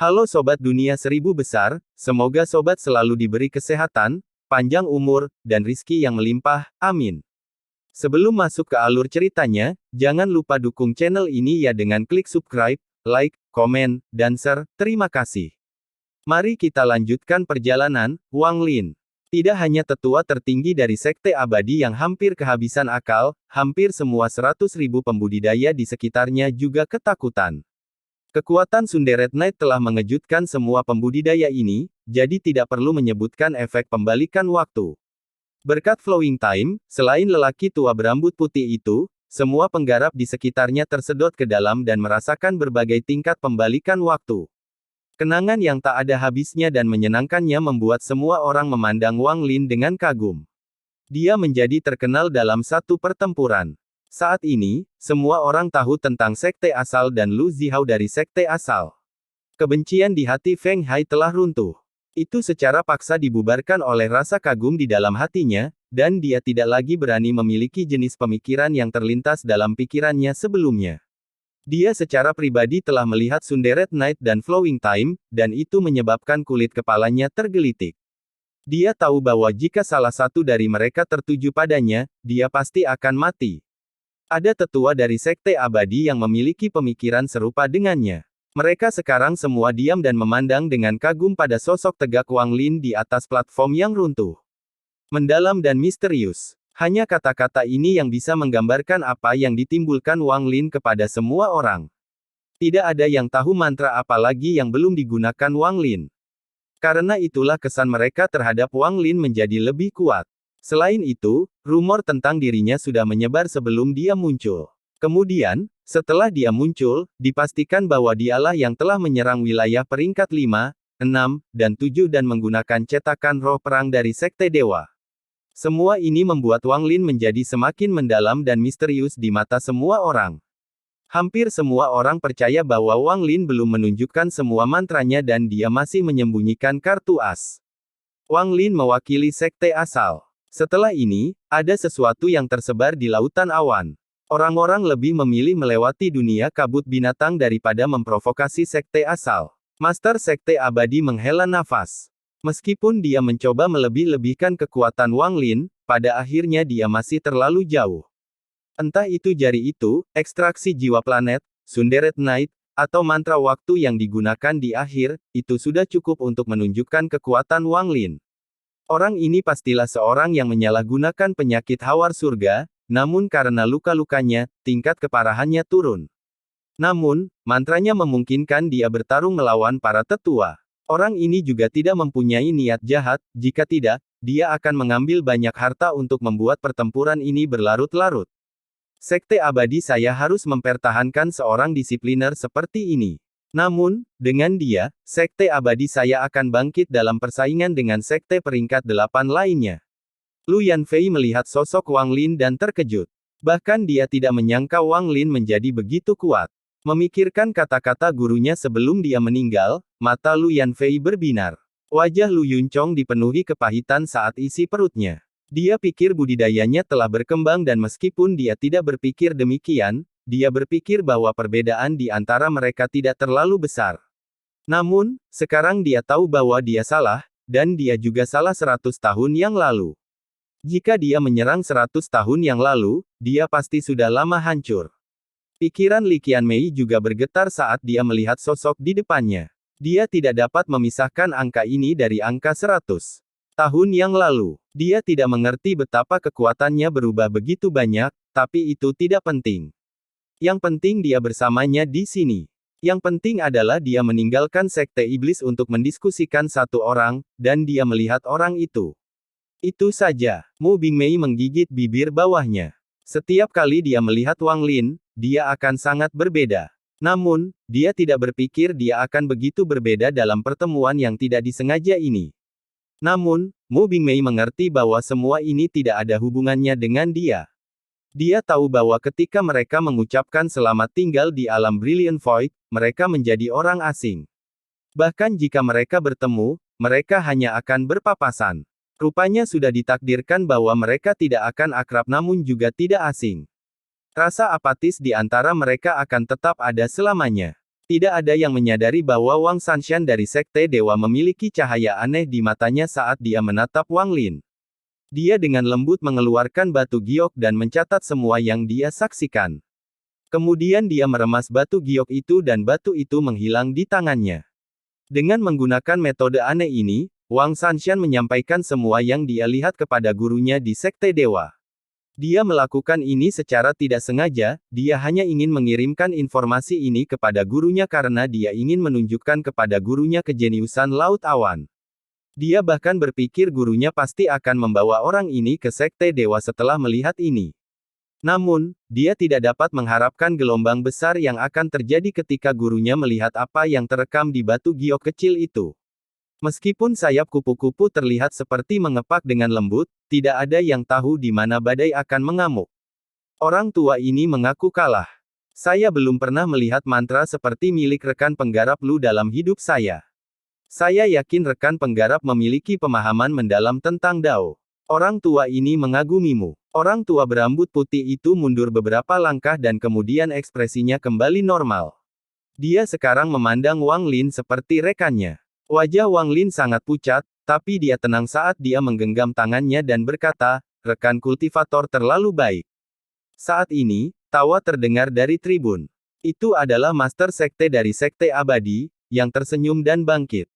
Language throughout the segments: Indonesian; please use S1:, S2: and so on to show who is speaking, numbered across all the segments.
S1: Halo Sobat Dunia Seribu Besar, semoga Sobat selalu diberi kesehatan, panjang umur, dan rizki yang melimpah, amin. Sebelum masuk ke alur ceritanya, jangan lupa dukung channel ini ya dengan klik subscribe, like, komen, dan share, terima kasih. Mari kita lanjutkan perjalanan, Wang Lin. Tidak hanya tetua tertinggi dari Sekte Abadi yang hampir kehabisan akal, hampir semua 100.000 pembudidaya di sekitarnya juga ketakutan. Kekuatan Sunderet Knight telah mengejutkan semua pembudidaya ini, jadi tidak perlu menyebutkan efek pembalikan waktu. Berkat Flowing Time, selain lelaki tua berambut putih itu, semua penggarap di sekitarnya tersedot ke dalam dan merasakan berbagai tingkat pembalikan waktu. Kenangan yang tak ada habisnya dan menyenangkannya membuat semua orang memandang Wang Lin dengan kagum. Dia menjadi terkenal dalam satu pertempuran. Saat ini, semua orang tahu tentang sekte asal dan Lu Zihao dari sekte asal. Kebencian di hati Feng Hai telah runtuh. Itu secara paksa dibubarkan oleh rasa kagum di dalam hatinya, dan dia tidak lagi berani memiliki jenis pemikiran yang terlintas dalam pikirannya sebelumnya. Dia secara pribadi telah melihat Sunderet Knight dan Flowing Time, dan itu menyebabkan kulit kepalanya tergelitik. Dia tahu bahwa jika salah satu dari mereka tertuju padanya, dia pasti akan mati. Ada tetua dari Sekte Abadi yang memiliki pemikiran serupa dengannya. Mereka sekarang semua diam dan memandang dengan kagum pada sosok tegak Wang Lin di atas platform yang runtuh. Mendalam dan misterius. Hanya kata-kata ini yang bisa menggambarkan apa yang ditimbulkan Wang Lin kepada semua orang. Tidak ada yang tahu mantra apa lagi yang belum digunakan Wang Lin. Karena itulah kesan mereka terhadap Wang Lin menjadi lebih kuat. Selain itu, rumor tentang dirinya sudah menyebar sebelum dia muncul. Kemudian, setelah dia muncul, dipastikan bahwa dialah yang telah menyerang wilayah peringkat 5, 6, dan 7 dan menggunakan cetakan roh perang dari Sekte Dewa. Semua ini membuat Wang Lin menjadi semakin mendalam dan misterius di mata semua orang. Hampir semua orang percaya bahwa Wang Lin belum menunjukkan semua mantranya dan dia masih menyembunyikan kartu as. Wang Lin mewakili sekte asal. Setelah ini, ada sesuatu yang tersebar di lautan awan. Orang-orang lebih memilih melewati dunia kabut binatang daripada memprovokasi sekte asal. Master Sekte Abadi menghela nafas. Meskipun dia mencoba melebih-lebihkan kekuatan Wang Lin, pada akhirnya dia masih terlalu jauh. Entah itu jari itu, ekstraksi jiwa planet, Sunderet Knight, atau mantra waktu yang digunakan di akhir, itu sudah cukup untuk menunjukkan kekuatan Wang Lin. Orang ini pastilah seorang yang menyalahgunakan penyakit hawar surga, namun karena luka-lukanya, tingkat keparahannya turun. Namun, mantranya memungkinkan dia bertarung melawan para tetua. Orang ini juga tidak mempunyai niat jahat, jika tidak, dia akan mengambil banyak harta untuk membuat pertempuran ini berlarut-larut. Sekte Abadi saya harus mempertahankan seorang disipliner seperti ini. Namun, dengan dia, Sekte Abadi saya akan bangkit dalam persaingan dengan sekte peringkat 8 lainnya. Lu Yanfei melihat sosok Wang Lin dan terkejut. Bahkan dia tidak menyangka Wang Lin menjadi begitu kuat. Memikirkan kata-kata gurunya sebelum dia meninggal, mata Lu Yanfei berbinar. Wajah Lu Yunchong dipenuhi kepahitan saat isi perutnya. Dia pikir budidayanya telah berkembang dan meskipun dia tidak berpikir demikian, dia berpikir bahwa perbedaan di antara mereka tidak terlalu besar. Namun, sekarang dia tahu bahwa dia salah, dan dia juga salah 100 tahun yang lalu. Jika dia menyerang 100 tahun yang lalu, dia pasti sudah lama hancur. Pikiran Li Qianmei juga bergetar saat dia melihat sosok di depannya. Dia tidak dapat memisahkan angka ini dari angka 100 tahun yang lalu. Dia tidak mengerti betapa kekuatannya berubah begitu banyak, tapi itu tidak penting. Yang penting dia bersamanya di sini. Yang penting adalah dia meninggalkan sekte iblis untuk mendiskusikan satu orang, dan dia melihat orang itu. Itu saja. Mu Bingmei menggigit bibir bawahnya. Setiap kali dia melihat Wang Lin, dia akan sangat berbeda. Namun, dia tidak berpikir dia akan begitu berbeda dalam pertemuan yang tidak disengaja ini. Namun, Mu Bingmei mengerti bahwa semua ini tidak ada hubungannya dengan dia. Dia tahu bahwa ketika mereka mengucapkan selamat tinggal di alam Brilliant Void, mereka menjadi orang asing. Bahkan jika mereka bertemu, mereka hanya akan berpapasan. Rupanya sudah ditakdirkan bahwa mereka tidak akan akrab namun juga tidak asing. Rasa apatis di antara mereka akan tetap ada selamanya. Tidak ada yang menyadari bahwa Wang Sanshan dari Sekte Dewa memiliki cahaya aneh di matanya saat dia menatap Wang Lin. Dia dengan lembut mengeluarkan batu giok dan mencatat semua yang dia saksikan. Kemudian dia meremas batu giok itu dan batu itu menghilang di tangannya. Dengan menggunakan metode aneh ini, Wang Sanshan menyampaikan semua yang dia lihat kepada gurunya di Sekte Dewa. Dia melakukan ini secara tidak sengaja, dia hanya ingin mengirimkan informasi ini kepada gurunya karena dia ingin menunjukkan kepada gurunya kejeniusan Laut Awan. Dia bahkan berpikir gurunya pasti akan membawa orang ini ke Sekte Dewa setelah melihat ini. Namun, dia tidak dapat mengharapkan gelombang besar yang akan terjadi ketika gurunya melihat apa yang terekam di batu giok kecil itu. Meskipun sayap kupu-kupu terlihat seperti mengepak dengan lembut, tidak ada yang tahu di mana badai akan mengamuk. Orang tua ini mengaku kalah. Saya belum pernah melihat mantra seperti milik rekan penggarap Lu dalam hidup saya. Saya yakin rekan penggarap memiliki pemahaman mendalam tentang Dao. Orang tua ini mengagumimu. Orang tua berambut putih itu mundur beberapa langkah dan kemudian ekspresinya kembali normal. Dia sekarang memandang Wang Lin seperti rekannya. Wajah Wang Lin sangat pucat, tapi dia tenang saat dia menggenggam tangannya dan berkata, rekan kultivator terlalu baik. Saat ini, tawa terdengar dari tribun. Itu adalah Master Sekte dari Sekte Abadi, yang tersenyum dan bangkit.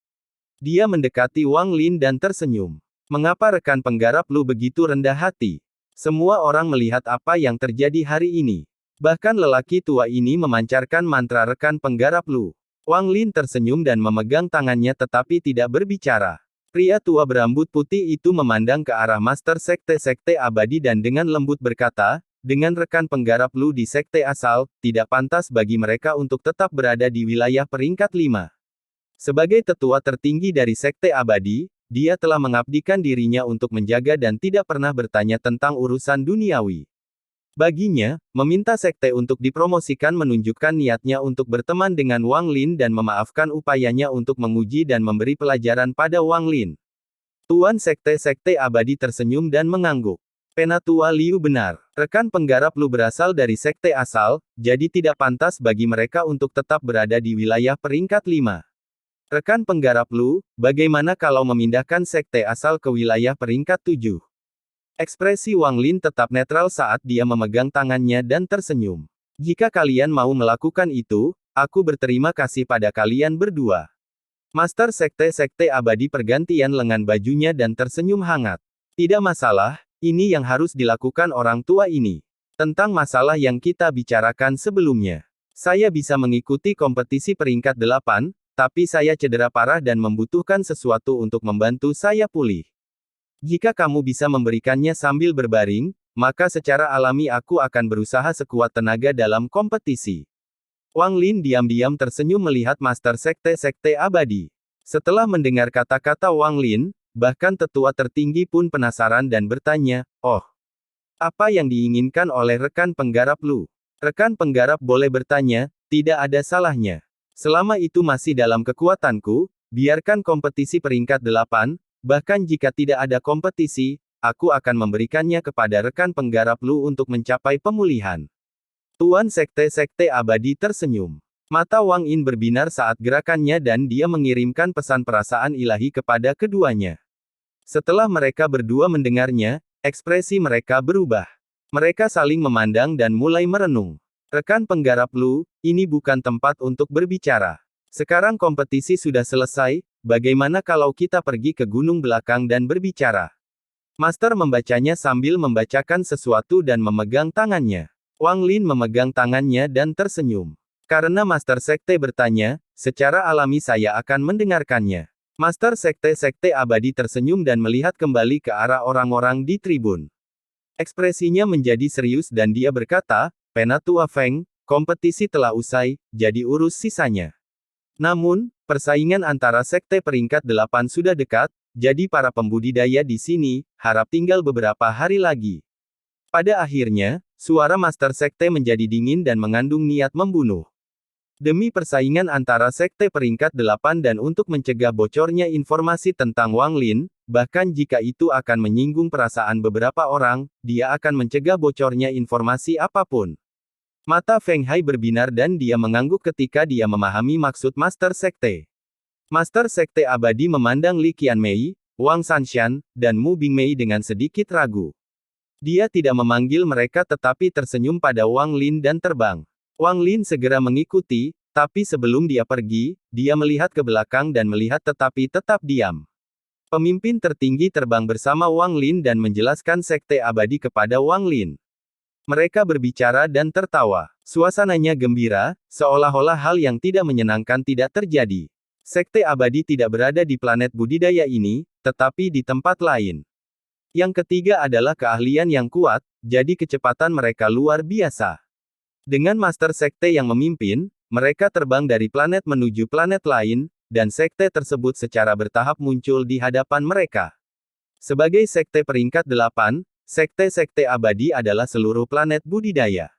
S1: Dia mendekati Wang Lin dan tersenyum. Mengapa rekan penggarap Lu begitu rendah hati? Semua orang melihat apa yang terjadi hari ini. Bahkan lelaki tua ini memancarkan mantra rekan penggarap Lu. Wang Lin tersenyum dan memegang tangannya tetapi tidak berbicara. Pria tua berambut putih itu memandang ke arah Master Sekte Abadi dan dengan lembut berkata, dengan rekan penggarap Lu di Sekte asal, tidak pantas bagi mereka untuk tetap berada di wilayah peringkat 5. Sebagai tetua tertinggi dari Sekte Abadi, dia telah mengabdikan dirinya untuk menjaga dan tidak pernah bertanya tentang urusan duniawi. Baginya, meminta sekte untuk dipromosikan menunjukkan niatnya untuk berteman dengan Wang Lin dan memaafkan upayanya untuk menguji dan memberi pelajaran pada Wang Lin. Tuan Sekte Abadi tersenyum dan mengangguk. Penatua Liu benar. Rekan penggarap Lu berasal dari sekte asal, jadi tidak pantas bagi mereka untuk tetap berada di wilayah peringkat 5. Rekan penggarap Lu, bagaimana kalau memindahkan sekte asal ke wilayah peringkat 7? Ekspresi Wang Lin tetap netral saat dia memegang tangannya dan tersenyum. Jika kalian mau melakukan itu, aku berterima kasih pada kalian berdua. Master Sekte Abadi pergantian lengan bajunya dan tersenyum hangat. Tidak masalah, ini yang harus dilakukan orang tua ini. Tentang masalah yang kita bicarakan sebelumnya. Saya bisa mengikuti kompetisi peringkat 8, tapi saya cedera parah dan membutuhkan sesuatu untuk membantu saya pulih. Jika kamu bisa memberikannya sambil berbaring, maka secara alami aku akan berusaha sekuat tenaga dalam kompetisi. Wang Lin diam-diam tersenyum melihat Master Sekte Abadi. Setelah mendengar kata-kata Wang Lin, bahkan tetua tertinggi pun penasaran dan bertanya, oh, apa yang diinginkan oleh rekan penggarap Lu? Rekan penggarap boleh bertanya, tidak ada salahnya. Selama itu masih dalam kekuatanku, biarkan kompetisi peringkat 8, bahkan jika tidak ada kompetisi, aku akan memberikannya kepada rekan penggarap Lu untuk mencapai pemulihan. Tuan Sekte Abadi tersenyum. Mata Wang Yin berbinar saat gerakannya dan dia mengirimkan pesan perasaan ilahi kepada keduanya. Setelah mereka berdua mendengarnya, ekspresi mereka berubah. Mereka saling memandang dan mulai merenung. Rekan penggarap Lu, ini bukan tempat untuk berbicara. Sekarang kompetisi sudah selesai. Bagaimana kalau kita pergi ke gunung belakang dan berbicara? Master membacanya sambil membacakan sesuatu dan memegang tangannya. Wang Lin memegang tangannya dan tersenyum. Karena Master Sekte bertanya, secara alami saya akan mendengarkannya. Master Sekte Abadi tersenyum dan melihat kembali ke arah orang-orang di tribun. Ekspresinya menjadi serius dan dia berkata, Penatua Feng, kompetisi telah usai, jadi urus sisanya. Namun, persaingan antara sekte peringkat 8 sudah dekat, jadi para pembudidaya di sini, harap tinggal beberapa hari lagi. Pada akhirnya, suara Master Sekte menjadi dingin dan mengandung niat membunuh. Demi persaingan antara sekte peringkat 8 dan untuk mencegah bocornya informasi tentang Wang Lin, bahkan jika itu akan menyinggung perasaan beberapa orang, dia akan mencegah bocornya informasi apapun. Mata Feng Hai berbinar dan dia mengangguk ketika dia memahami maksud Master Sekte. Master Sekte Abadi memandang Li Qianmei, Wang Sanshan, dan Mu Bingmei dengan sedikit ragu. Dia tidak memanggil mereka tetapi tersenyum pada Wang Lin dan terbang. Wang Lin segera mengikuti, tapi sebelum dia pergi, dia melihat ke belakang dan melihat tetapi tetap diam. Pemimpin tertinggi terbang bersama Wang Lin dan menjelaskan Sekte Abadi kepada Wang Lin. Mereka berbicara dan tertawa. Suasananya gembira, seolah-olah hal yang tidak menyenangkan tidak terjadi. Sekte Abadi tidak berada di planet budidaya ini, tetapi di tempat lain. Yang ketiga adalah keahlian yang kuat, jadi kecepatan mereka luar biasa. Dengan Master Sekte yang memimpin, mereka terbang dari planet menuju planet lain, dan sekte tersebut secara bertahap muncul di hadapan mereka. Sebagai sekte peringkat 8, sekte-sekte abadi adalah seluruh planet budidaya.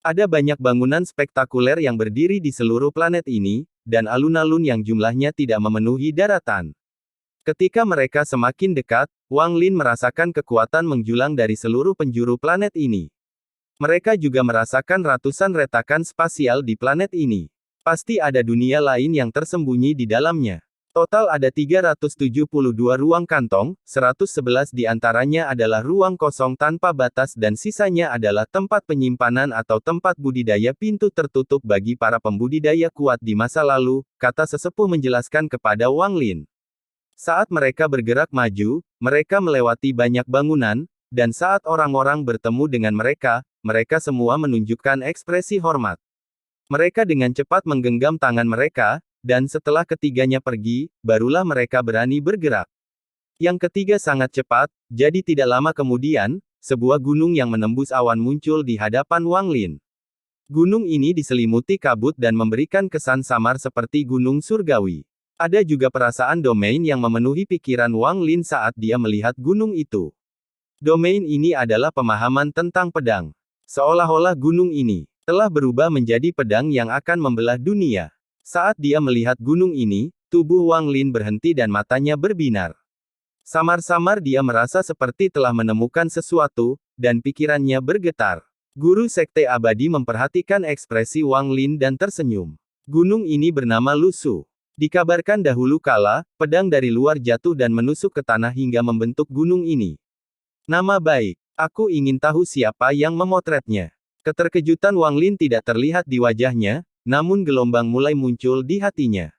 S1: Ada banyak bangunan spektakuler yang berdiri di seluruh planet ini, dan alun-alun yang jumlahnya tidak memenuhi daratan. Ketika mereka semakin dekat, Wang Lin merasakan kekuatan menjulang dari seluruh penjuru planet ini. Mereka juga merasakan ratusan retakan spasial di planet ini. Pasti ada dunia lain yang tersembunyi di dalamnya. Total ada 372 ruang kantong, 111 di antaranya adalah ruang kosong tanpa batas dan sisanya adalah tempat penyimpanan atau tempat budidaya pintu tertutup bagi para pembudidaya kuat di masa lalu, kata sesepuh menjelaskan kepada Wang Lin. Saat mereka bergerak maju, mereka melewati banyak bangunan, dan saat orang-orang bertemu dengan mereka, mereka semua menunjukkan ekspresi hormat. Mereka dengan cepat menggenggam tangan mereka, dan setelah ketiganya pergi, barulah mereka berani bergerak. Yang ketiga sangat cepat, jadi tidak lama kemudian, sebuah gunung yang menembus awan muncul di hadapan Wang Lin. Gunung ini diselimuti kabut dan memberikan kesan samar seperti gunung surgawi. Ada juga perasaan domain yang memenuhi pikiran Wang Lin saat dia melihat gunung itu. Domain ini adalah pemahaman tentang pedang. Seolah-olah gunung ini telah berubah menjadi pedang yang akan membelah dunia. Saat dia melihat gunung ini, tubuh Wang Lin berhenti dan matanya berbinar. Samar-samar dia merasa seperti telah menemukan sesuatu, dan pikirannya bergetar. Guru Sekte Abadi memperhatikan ekspresi Wang Lin dan tersenyum. Gunung ini bernama Lusu. Dikabarkan dahulu kala, pedang dari luar jatuh dan menusuk ke tanah hingga membentuk gunung ini. Nama baik. Aku ingin tahu siapa yang memotretnya. Keterkejutan Wang Lin tidak terlihat di wajahnya, namun gelombang mulai muncul di hatinya.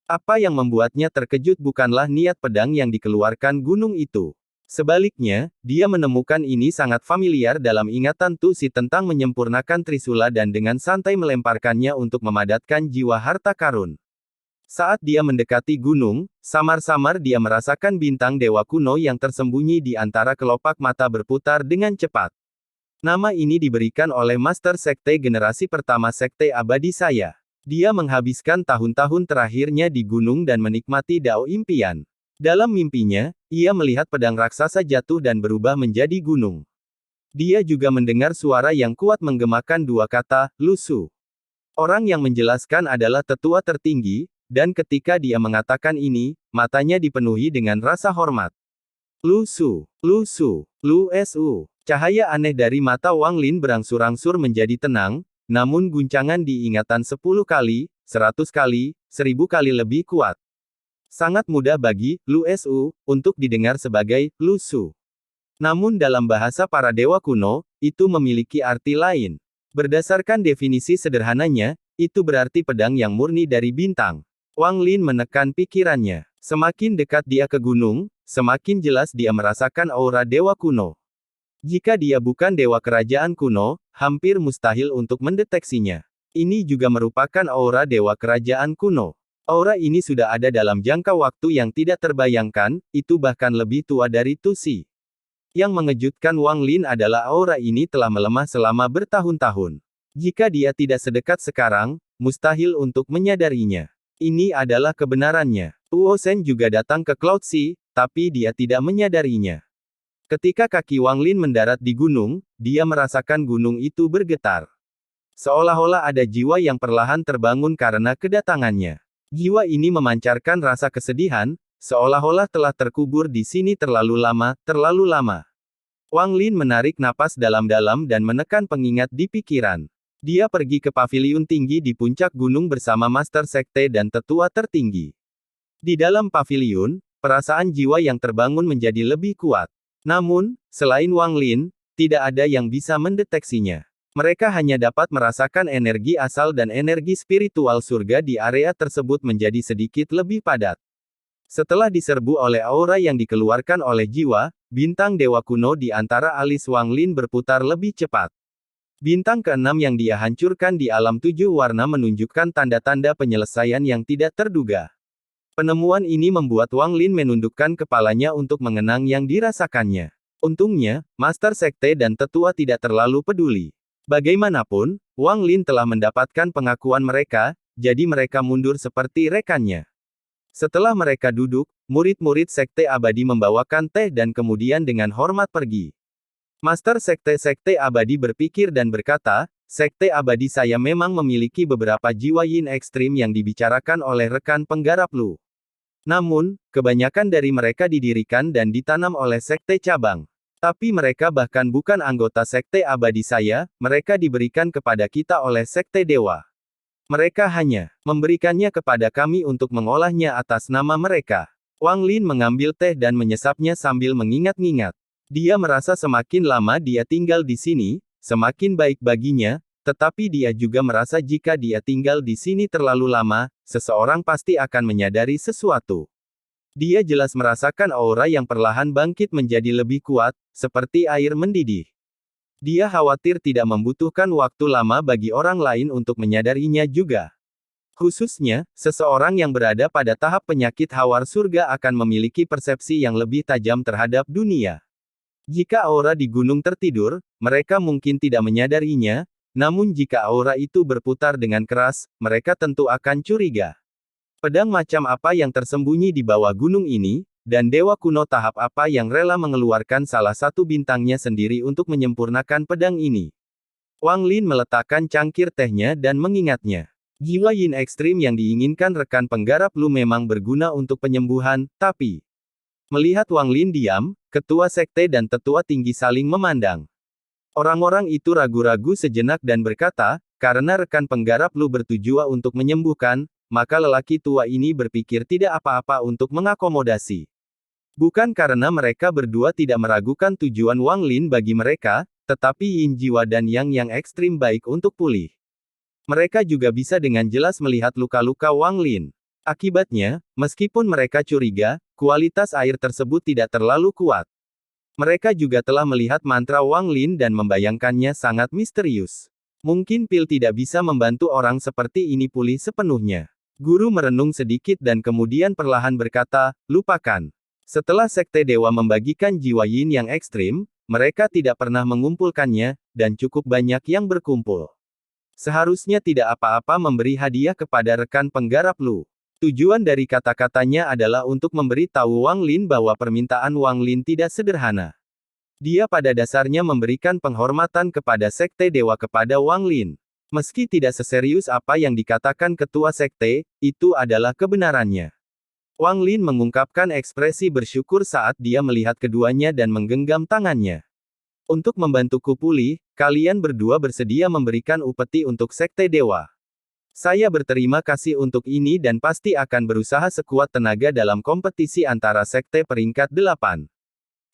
S1: Apa yang membuatnya terkejut bukanlah niat pedang yang dikeluarkan gunung itu. Sebaliknya, dia menemukan ini sangat familiar dalam ingatan Tusi tentang menyempurnakan Trisula dan dengan santai melemparkannya untuk memadatkan jiwa harta karun. Saat dia mendekati gunung, samar-samar dia merasakan bintang dewa kuno yang tersembunyi di antara kelopak mata berputar dengan cepat. Nama ini diberikan oleh Master Sekte generasi pertama Sekte Abadi saya. Dia menghabiskan tahun-tahun terakhirnya di gunung dan menikmati dao impian. Dalam mimpinya, ia melihat pedang raksasa jatuh dan berubah menjadi gunung. Dia juga mendengar suara yang kuat menggemakan dua kata, Lusu. Orang yang menjelaskan adalah tetua tertinggi, dan ketika dia mengatakan ini, matanya dipenuhi dengan rasa hormat. Lusu, Lusu, Lu-Su. Cahaya aneh dari mata Wang Lin berangsur-angsur menjadi tenang, namun guncangan di ingatan 10 kali, 100 kali, 1000 kali lebih kuat. Sangat mudah bagi Lu-Su untuk didengar sebagai Lusu. Namun dalam bahasa para dewa kuno, itu memiliki arti lain. Berdasarkan definisi sederhananya, itu berarti pedang yang murni dari bintang. Wang Lin menekan pikirannya. Semakin dekat dia ke gunung, semakin jelas dia merasakan aura dewa kuno. Jika dia bukan dewa kerajaan kuno, hampir mustahil untuk mendeteksinya. Ini juga merupakan aura dewa kerajaan kuno. Aura ini sudah ada dalam jangka waktu yang tidak terbayangkan, itu bahkan lebih tua dari Tusi. Yang mengejutkan Wang Lin adalah aura ini telah melemah selama bertahun-tahun. Jika dia tidak sedekat sekarang, mustahil untuk menyadarinya. Ini adalah kebenarannya. Tuo Shen juga datang ke Cloud Sea, tapi dia tidak menyadarinya. Ketika kaki Wang Lin mendarat di gunung, dia merasakan gunung itu bergetar. Seolah-olah ada jiwa yang perlahan terbangun karena kedatangannya. Jiwa ini memancarkan rasa kesedihan, seolah-olah telah terkubur di sini terlalu lama, terlalu lama. Wang Lin menarik napas dalam-dalam dan menekan pengingat di pikiran. Dia pergi ke paviliun tinggi di puncak gunung bersama Master Sekte dan tetua tertinggi. Di dalam paviliun, perasaan jiwa yang terbangun menjadi lebih kuat. Namun, selain Wang Lin, tidak ada yang bisa mendeteksinya. Mereka hanya dapat merasakan energi asal dan energi spiritual surga di area tersebut menjadi sedikit lebih padat. Setelah diserbu oleh aura yang dikeluarkan oleh jiwa, bintang dewa kuno di antara alis Wang Lin berputar lebih cepat. Bintang keenam yang dia hancurkan di alam tujuh warna menunjukkan tanda-tanda penyelesaian yang tidak terduga. Penemuan ini membuat Wang Lin menundukkan kepalanya untuk mengenang yang dirasakannya. Untungnya, Master Sekte dan tetua tidak terlalu peduli. Bagaimanapun, Wang Lin telah mendapatkan pengakuan mereka, jadi mereka mundur seperti rekannya. Setelah mereka duduk, murid-murid Sekte Abadi membawakan teh dan kemudian dengan hormat pergi. Master Sekte Abadi berpikir dan berkata, Sekte Abadi saya memang memiliki beberapa jiwa yin ekstrim yang dibicarakan oleh rekan penggarap Lu. Namun, kebanyakan dari mereka didirikan dan ditanam oleh Sekte Cabang. Tapi mereka bahkan bukan anggota Sekte Abadi saya, mereka diberikan kepada kita oleh Sekte Dewa. Mereka hanya memberikannya kepada kami untuk mengolahnya atas nama mereka. Wang Lin mengambil teh dan menyesapnya sambil mengingat-ingat. Dia merasa semakin lama dia tinggal di sini, semakin baik baginya, tetapi dia juga merasa jika dia tinggal di sini terlalu lama, seseorang pasti akan menyadari sesuatu. Dia jelas merasakan aura yang perlahan bangkit menjadi lebih kuat, seperti air mendidih. Dia khawatir tidak membutuhkan waktu lama bagi orang lain untuk menyadarinya juga. Khususnya, seseorang yang berada pada tahap penyakit hawar surga akan memiliki persepsi yang lebih tajam terhadap dunia. Jika aura di gunung tertidur, mereka mungkin tidak menyadarinya, namun jika aura itu berputar dengan keras, mereka tentu akan curiga. Pedang macam apa yang tersembunyi di bawah gunung ini, dan dewa kuno tahap apa yang rela mengeluarkan salah satu bintangnya sendiri untuk menyempurnakan pedang ini. Wang Lin meletakkan cangkir tehnya dan mengingatnya. Jiwa yin ekstrim yang diinginkan rekan penggarap Lu memang berguna untuk penyembuhan, tapi melihat Wang Lin diam, ketua sekte dan tetua tinggi saling memandang. Orang-orang itu ragu-ragu sejenak dan berkata, karena rekan penggarap Lu bertujuan untuk menyembuhkan, maka lelaki tua ini berpikir tidak apa-apa untuk mengakomodasi. Bukan karena mereka berdua tidak meragukan tujuan Wang Lin bagi mereka, tetapi yin jiwa dan yang ekstrim baik untuk pulih. Mereka juga bisa dengan jelas melihat luka-luka Wang Lin. Akibatnya, meskipun mereka curiga, kualitas air tersebut tidak terlalu kuat. Mereka juga telah melihat mantra Wang Lin dan membayangkannya sangat misterius. Mungkin pil tidak bisa membantu orang seperti ini pulih sepenuhnya. Guru merenung sedikit dan kemudian perlahan berkata, lupakan. Setelah Sekte Dewa membagikan jiwa yin yang ekstrim, mereka tidak pernah mengumpulkannya, dan cukup banyak yang berkumpul. Seharusnya tidak apa-apa memberi hadiah kepada rekan penggarap Lu. Tujuan dari kata-katanya adalah untuk memberi tahu Wang Lin bahwa permintaan Wang Lin tidak sederhana. Dia pada dasarnya memberikan penghormatan kepada Sekte Dewa kepada Wang Lin. Meski tidak seserius apa yang dikatakan ketua sekte, itu adalah kebenarannya. Wang Lin mengungkapkan ekspresi bersyukur saat dia melihat keduanya dan menggenggam tangannya. Untuk membantuku pulih, kalian berdua bersedia memberikan upeti untuk Sekte Dewa. Saya berterima kasih untuk ini dan pasti akan berusaha sekuat tenaga dalam kompetisi antara sekte peringkat 8.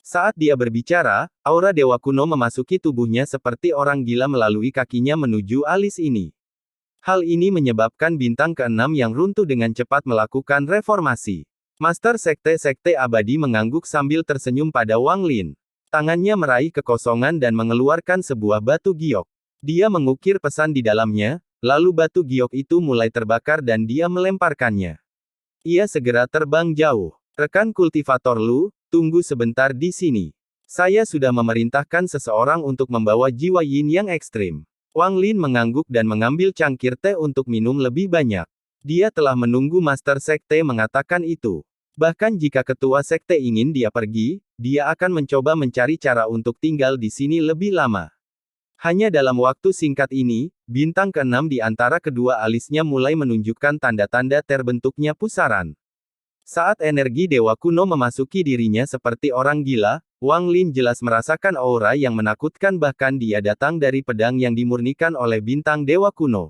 S1: Saat dia berbicara, aura dewa kuno memasuki tubuhnya seperti orang gila melalui kakinya menuju alis ini. Hal ini menyebabkan bintang keenam yang runtuh dengan cepat melakukan reformasi. Master Sekte Abadi mengangguk sambil tersenyum pada Wang Lin. Tangannya meraih kekosongan dan mengeluarkan sebuah batu giok. Dia mengukir pesan di dalamnya. Lalu batu giok itu mulai terbakar dan dia melemparkannya. Ia segera terbang jauh. Rekan kultivator Lu, tunggu sebentar di sini. Saya sudah memerintahkan seseorang untuk membawa jiwa yin yang ekstrim. Wang Lin mengangguk dan mengambil cangkir teh untuk minum lebih banyak. Dia telah menunggu Master Sekte mengatakan itu. Bahkan jika ketua sekte ingin dia pergi, dia akan mencoba mencari cara untuk tinggal di sini lebih lama. Hanya dalam waktu singkat ini, bintang keenam di antara kedua alisnya mulai menunjukkan tanda-tanda terbentuknya pusaran. Saat energi dewa kuno memasuki dirinya seperti orang gila, Wang Lin jelas merasakan aura yang menakutkan, bahkan dia datang dari pedang yang dimurnikan oleh bintang dewa kuno.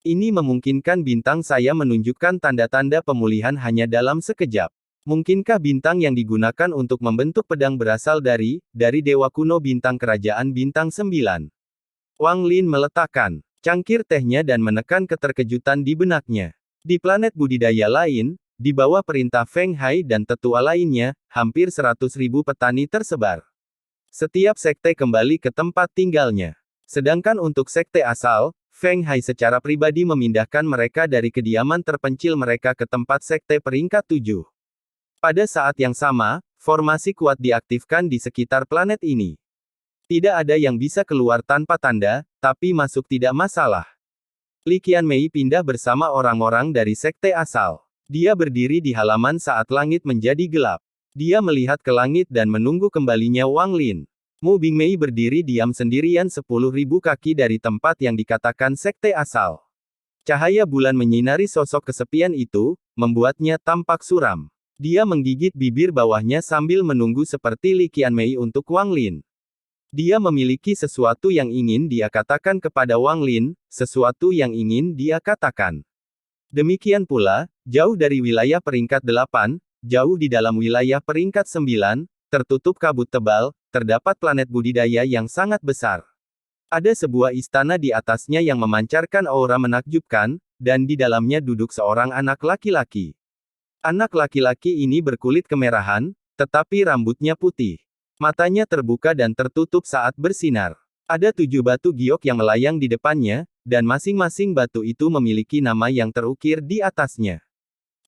S1: Ini memungkinkan bintang saya menunjukkan tanda-tanda pemulihan hanya dalam sekejap. Mungkinkah bintang yang digunakan untuk membentuk pedang berasal dari dewa kuno bintang kerajaan bintang 9? Wang Lin meletakkan cangkir tehnya dan menekan keterkejutan di benaknya. Di planet budidaya lain, di bawah perintah Feng Hai dan tetua lainnya, hampir 100.000 petani tersebar. Setiap sekte kembali ke tempat tinggalnya. Sedangkan untuk sekte asal, Feng Hai secara pribadi memindahkan mereka dari kediaman terpencil mereka ke tempat sekte peringkat 7. Pada saat yang sama, formasi kuat diaktifkan di sekitar planet ini. Tidak ada yang bisa keluar tanpa tanda, tapi masuk tidak masalah. Li Qianmei pindah bersama orang-orang dari sekte asal. Dia berdiri di halaman saat langit menjadi gelap. Dia melihat ke langit dan menunggu kembalinya Wang Lin. Mu Bingmei berdiri diam sendirian 10.000 kaki dari tempat yang dikatakan sekte asal. Cahaya bulan menyinari sosok kesepian itu, membuatnya tampak suram. Dia menggigit bibir bawahnya sambil menunggu seperti Li Qianmei untuk Wang Lin. Dia memiliki sesuatu yang ingin dia katakan kepada Wang Lin, sesuatu yang ingin dia katakan. Demikian pula, jauh dari wilayah peringkat 8, jauh di dalam wilayah peringkat 9, tertutup kabut tebal, terdapat planet budidaya yang sangat besar. Ada sebuah istana di atasnya yang memancarkan aura menakjubkan, dan di dalamnya duduk seorang anak laki-laki. Anak laki-laki ini berkulit kemerahan, tetapi rambutnya putih. Matanya terbuka dan tertutup saat bersinar. Ada 7 batu giok yang melayang di depannya, dan masing-masing batu itu memiliki nama yang terukir di atasnya.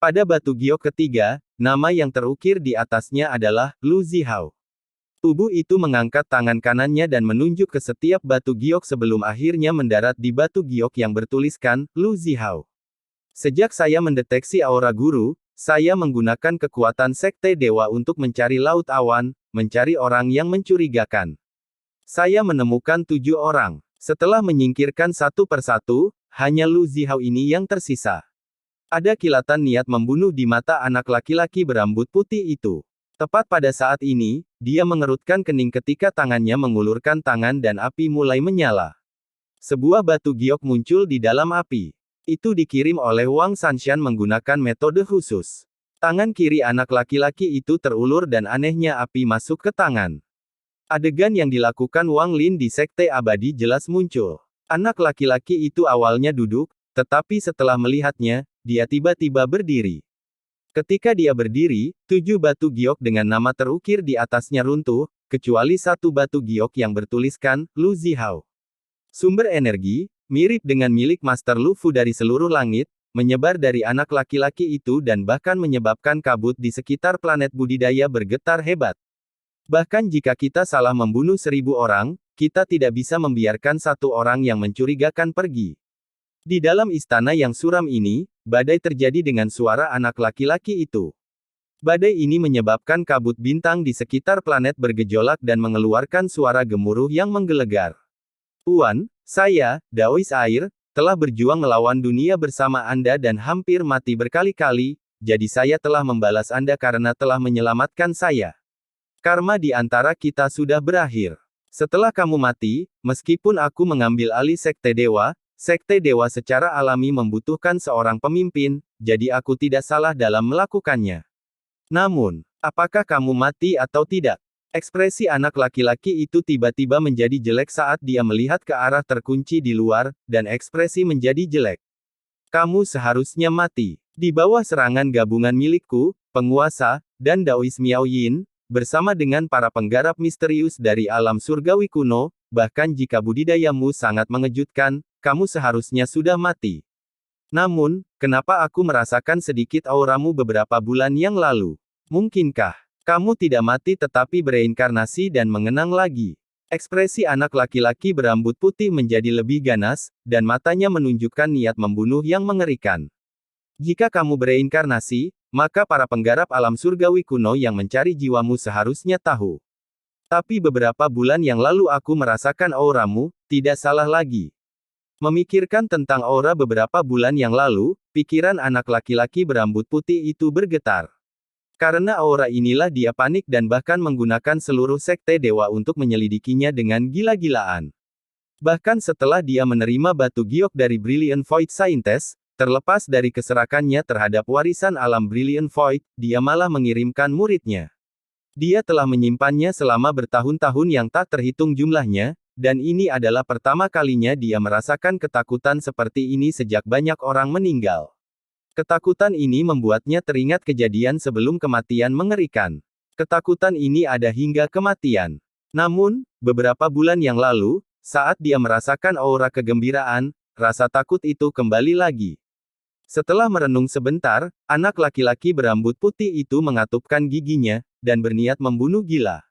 S1: Pada batu giok ketiga, nama yang terukir di atasnya adalah Lu Zihao. Tubuh itu mengangkat tangan kanannya dan menunjuk ke setiap batu giok sebelum akhirnya mendarat di batu giok yang bertuliskan Lu Zihao. Sejak saya mendeteksi aura guru, saya menggunakan kekuatan sekte dewa untuk mencari laut awan, mencari orang yang mencurigakan. Saya menemukan 7 orang. Setelah menyingkirkan satu persatu, hanya Lu Zihao ini yang tersisa. Ada kilatan niat membunuh di mata anak laki-laki berambut putih itu. Tepat pada saat ini, dia mengerutkan kening ketika tangannya mengulurkan tangan dan api mulai menyala. Sebuah batu giok muncul di dalam api. Itu dikirim oleh Wang Sanshan menggunakan metode khusus. Tangan kiri anak laki-laki itu terulur dan anehnya api masuk ke tangan. Adegan yang dilakukan Wang Lin di sekte abadi jelas muncul. Anak laki-laki itu awalnya duduk, tetapi setelah melihatnya, dia tiba-tiba berdiri. Ketika dia berdiri, 7 batu giok dengan nama terukir di atasnya runtuh, kecuali satu batu giok yang bertuliskan, Lu Zihao. Sumber energi, mirip dengan milik Master Lu Fu dari seluruh langit, menyebar dari anak laki-laki itu dan bahkan menyebabkan kabut di sekitar planet budidaya bergetar hebat. Bahkan jika kita salah membunuh 1000 orang, kita tidak bisa membiarkan satu orang yang mencurigakan pergi. Di dalam istana yang suram ini, badai terjadi dengan suara anak laki-laki itu. Badai ini menyebabkan kabut bintang di sekitar planet bergejolak dan mengeluarkan suara gemuruh yang menggelegar. Tuan, saya, Daois Air, telah berjuang melawan dunia bersama Anda dan hampir mati berkali-kali, jadi saya telah membalas Anda karena telah menyelamatkan saya. Karma di antara kita sudah berakhir. Setelah kamu mati, meskipun aku mengambil alih sekte dewa secara alami membutuhkan seorang pemimpin, jadi aku tidak salah dalam melakukannya. Namun, apakah kamu mati atau tidak? Ekspresi anak laki-laki itu tiba-tiba menjadi jelek saat dia melihat ke arah terkunci di luar, dan ekspresi menjadi jelek. Kamu seharusnya mati. Di bawah serangan gabungan milikku, penguasa, dan Daois Miao Yin, bersama dengan para penggarap misterius dari alam surgawi kuno, bahkan jika budidayamu sangat mengejutkan, kamu seharusnya sudah mati. Namun, kenapa aku merasakan sedikit auramu beberapa bulan yang lalu? Mungkinkah kamu tidak mati tetapi bereinkarnasi dan mengenang lagi? Ekspresi anak laki-laki berambut putih menjadi lebih ganas, dan matanya menunjukkan niat membunuh yang mengerikan. Jika kamu bereinkarnasi, maka para penggarap alam surgawi kuno yang mencari jiwamu seharusnya tahu. Tapi beberapa bulan yang lalu aku merasakan auramu, tidak salah lagi. Memikirkan tentang aura beberapa bulan yang lalu, pikiran anak laki-laki berambut putih itu bergetar. Karena aura inilah dia panik dan bahkan menggunakan seluruh sekte dewa untuk menyelidikinya dengan gila-gilaan. Bahkan setelah dia menerima batu giok dari Brilliant Void Scientist, terlepas dari keserakannya terhadap warisan alam Brilliant Void, dia malah mengirimkan muridnya. Dia telah menyimpannya selama bertahun-tahun yang tak terhitung jumlahnya, dan ini adalah pertama kalinya dia merasakan ketakutan seperti ini sejak banyak orang meninggal. Ketakutan ini membuatnya teringat kejadian sebelum kematian mengerikan. Ketakutan ini ada hingga kematian. Namun, beberapa bulan yang lalu, saat dia merasakan aura kegembiraan, rasa takut itu kembali lagi. Setelah merenung sebentar, anak laki-laki berambut putih itu mengatupkan giginya, dan berniat membunuh gila.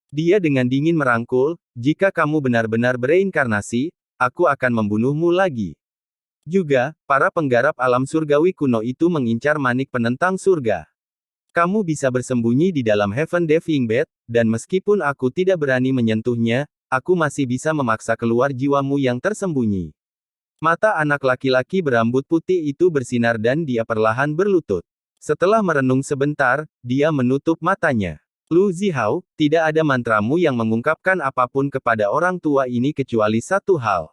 S1: Dia dengan dingin merangkul, "Jika kamu benar-benar bereinkarnasi, aku akan membunuhmu lagi." Juga, para penggarap alam surgawi kuno itu mengincar manik penentang surga. Kamu bisa bersembunyi di dalam Heaven Diving Bed, dan meskipun aku tidak berani menyentuhnya, aku masih bisa memaksa keluar jiwamu yang tersembunyi. Mata anak laki-laki berambut putih itu bersinar dan dia perlahan berlutut. Setelah merenung sebentar, dia menutup matanya. Lu Zihao, tidak ada mantramu yang mengungkapkan apapun kepada orang tua ini kecuali satu hal.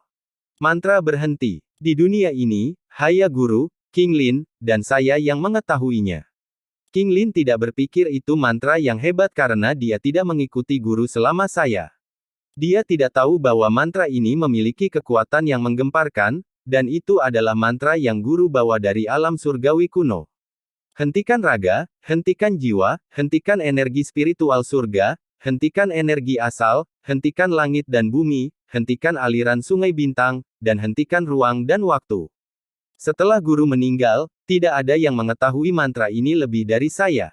S1: Mantra berhenti. Di dunia ini, hanya Guru, King Lin, dan saya yang mengetahuinya. King Lin tidak berpikir itu mantra yang hebat karena dia tidak mengikuti guru selama saya. Dia tidak tahu bahwa mantra ini memiliki kekuatan yang menggemparkan, dan itu adalah mantra yang guru bawa dari alam surgawi kuno. Hentikan raga, hentikan jiwa, hentikan energi spiritual surga, hentikan energi asal, hentikan langit dan bumi, hentikan aliran sungai bintang, dan hentikan ruang dan waktu. Setelah guru meninggal, tidak ada yang mengetahui mantra ini lebih dari saya.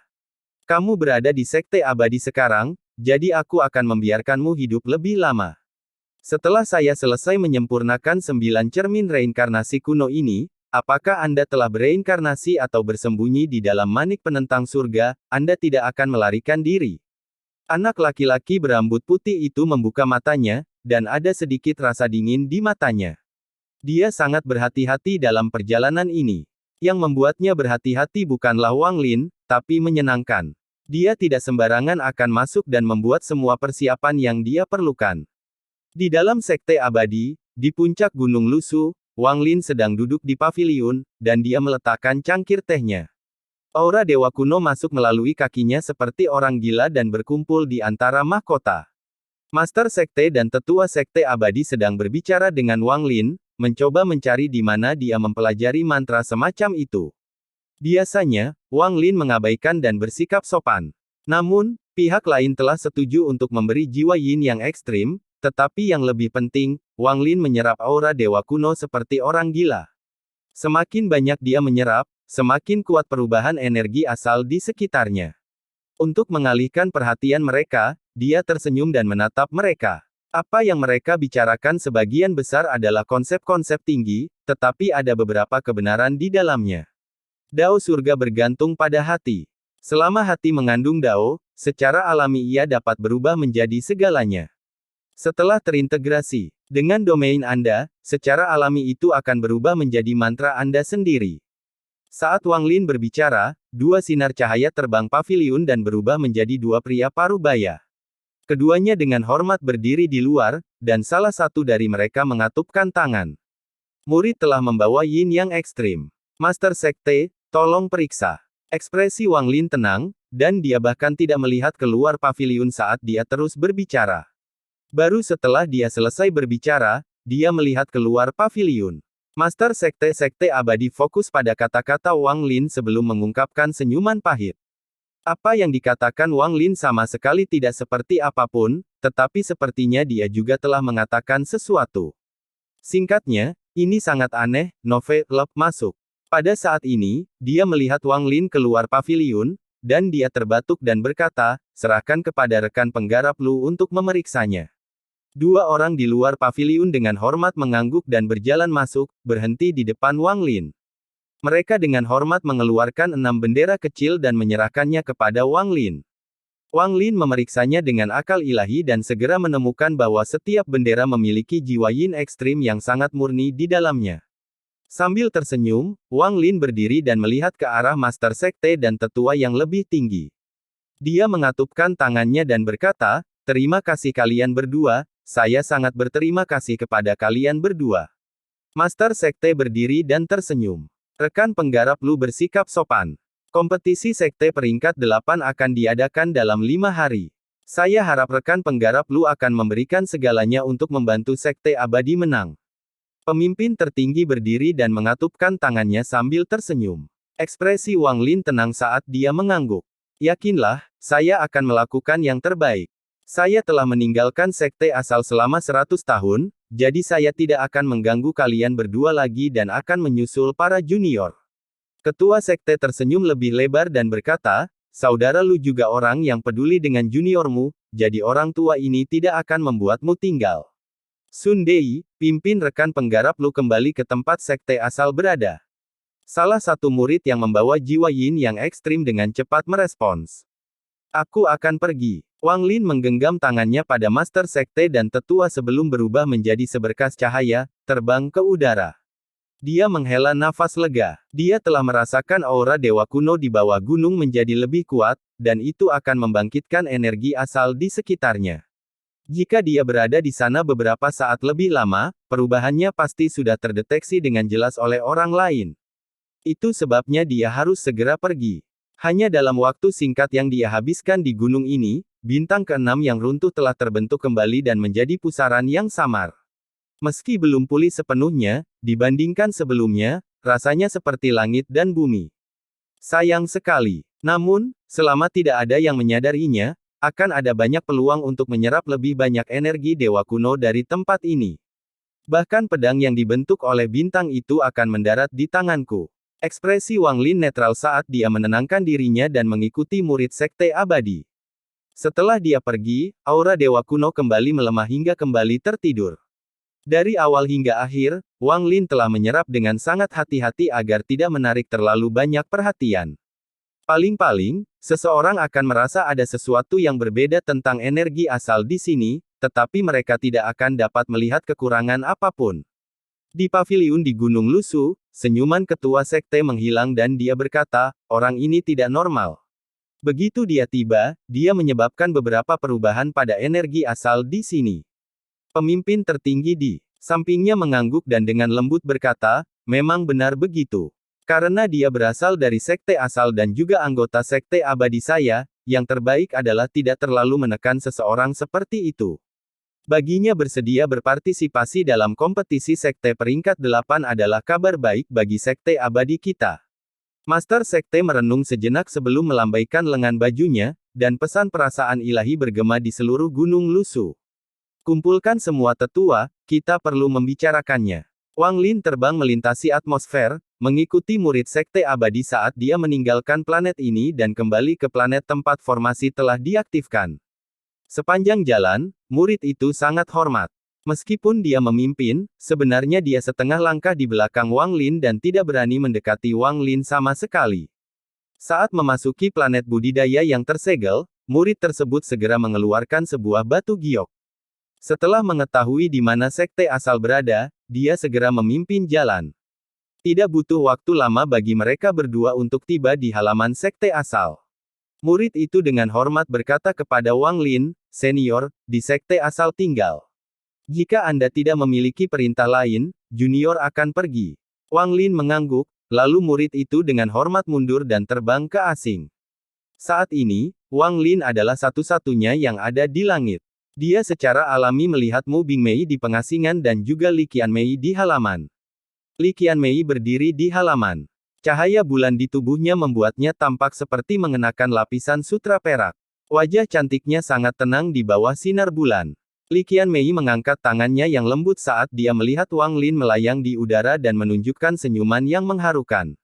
S1: Kamu berada di sekte abadi sekarang, jadi aku akan membiarkanmu hidup lebih lama. Setelah saya selesai menyempurnakan 9 cermin reinkarnasi kuno ini, apakah Anda telah bereinkarnasi atau bersembunyi di dalam manik penentang surga, Anda tidak akan melarikan diri. Anak laki-laki berambut putih itu membuka matanya, dan ada sedikit rasa dingin di matanya. Dia sangat berhati-hati dalam perjalanan ini. Yang membuatnya berhati-hati bukanlah Wang Lin, tapi menyenangkan. Dia tidak sembarangan akan masuk dan membuat semua persiapan yang dia perlukan. Di dalam sekte abadi, di puncak Gunung Lusu, Wang Lin sedang duduk di paviliun, dan dia meletakkan cangkir tehnya. Aura dewa kuno masuk melalui kakinya seperti orang gila dan berkumpul di antara mahkota. Master sekte dan tetua sekte abadi sedang berbicara dengan Wang Lin, mencoba mencari di mana dia mempelajari mantra semacam itu. Biasanya, Wang Lin mengabaikan dan bersikap sopan. Namun, pihak lain telah setuju untuk memberi jiwa yin yang ekstrim, tetapi yang lebih penting, Wang Lin menyerap aura dewa kuno seperti orang gila. Semakin banyak dia menyerap, semakin kuat perubahan energi asal di sekitarnya. Untuk mengalihkan perhatian mereka, dia tersenyum dan menatap mereka. Apa yang mereka bicarakan sebagian besar adalah konsep-konsep tinggi, tetapi ada beberapa kebenaran di dalamnya. Dao surga bergantung pada hati. Selama hati mengandung Dao, secara alami ia dapat berubah menjadi segalanya. Setelah terintegrasi dengan domain Anda, secara alami itu akan berubah menjadi mantra Anda sendiri. Saat Wang Lin berbicara, dua sinar cahaya terbang paviliun dan berubah menjadi dua pria parubaya. Keduanya dengan hormat berdiri di luar, dan salah satu dari mereka mengatupkan tangan. Murid telah membawa yin yang ekstrim. Master Sekte, tolong periksa. Ekspresi Wang Lin tenang, dan dia bahkan tidak melihat keluar paviliun saat dia terus berbicara. Baru setelah dia selesai berbicara, dia melihat keluar paviliun. Master Sekte abadi fokus pada kata-kata Wang Lin sebelum mengungkapkan senyuman pahit. Apa yang dikatakan Wang Lin sama sekali tidak seperti apapun, tetapi sepertinya dia juga telah mengatakan sesuatu. Singkatnya, ini sangat aneh, Nove, Lep, masuk. Pada saat ini, dia melihat Wang Lin keluar paviliun, dan dia terbatuk dan berkata, serahkan kepada rekan penggarap Lu untuk memeriksanya. Dua orang di luar paviliun dengan hormat mengangguk dan berjalan masuk, berhenti di depan Wang Lin. Mereka dengan hormat mengeluarkan 6 bendera kecil dan menyerahkannya kepada Wang Lin. Wang Lin memeriksanya dengan akal ilahi dan segera menemukan bahwa setiap bendera memiliki jiwa yin ekstrim yang sangat murni di dalamnya. Sambil tersenyum, Wang Lin berdiri dan melihat ke arah Master Sekte dan Tetua yang lebih tinggi. Dia mengatupkan tangannya dan berkata, "Terima kasih kalian berdua, saya sangat berterima kasih kepada kalian berdua." Master Sekte berdiri dan tersenyum. Rekan penggarap Lu bersikap sopan. Kompetisi Sekte peringkat 8 akan diadakan dalam 5 hari. Saya harap rekan penggarap Lu akan memberikan segalanya untuk membantu Sekte Abadi menang. Pemimpin tertinggi berdiri dan mengatupkan tangannya sambil tersenyum. Ekspresi Wang Lin tenang saat dia mengangguk. Yakinlah, saya akan melakukan yang terbaik. Saya telah meninggalkan sekte asal selama 100 tahun, jadi saya tidak akan mengganggu kalian berdua lagi dan akan menyusul para junior. Ketua sekte tersenyum lebih lebar dan berkata, "Saudara Lu juga orang yang peduli dengan juniormu, jadi orang tua ini tidak akan membuatmu tinggal." Sun Dei, pimpin rekan penggarap Lu kembali ke tempat sekte asal berada. Salah satu murid yang membawa jiwa yin yang ekstrim dengan cepat merespons. "Aku akan pergi." Wang Lin menggenggam tangannya pada Master Sekte dan Tetua sebelum berubah menjadi seberkas cahaya, terbang ke udara. Dia menghela nafas lega. Dia telah merasakan aura dewa kuno di bawah gunung menjadi lebih kuat, dan itu akan membangkitkan energi asal di sekitarnya. Jika dia berada di sana beberapa saat lebih lama, perubahannya pasti sudah terdeteksi dengan jelas oleh orang lain. Itu sebabnya dia harus segera pergi. Hanya dalam waktu singkat yang dia habiskan di gunung ini, bintang ke-6 yang runtuh telah terbentuk kembali dan menjadi pusaran yang samar. Meski belum pulih sepenuhnya, dibandingkan sebelumnya, rasanya seperti langit dan bumi. Sayang sekali. Namun, selama tidak ada yang menyadarinya, akan ada banyak peluang untuk menyerap lebih banyak energi dewa kuno dari tempat ini. Bahkan pedang yang dibentuk oleh bintang itu akan mendarat di tanganku. Ekspresi Wang Lin netral saat dia menenangkan dirinya dan mengikuti murid sekte abadi. Setelah dia pergi, aura dewa kuno kembali melemah hingga kembali tertidur. Dari awal hingga akhir, Wang Lin telah menyerap dengan sangat hati-hati agar tidak menarik terlalu banyak perhatian. Paling-paling, seseorang akan merasa ada sesuatu yang berbeda tentang energi asal di sini, tetapi mereka tidak akan dapat melihat kekurangan apapun. Di paviliun di Gunung Lusu, senyuman ketua sekte menghilang dan dia berkata, "Orang ini tidak normal." Begitu dia tiba, dia menyebabkan beberapa perubahan pada energi asal di sini. Pemimpin tertinggi di sampingnya mengangguk dan dengan lembut berkata, "Memang benar begitu. Karena dia berasal dari sekte asal dan juga anggota sekte abadi saya, yang terbaik adalah tidak terlalu menekan seseorang seperti itu." Baginya bersedia berpartisipasi dalam kompetisi sekte peringkat 8 adalah kabar baik bagi sekte abadi kita. Master Sekte merenung sejenak sebelum melambaikan lengan bajunya, dan pesan perasaan ilahi bergema di seluruh Gunung Lusu. "Kumpulkan semua tetua, kita perlu membicarakannya." Wang Lin terbang melintasi atmosfer, mengikuti murid sekte abadi saat dia meninggalkan planet ini dan kembali ke planet tempat formasi telah diaktifkan. Sepanjang jalan, murid itu sangat hormat. Meskipun dia memimpin, sebenarnya dia setengah langkah di belakang Wang Lin dan tidak berani mendekati Wang Lin sama sekali. Saat memasuki planet budidaya yang tersegel, murid tersebut segera mengeluarkan sebuah batu giok. Setelah mengetahui di mana sekte asal berada, dia segera memimpin jalan. Tidak butuh waktu lama bagi mereka berdua untuk tiba di halaman sekte asal. Murid itu dengan hormat berkata kepada Wang Lin, "Senior, di sekte asal tinggal. Jika Anda tidak memiliki perintah lain, junior akan pergi." Wang Lin mengangguk, lalu murid itu dengan hormat mundur dan terbang ke asing. Saat ini, Wang Lin adalah satu-satunya yang ada di langit. Dia secara alami melihat Mu Bingmei di pengasingan dan juga Li Qianmei di halaman. Li Qianmei berdiri di halaman. Cahaya bulan di tubuhnya membuatnya tampak seperti mengenakan lapisan sutra perak. Wajah cantiknya sangat tenang di bawah sinar bulan. Li Qianmei mengangkat tangannya yang lembut saat dia melihat Wang Lin melayang di udara dan menunjukkan senyuman yang mengharukan.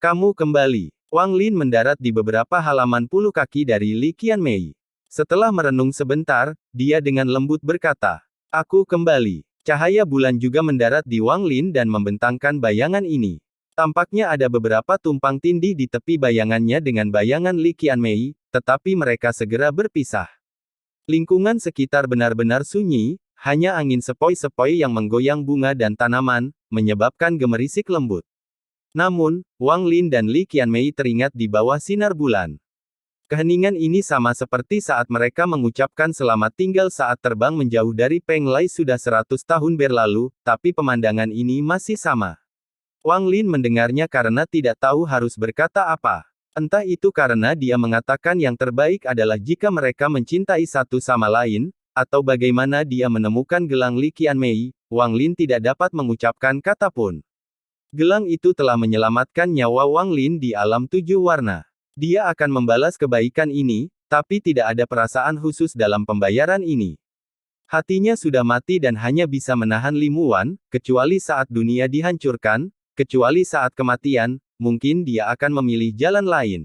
S1: "Kamu kembali." Wang Lin mendarat di beberapa halaman 10 kaki dari Li Qianmei. Setelah merenung sebentar, dia dengan lembut berkata, "Aku kembali." Cahaya bulan juga mendarat di Wang Lin dan membentangkan bayangan ini. Tampaknya ada beberapa tumpang tindih di tepi bayangannya dengan bayangan Li Qianmei, tetapi mereka segera berpisah. Lingkungan sekitar benar-benar sunyi, hanya angin sepoi-sepoi yang menggoyang bunga dan tanaman, menyebabkan gemerisik lembut. Namun, Wang Lin dan Li Qianmei teringat di bawah sinar bulan. Keheningan ini sama seperti saat mereka mengucapkan selamat tinggal saat terbang menjauh dari Peng Lai sudah 100 tahun berlalu, tapi pemandangan ini masih sama. Wang Lin mendengarnya karena tidak tahu harus berkata apa. Entah itu karena dia mengatakan yang terbaik adalah jika mereka mencintai satu sama lain, atau bagaimana dia menemukan gelang Li Qianmei, Wang Lin tidak dapat mengucapkan kata pun. Gelang itu telah menyelamatkan nyawa Wang Lin di alam 7 warna. Dia akan membalas kebaikan ini, tapi tidak ada perasaan khusus dalam pembayaran ini. Hatinya sudah mati dan hanya bisa menahan limuan, kecuali saat dunia dihancurkan, kecuali saat kematian, mungkin dia akan memilih jalan lain.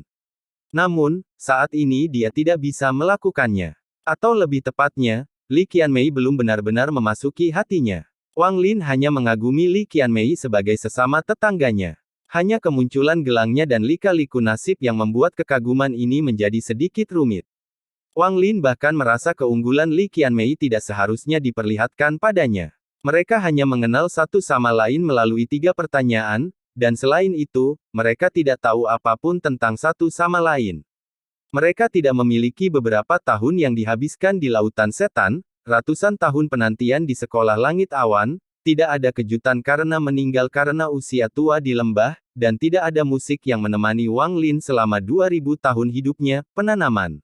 S1: Namun, saat ini dia tidak bisa melakukannya. Atau lebih tepatnya, Li Qianmei belum benar-benar memasuki hatinya. Wang Lin hanya mengagumi Li Qianmei sebagai sesama tetangganya. Hanya kemunculan gelangnya dan lika-liku nasib yang membuat kekaguman ini menjadi sedikit rumit. Wang Lin bahkan merasa keunggulan Li Qianmei tidak seharusnya diperlihatkan padanya. Mereka hanya mengenal satu sama lain melalui 3 pertanyaan, dan selain itu, mereka tidak tahu apapun tentang satu sama lain. Mereka tidak memiliki beberapa tahun yang dihabiskan di lautan setan, ratusan tahun penantian di sekolah langit awan, tidak ada kejutan karena meninggal karena usia tua di lembah, dan tidak ada musik yang menemani Wang Lin selama 2000 tahun hidupnya, penanaman.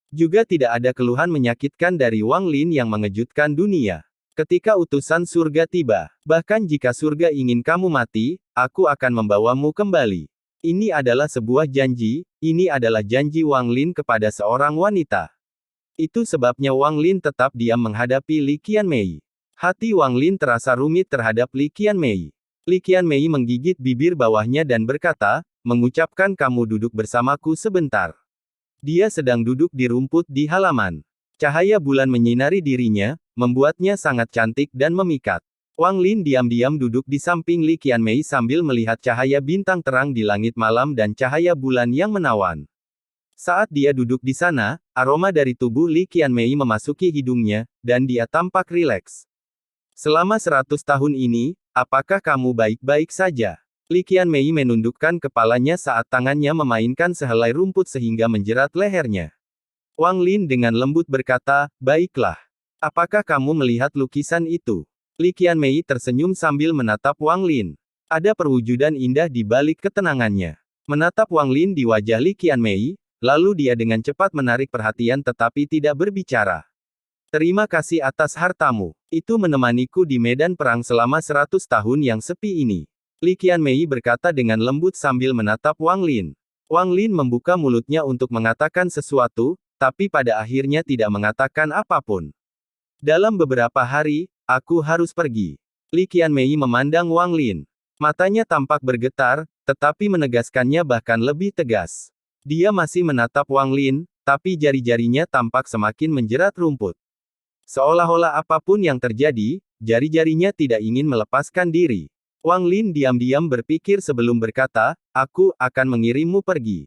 S1: Juga tidak ada keluhan menyakitkan dari Wang Lin yang mengejutkan dunia. Ketika utusan surga tiba, bahkan jika surga ingin kamu mati, aku akan membawamu kembali. Ini adalah sebuah janji, ini adalah janji Wang Lin kepada seorang wanita. Itu sebabnya Wang Lin tetap diam menghadapi Li Qianmei. Hati Wang Lin terasa rumit terhadap Li Qianmei. Li Qianmei menggigit bibir bawahnya dan berkata, mengucapkan kamu duduk bersamaku sebentar. Dia sedang duduk di rumput di halaman. Cahaya bulan menyinari dirinya, membuatnya sangat cantik dan memikat. Wang Lin diam-diam duduk di samping Li Qianmei sambil melihat cahaya bintang terang di langit malam dan cahaya bulan yang menawan. Saat dia duduk di sana, aroma dari tubuh Li Qianmei memasuki hidungnya, dan dia tampak rileks. Selama 100 tahun ini, apakah kamu baik-baik saja? Li Qianmei menundukkan kepalanya saat tangannya memainkan sehelai rumput sehingga menjerat lehernya. Wang Lin dengan lembut berkata, baiklah. Apakah kamu melihat lukisan itu? Li Qianmei tersenyum sambil menatap Wang Lin. Ada perwujudan indah di balik ketenangannya. Menatap Wang Lin di wajah Li Qianmei, lalu dia dengan cepat menarik perhatian tetapi tidak berbicara. Terima kasih atas hartamu. Itu menemaniku di medan perang selama 100 tahun yang sepi ini. Li Qianmei berkata dengan lembut sambil menatap Wang Lin. Wang Lin membuka mulutnya untuk mengatakan sesuatu, tapi pada akhirnya tidak mengatakan apapun. Dalam beberapa hari, aku harus pergi. Li Qianmei memandang Wang Lin. Matanya tampak bergetar, tetapi menegaskannya bahkan lebih tegas. Dia masih menatap Wang Lin, tapi jari-jarinya tampak semakin menjerat rumput. Seolah-olah apapun yang terjadi, jari-jarinya tidak ingin melepaskan diri. Wang Lin diam-diam berpikir sebelum berkata, aku akan mengirimmu pergi.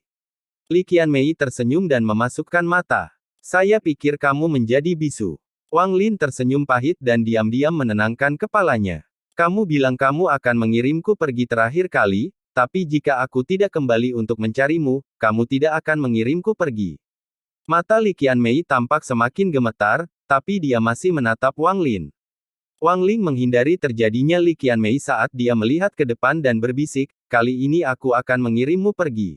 S1: Li Qianmei tersenyum dan memasukkan mata. Saya pikir kamu menjadi bisu. Wang Lin tersenyum pahit dan diam-diam menenangkan kepalanya. Kamu bilang kamu akan mengirimku pergi terakhir kali, tapi jika aku tidak kembali untuk mencarimu, kamu tidak akan mengirimku pergi. Mata Li Qianmei tampak semakin gemetar, tapi dia masih menatap Wang Lin. Wang Lin menghindari terjadinya Li Qianmei saat dia melihat ke depan dan berbisik, kali ini aku akan mengirimmu pergi.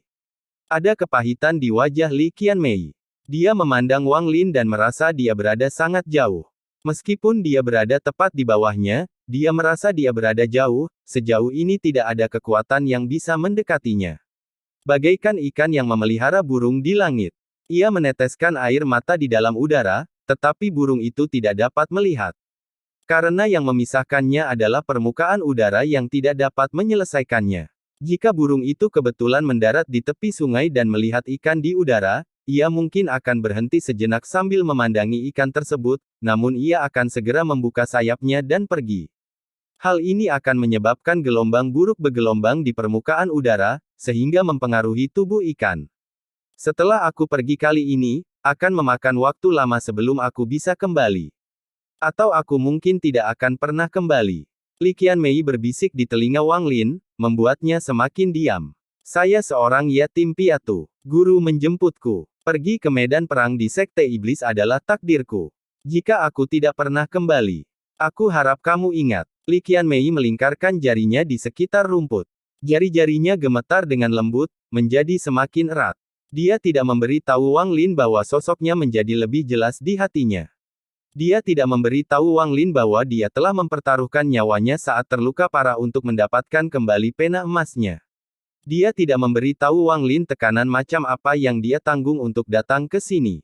S1: Ada kepahitan di wajah Li Qianmei. Dia memandang Wang Lin dan merasa dia berada sangat jauh. Meskipun dia berada tepat di bawahnya, dia merasa dia berada jauh, sejauh ini tidak ada kekuatan yang bisa mendekatinya. Bagaikan ikan yang memelihara burung di langit. Ia meneteskan air mata di dalam udara, tetapi burung itu tidak dapat melihat. Karena yang memisahkannya adalah permukaan udara yang tidak dapat menyelesaikannya. Jika burung itu kebetulan mendarat di tepi sungai dan melihat ikan di udara, ia mungkin akan berhenti sejenak sambil memandangi ikan tersebut, namun ia akan segera membuka sayapnya dan pergi. Hal ini akan menyebabkan gelombang buruk bergelombang di permukaan udara, sehingga mempengaruhi tubuh ikan. Setelah aku pergi kali ini, akan memakan waktu lama sebelum aku bisa kembali. Atau aku mungkin tidak akan pernah kembali. Li Qianmei berbisik di telinga Wang Lin, membuatnya semakin diam. Saya seorang yatim piatu. Guru menjemputku. Pergi ke medan perang di Sekte Iblis adalah takdirku. Jika aku tidak pernah kembali, aku harap kamu ingat. Li Qianmei melingkarkan jarinya di sekitar rumput. Jari-jarinya gemetar dengan lembut, menjadi semakin erat. Dia tidak memberi tahu Wang Lin bahwa sosoknya menjadi lebih jelas di hatinya. Dia tidak memberi tahu Wang Lin bahwa dia telah mempertaruhkan nyawanya saat terluka parah untuk mendapatkan kembali pena emasnya. Dia tidak memberi tahu Wang Lin tekanan macam apa yang dia tanggung untuk datang ke sini.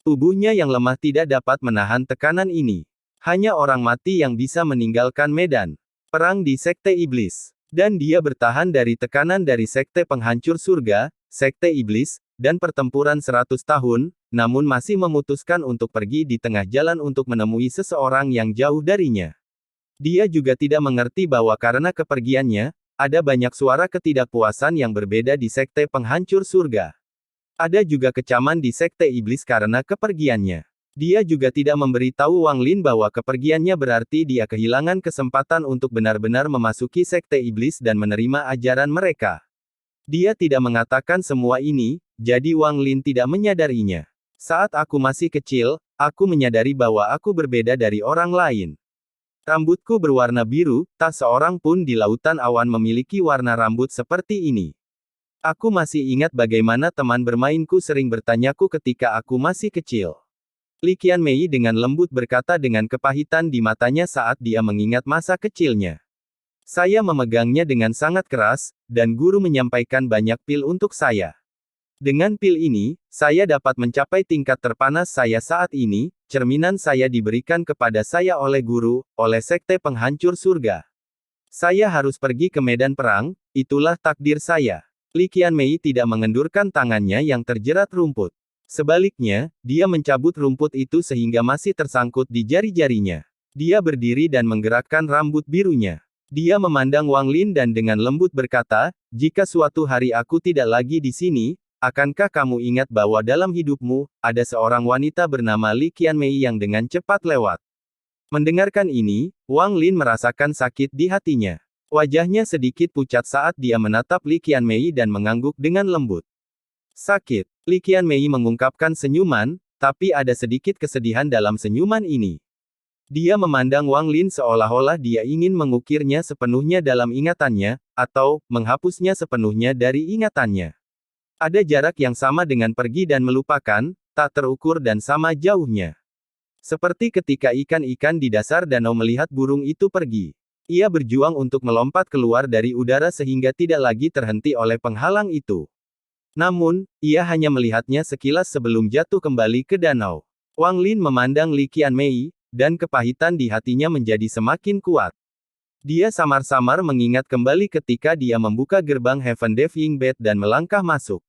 S1: Tubuhnya yang lemah tidak dapat menahan tekanan ini. Hanya orang mati yang bisa meninggalkan medan perang di Sekte Iblis. Dan dia bertahan dari tekanan dari Sekte Penghancur Surga, Sekte Iblis, dan pertempuran 100 tahun, namun masih memutuskan untuk pergi di tengah jalan untuk menemui seseorang yang jauh darinya. Dia juga tidak mengerti bahwa karena kepergiannya, ada banyak suara ketidakpuasan yang berbeda di Sekte Penghancur Surga. Ada juga kecaman di Sekte Iblis karena kepergiannya. Dia juga tidak memberi tahu Wang Lin bahwa kepergiannya berarti dia kehilangan kesempatan untuk benar-benar memasuki Sekte Iblis dan menerima ajaran mereka. Dia tidak mengatakan semua ini, jadi Wang Lin tidak menyadarinya. Saat aku masih kecil, aku menyadari bahwa aku berbeda dari orang lain. Rambutku berwarna biru, tak seorang pun di lautan awan memiliki warna rambut seperti ini. Aku masih ingat bagaimana teman bermainku sering bertanyaku ketika aku masih kecil. Li Qianmei dengan lembut berkata dengan kepahitan di matanya saat dia mengingat masa kecilnya. Saya memegangnya dengan sangat keras, dan guru menyampaikan banyak pil untuk saya. Dengan pil ini, saya dapat mencapai tingkat terpanas saya saat ini, cerminan saya diberikan kepada saya oleh guru, oleh Sekte Penghancur Surga. Saya harus pergi ke medan perang, itulah takdir saya. Li Qianmei tidak mengendurkan tangannya yang terjerat rumput. Sebaliknya, dia mencabut rumput itu sehingga masih tersangkut di jari-jarinya. Dia berdiri dan menggerakkan rambut birunya. Dia memandang Wang Lin dan dengan lembut berkata, jika suatu hari aku tidak lagi di sini, akankah kamu ingat bahwa dalam hidupmu, ada seorang wanita bernama Li Qianmei yang dengan cepat lewat? Mendengarkan ini, Wang Lin merasakan sakit di hatinya. Wajahnya sedikit pucat saat dia menatap Li Qianmei dan mengangguk dengan lembut. Sakit. Li Qianmei mengungkapkan senyuman, tapi ada sedikit kesedihan dalam senyuman ini. Dia memandang Wang Lin seolah-olah dia ingin mengukirnya sepenuhnya dalam ingatannya, atau menghapusnya sepenuhnya dari ingatannya. Ada jarak yang sama dengan pergi dan melupakan, tak terukur dan sama jauhnya. Seperti ketika ikan-ikan di dasar danau melihat burung itu pergi. Ia berjuang untuk melompat keluar dari udara sehingga tidak lagi terhenti oleh penghalang itu. Namun, ia hanya melihatnya sekilas sebelum jatuh kembali ke danau. Wang Lin memandang Li Qianmei, dan kepahitan di hatinya menjadi semakin kuat. Dia samar-samar mengingat kembali ketika dia membuka gerbang Heaven Diving Bed dan melangkah masuk.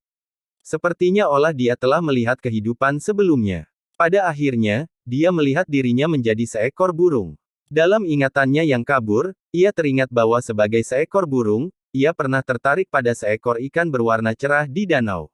S1: Sepertinya olah dia telah melihat kehidupan sebelumnya. Pada akhirnya, dia melihat dirinya menjadi seekor burung. Dalam ingatannya yang kabur, ia teringat bahwa sebagai seekor burung, ia pernah tertarik pada seekor ikan berwarna cerah di danau.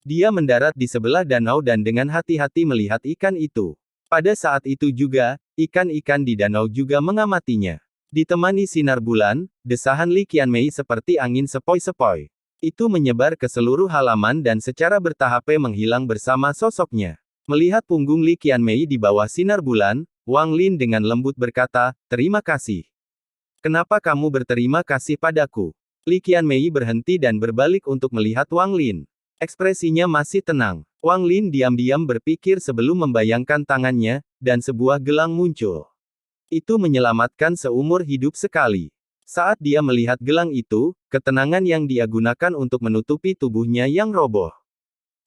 S1: Dia mendarat di sebelah danau dan dengan hati-hati melihat ikan itu. Pada saat itu juga, ikan-ikan di danau juga mengamatinya. Ditemani sinar bulan, desahan Li Qianmei seperti angin sepoi-sepoi. Itu menyebar ke seluruh halaman dan secara bertahap menghilang bersama sosoknya. Melihat punggung Li Qianmei di bawah sinar bulan, Wang Lin dengan lembut berkata, "Terima kasih." "Kenapa kamu berterima kasih padaku?" Li Qianmei berhenti dan berbalik untuk melihat Wang Lin. Ekspresinya masih tenang. Wang Lin diam-diam berpikir sebelum membayangkan tangannya, dan sebuah gelang muncul. Itu menyelamatkan seumur hidup sekali. Saat dia melihat gelang itu, ketenangan yang dia gunakan untuk menutupi tubuhnya yang roboh.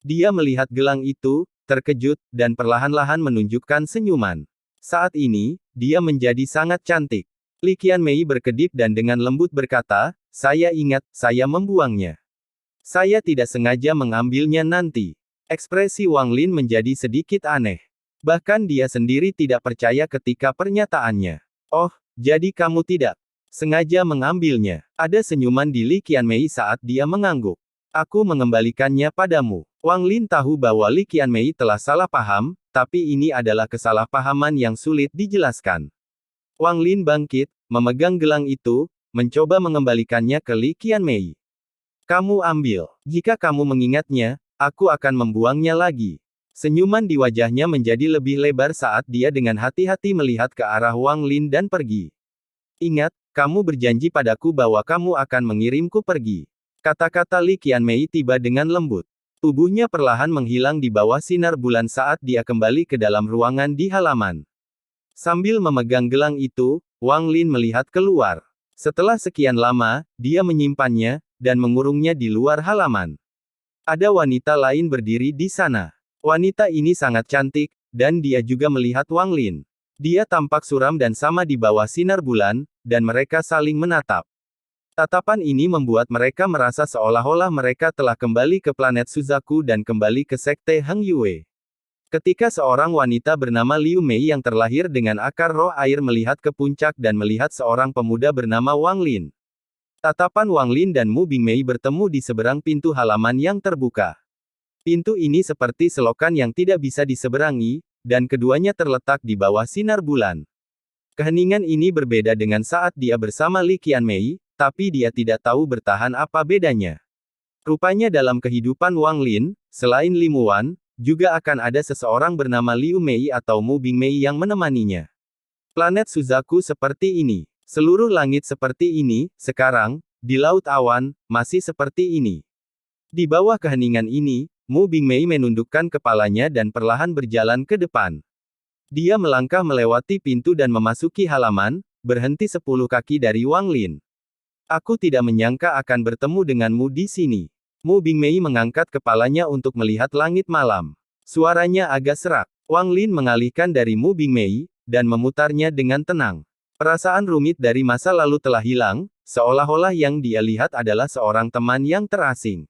S1: Dia melihat gelang itu, terkejut, dan perlahan-lahan menunjukkan senyuman. Saat ini, dia menjadi sangat cantik. Li Qianmei berkedip dan dengan lembut berkata, "Saya ingat, saya membuangnya. Saya tidak sengaja mengambilnya nanti." Ekspresi Wang Lin menjadi sedikit aneh. Bahkan dia sendiri tidak percaya ketika pernyataannya. "Oh, jadi kamu tidak sengaja mengambilnya?" Ada senyuman di Li Qianmei saat dia mengangguk. "Aku mengembalikannya padamu." Wang Lin tahu bahwa Li Qianmei telah salah paham, tapi ini adalah kesalahpahaman yang sulit dijelaskan. Wang Lin bangkit, memegang gelang itu, mencoba mengembalikannya ke Li Qianmei. Kamu ambil. Jika kamu mengingatnya, aku akan membuangnya lagi. Senyuman di wajahnya menjadi lebih lebar saat dia dengan hati-hati melihat ke arah Wang Lin dan pergi. Ingat, kamu berjanji padaku bahwa kamu akan mengirimku pergi. Kata-kata Li Qianmei tiba dengan lembut. Tubuhnya perlahan menghilang di bawah sinar bulan saat dia kembali ke dalam ruangan di halaman. Sambil memegang gelang itu, Wang Lin melihat keluar. Setelah sekian lama, dia menyimpannya, dan mengurungnya di luar halaman. Ada wanita lain berdiri di sana. Wanita ini sangat cantik, dan dia juga melihat Wang Lin. Dia tampak suram dan sama di bawah sinar bulan, dan mereka saling menatap. Tatapan ini membuat mereka merasa seolah-olah mereka telah kembali ke planet Suzaku dan kembali ke sekte Heng Yue. Ketika seorang wanita bernama Liu Mei yang terlahir dengan akar roh air melihat ke puncak dan melihat seorang pemuda bernama Wang Lin. Tatapan Wang Lin dan Mu Bingmei bertemu di seberang pintu halaman yang terbuka. Pintu ini seperti selokan yang tidak bisa diseberangi, dan keduanya terletak di bawah sinar bulan. Keheningan ini berbeda dengan saat dia bersama Li Qianmei, tapi dia tidak tahu bertahan apa bedanya. Rupanya dalam kehidupan Wang Lin, selain Li Muan, juga akan ada seseorang bernama Liu Mei atau Mu Bingmei yang menemaninya. Planet Suzaku seperti ini. Seluruh langit seperti ini, sekarang, di Laut Awan, masih seperti ini. Di bawah keheningan ini, Mu Bingmei menundukkan kepalanya dan perlahan berjalan ke depan. Dia melangkah melewati pintu dan memasuki halaman, berhenti 10 kaki dari Wang Lin. Aku tidak menyangka akan bertemu denganmu di sini. Mu Bingmei mengangkat kepalanya untuk melihat langit malam. Suaranya agak serak. Wang Lin mengalihkan dari Mu Bingmei, dan memutarnya dengan tenang. Perasaan rumit dari masa lalu telah hilang, seolah-olah yang dia lihat adalah seorang teman yang terasing.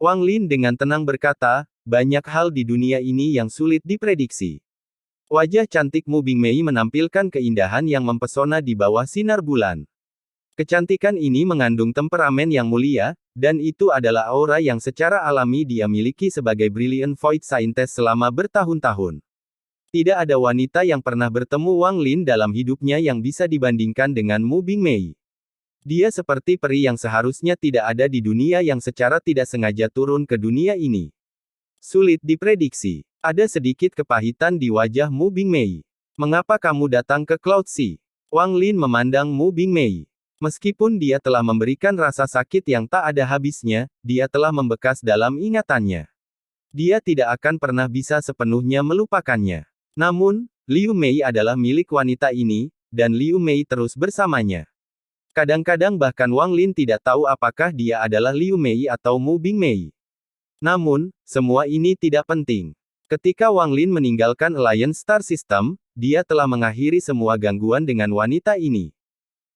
S1: Wang Lin dengan tenang berkata, banyak hal di dunia ini yang sulit diprediksi. Wajah cantik Mu Bingmei menampilkan keindahan yang mempesona di bawah sinar bulan. Kecantikan ini mengandung temperamen yang mulia, dan itu adalah aura yang secara alami dia miliki sebagai Brilliant Void Scientist selama bertahun-tahun. Tidak ada wanita yang pernah bertemu Wang Lin dalam hidupnya yang bisa dibandingkan dengan Mu Bingmei. Dia seperti peri yang seharusnya tidak ada di dunia yang secara tidak sengaja turun ke dunia ini. Sulit diprediksi. Ada sedikit kepahitan di wajah Mu Bingmei. Mengapa kamu datang ke Cloud Sea? Wang Lin memandang Mu Bingmei. Meskipun dia telah memberikan rasa sakit yang tak ada habisnya, dia telah membekas dalam ingatannya. Dia tidak akan pernah bisa sepenuhnya melupakannya. Namun, Liu Mei adalah milik wanita ini, dan Liu Mei terus bersamanya. Kadang-kadang bahkan Wang Lin tidak tahu apakah dia adalah Liu Mei atau Mu Bingmei. Namun, semua ini tidak penting. Ketika Wang Lin meninggalkan Alliance Star System, dia telah mengakhiri semua gangguan dengan wanita ini.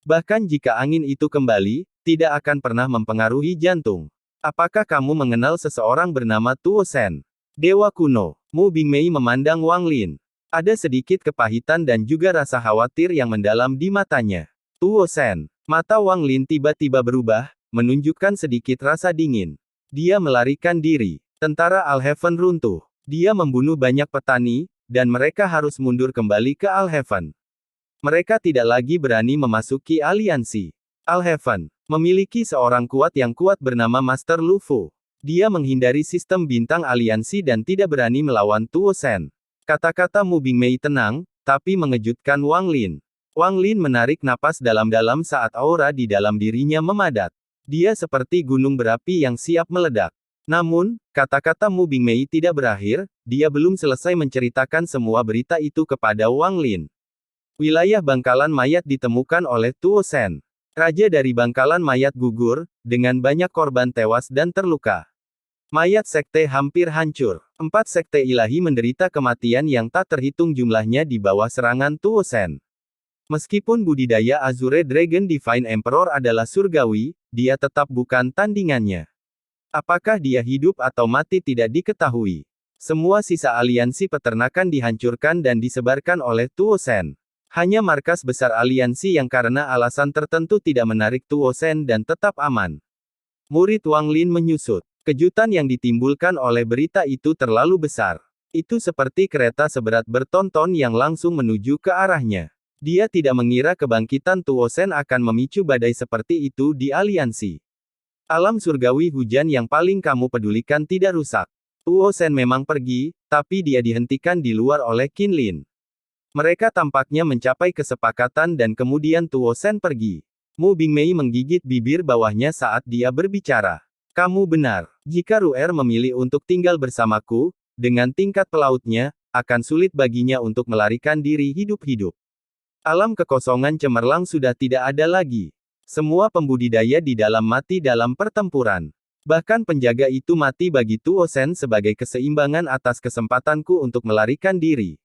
S1: Bahkan jika angin itu kembali, tidak akan pernah mempengaruhi jantung. Apakah kamu mengenal seseorang bernama Tuo Shen? Dewa kuno. Mu Bingmei memandang Wang Lin. Ada sedikit kepahitan dan juga rasa khawatir yang mendalam di matanya. Tuo Shen. Mata Wang Lin tiba-tiba berubah, menunjukkan sedikit rasa dingin. Dia melarikan diri. Tentara Alhaven runtuh. Dia membunuh banyak petani, dan mereka harus mundur kembali ke Alhaven. Mereka tidak lagi berani memasuki aliansi. Alhaven memiliki seorang kuat yang kuat bernama Master Lu Fu. Dia menghindari sistem bintang aliansi dan tidak berani melawan Tuo Shen. Kata-kata Mu Bingmei tenang, tapi mengejutkan Wang Lin. Wang Lin menarik napas dalam-dalam saat aura di dalam dirinya memadat. Dia seperti gunung berapi yang siap meledak. Namun, kata-kata Mu Bingmei tidak berakhir, dia belum selesai menceritakan semua berita itu kepada Wang Lin. Wilayah bangkalan mayat ditemukan oleh Tuo Shen. Raja dari bangkalan mayat gugur, dengan banyak korban tewas dan terluka. Mayat sekte hampir hancur. 4 sekte ilahi menderita kematian yang tak terhitung jumlahnya di bawah serangan Tuo Shen. Meskipun budidaya Azure Dragon Divine Emperor adalah surgawi, dia tetap bukan tandingannya. Apakah dia hidup atau mati tidak diketahui. Semua sisa aliansi peternakan dihancurkan dan disebarkan oleh Tuo Shen. Hanya markas besar aliansi yang karena alasan tertentu tidak menarik Tuo Shen dan tetap aman. Murid Wang Lin menyusut. Kejutan yang ditimbulkan oleh berita itu terlalu besar. Itu seperti kereta seberat berton-ton yang langsung menuju ke arahnya. Dia tidak mengira kebangkitan Tuosen akan memicu badai seperti itu di aliansi. Alam surgawi hujan yang paling kamu pedulikan tidak rusak. Tuosen memang pergi, tapi dia dihentikan di luar oleh Qinlin. Mereka tampaknya mencapai kesepakatan dan kemudian Tuosen pergi. Mu Bingmei menggigit bibir bawahnya saat dia berbicara. Kamu benar. Jika Ru'er memilih untuk tinggal bersamaku, dengan tingkat pelautnya, akan sulit baginya untuk melarikan diri hidup-hidup. Alam kekosongan cemerlang sudah tidak ada lagi. Semua pembudidaya di dalam mati dalam pertempuran. Bahkan penjaga itu mati bagi Tuosen sebagai keseimbangan atas kesempatanku untuk melarikan diri.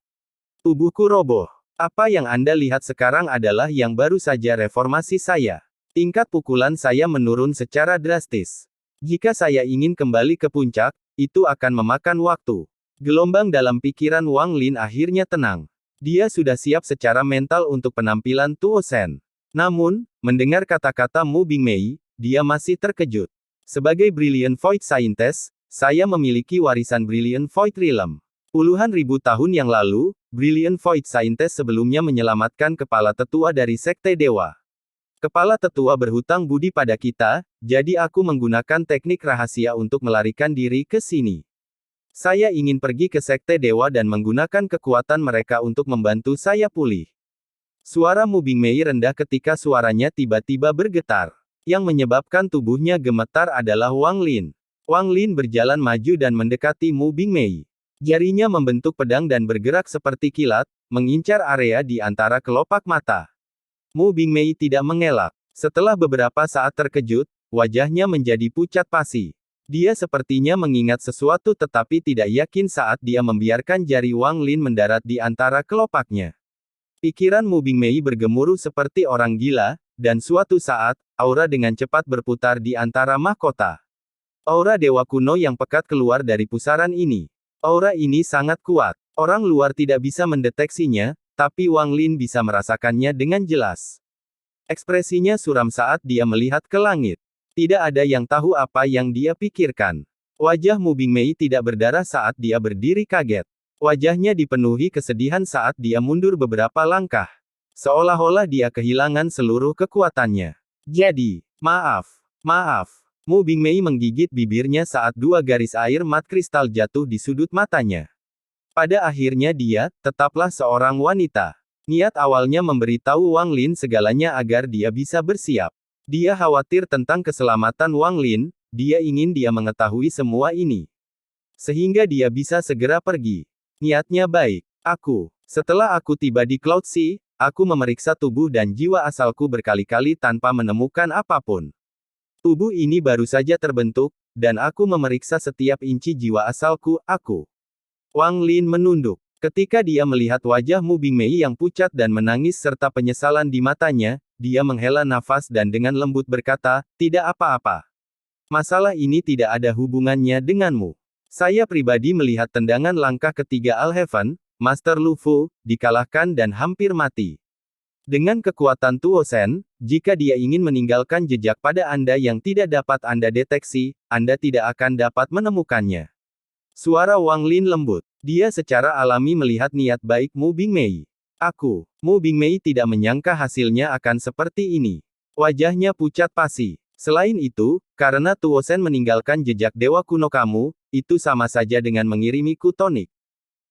S1: Tubuhku roboh. Apa yang Anda lihat sekarang adalah yang baru saja reformasi saya. Tingkat pukulan saya menurun secara drastis. Jika saya ingin kembali ke puncak, itu akan memakan waktu. Gelombang dalam pikiran Wang Lin akhirnya tenang. Dia sudah siap secara mental untuk penampilan Tuosen. Namun, mendengar kata-kata Mu Bingmei, dia masih terkejut. Sebagai Brilliant Void Scientist, saya memiliki warisan Brilliant Void Realm. Puluhan ribu tahun yang lalu, Brilliant Void Scientist sebelumnya menyelamatkan kepala tetua dari Sekte Dewa. Kepala tetua berhutang budi pada kita, jadi aku menggunakan teknik rahasia untuk melarikan diri ke sini. Saya ingin pergi ke Sekte Dewa dan menggunakan kekuatan mereka untuk membantu saya pulih. Suara Mu Bingmei rendah ketika suaranya tiba-tiba bergetar. Yang menyebabkan tubuhnya gemetar adalah Wang Lin. Wang Lin berjalan maju dan mendekati Mu Bingmei. Jarinya membentuk pedang dan bergerak seperti kilat, mengincar area di antara kelopak mata. Mu Bingmei tidak mengelak. Setelah beberapa saat terkejut, wajahnya menjadi pucat pasi. Dia sepertinya mengingat sesuatu tetapi tidak yakin saat dia membiarkan jari Wang Lin mendarat di antara kelopaknya. Pikiran Mu Bingmei bergemuruh seperti orang gila, dan suatu saat, aura dengan cepat berputar di antara mahkota. Aura dewa kuno yang pekat keluar dari pusaran ini. Aura ini sangat kuat. Orang luar tidak bisa mendeteksinya, tapi Wang Lin bisa merasakannya dengan jelas. Ekspresinya suram saat dia melihat ke langit. Tidak ada yang tahu apa yang dia pikirkan. Wajah Mu Bingmei tidak berdarah saat dia berdiri kaget. Wajahnya dipenuhi kesedihan saat dia mundur beberapa langkah. Seolah-olah dia kehilangan seluruh kekuatannya. Jadi, maaf. Mu Bingmei menggigit bibirnya saat dua garis air mat kristal jatuh di sudut matanya. Pada akhirnya dia, tetaplah seorang wanita. Niat awalnya memberitahu Wang Lin segalanya agar dia bisa bersiap. Dia khawatir tentang keselamatan Wang Lin, dia ingin dia mengetahui semua ini. Sehingga dia bisa segera pergi. Niatnya baik. Setelah aku tiba di Cloud Sea, aku memeriksa tubuh dan jiwa asalku berkali-kali tanpa menemukan apapun. Tubuh ini baru saja terbentuk, dan aku memeriksa setiap inci jiwa asalku, Wang Lin menunduk. Ketika dia melihat wajah Mu Bingmei yang pucat dan menangis serta penyesalan di matanya, dia menghela nafas dan dengan lembut berkata, tidak apa-apa. Masalah ini tidak ada hubungannya denganmu. Saya pribadi melihat tendangan langkah ketiga Al-Heaven, Master Lu Fu, dikalahkan dan hampir mati. Dengan kekuatan Tuosen, jika dia ingin meninggalkan jejak pada Anda yang tidak dapat Anda deteksi, Anda tidak akan dapat menemukannya. Suara Wang Lin lembut. Dia secara alami melihat niat baik Mu Bingmei. Mu Bingmei tidak menyangka hasilnya akan seperti ini. Wajahnya pucat pasi. Selain itu, karena Tuosen meninggalkan jejak dewa kuno kamu, itu sama saja dengan mengirimiku tonik.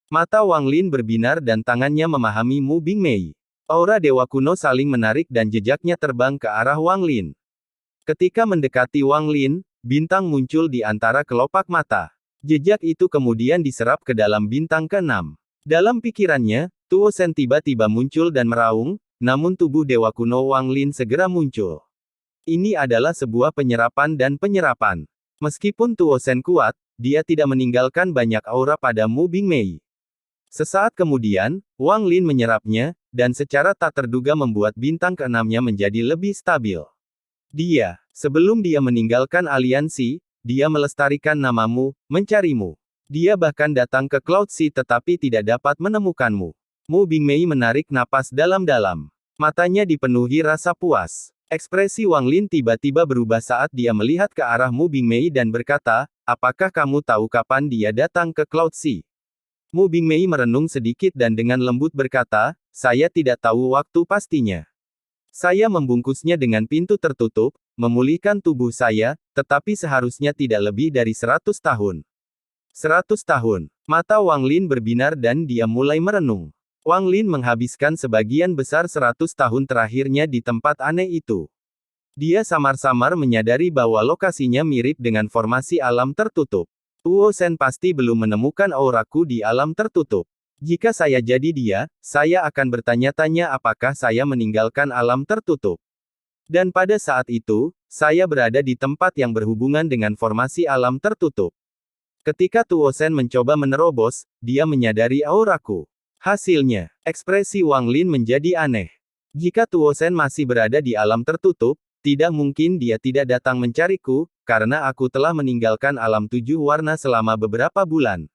S1: Mata Wang Lin berbinar dan tangannya memahami Mu Bingmei. Aura dewa kuno saling menarik dan jejaknya terbang ke arah Wang Lin. Ketika mendekati Wang Lin, bintang muncul di antara kelopak mata. Jejak itu kemudian diserap ke dalam bintang ke-6. Dalam pikirannya, Tuosen tiba-tiba muncul dan meraung, namun tubuh dewa kuno Wang Lin segera muncul. Ini adalah sebuah penyerapan dan penyerapan. Meskipun Tuosen kuat, dia tidak meninggalkan banyak aura pada Mu Bingmei. Sesaat kemudian, Wang Lin menyerapnya, dan secara tak terduga membuat bintang ke-6-nya menjadi lebih stabil. Sebelum dia meninggalkan aliansi, dia melestarikan namamu, mencarimu. Dia bahkan datang ke Cloud Sea tetapi tidak dapat menemukanmu. Mu Bingmei menarik napas dalam-dalam. Matanya dipenuhi rasa puas. Ekspresi Wang Lin tiba-tiba berubah saat dia melihat ke arah Mu Bingmei dan berkata, apakah kamu tahu kapan dia datang ke Cloud Sea? Mu Bingmei merenung sedikit dan dengan lembut berkata, saya tidak tahu waktu pastinya. Saya membungkusnya dengan pintu tertutup, memulihkan tubuh saya, tetapi seharusnya tidak lebih dari 100 tahun. 100 tahun. Mata Wang Lin berbinar dan dia mulai merenung. Wang Lin menghabiskan sebagian besar 100 tahun terakhirnya di tempat aneh itu. Dia samar-samar menyadari bahwa lokasinya mirip dengan formasi alam tertutup. Tuo Shen pasti belum menemukan auraku di alam tertutup. Jika saya jadi dia, saya akan bertanya-tanya apakah saya meninggalkan alam tertutup. Dan pada saat itu, saya berada di tempat yang berhubungan dengan formasi alam tertutup. Ketika Tuo Shen mencoba menerobos, dia menyadari auraku. Hasilnya, ekspresi Wang Lin menjadi aneh. Jika Tuo Shen masih berada di alam tertutup, tidak mungkin dia tidak datang mencariku, karena aku telah meninggalkan alam 7 warna selama beberapa bulan.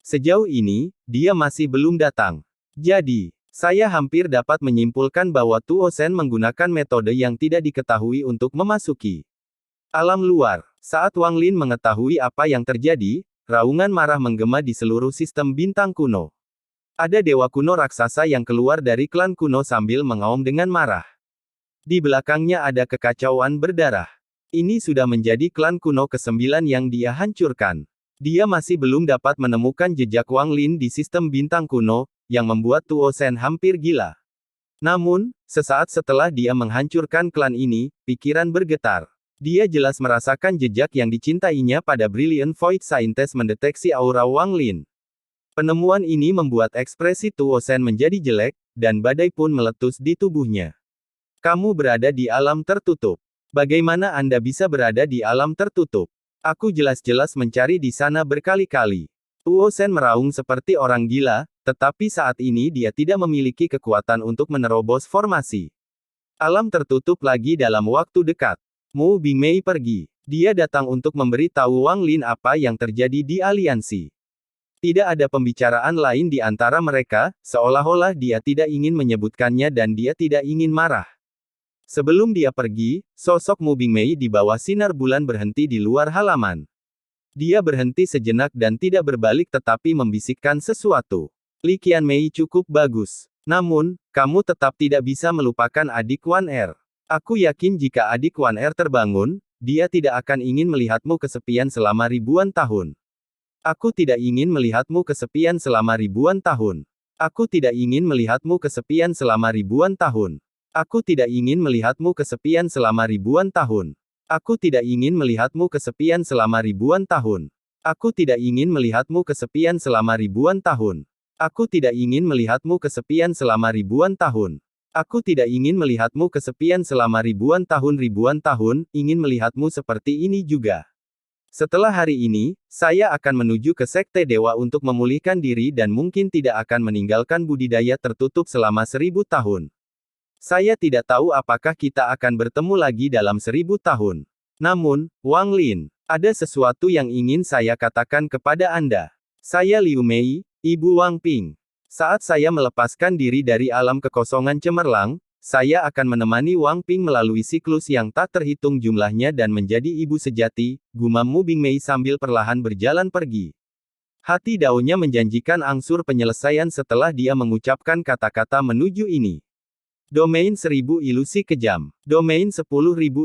S1: Sejauh ini, dia masih belum datang. Jadi, saya hampir dapat menyimpulkan bahwa Tuo Shen menggunakan metode yang tidak diketahui untuk memasuki alam luar. Saat Wang Lin mengetahui apa yang terjadi, raungan marah menggema di seluruh sistem bintang kuno. Ada dewa kuno raksasa yang keluar dari klan kuno sambil mengaum dengan marah. Di belakangnya ada kekacauan berdarah. Ini sudah menjadi klan kuno ke-9 yang dia hancurkan. Dia masih belum dapat menemukan jejak Wang Lin di sistem bintang kuno, yang membuat Tuo Shen hampir gila. Namun, sesaat setelah dia menghancurkan klan ini, pikiran bergetar. Dia jelas merasakan jejak yang dicintainya pada Brilliant Void Scientist mendeteksi aura Wang Lin. Penemuan ini membuat ekspresi Tuo Shen menjadi jelek, dan badai pun meletus di tubuhnya. Kamu berada di alam tertutup. Bagaimana Anda bisa berada di alam tertutup? Aku jelas-jelas mencari di sana berkali-kali. Tuo Shen meraung seperti orang gila, tetapi saat ini dia tidak memiliki kekuatan untuk menerobos formasi alam tertutup lagi dalam waktu dekat. Mu Bingmei pergi. Dia datang untuk memberi tahu Wang Lin apa yang terjadi di aliansi. Tidak ada pembicaraan lain di antara mereka, seolah-olah dia tidak ingin menyebutkannya dan dia tidak ingin marah. Sebelum dia pergi, sosok Mu Bingmei di bawah sinar bulan berhenti di luar halaman. Dia berhenti sejenak dan tidak berbalik tetapi membisikkan sesuatu. Li Qianmei cukup bagus. Namun, kamu tetap tidak bisa melupakan adik Wan Er. Aku yakin jika adik Wan Er terbangun, dia tidak akan ingin melihatmu kesepian selama ribuan tahun. Aku tidak ingin melihatmu kesepian selama ribuan tahun. Aku tidak ingin melihatmu kesepian selama ribuan tahun. Aku tidak ingin melihatmu kesepian selama ribuan tahun. Aku tidak ingin melihatmu kesepian selama ribuan tahun. Aku tidak ingin melihatmu kesepian selama ribuan tahun. Aku tidak ingin melihatmu kesepian selama ribuan tahun. Aku tidak ingin melihatmu kesepian selama ribuan tahun, ingin melihatmu seperti ini juga. Setelah hari ini, saya akan menuju ke Sekte Dewa untuk memulihkan diri dan mungkin tidak akan meninggalkan budidaya tertutup selama 1000 tahun. Saya tidak tahu apakah kita akan bertemu lagi dalam 1000 tahun. Namun, Wang Lin, ada sesuatu yang ingin saya katakan kepada Anda. Saya Liu Mei, Ibu Wang Ping. Saat saya melepaskan diri dari alam kekosongan cemerlang, saya akan menemani Wang Ping melalui siklus yang tak terhitung jumlahnya dan menjadi ibu sejati, gumam Mu Bingmei sambil perlahan berjalan pergi. Hati daunnya menjanjikan angsur penyelesaian setelah dia mengucapkan kata-kata menuju ini. Domain 1000 ilusi kejam. Domain 10.000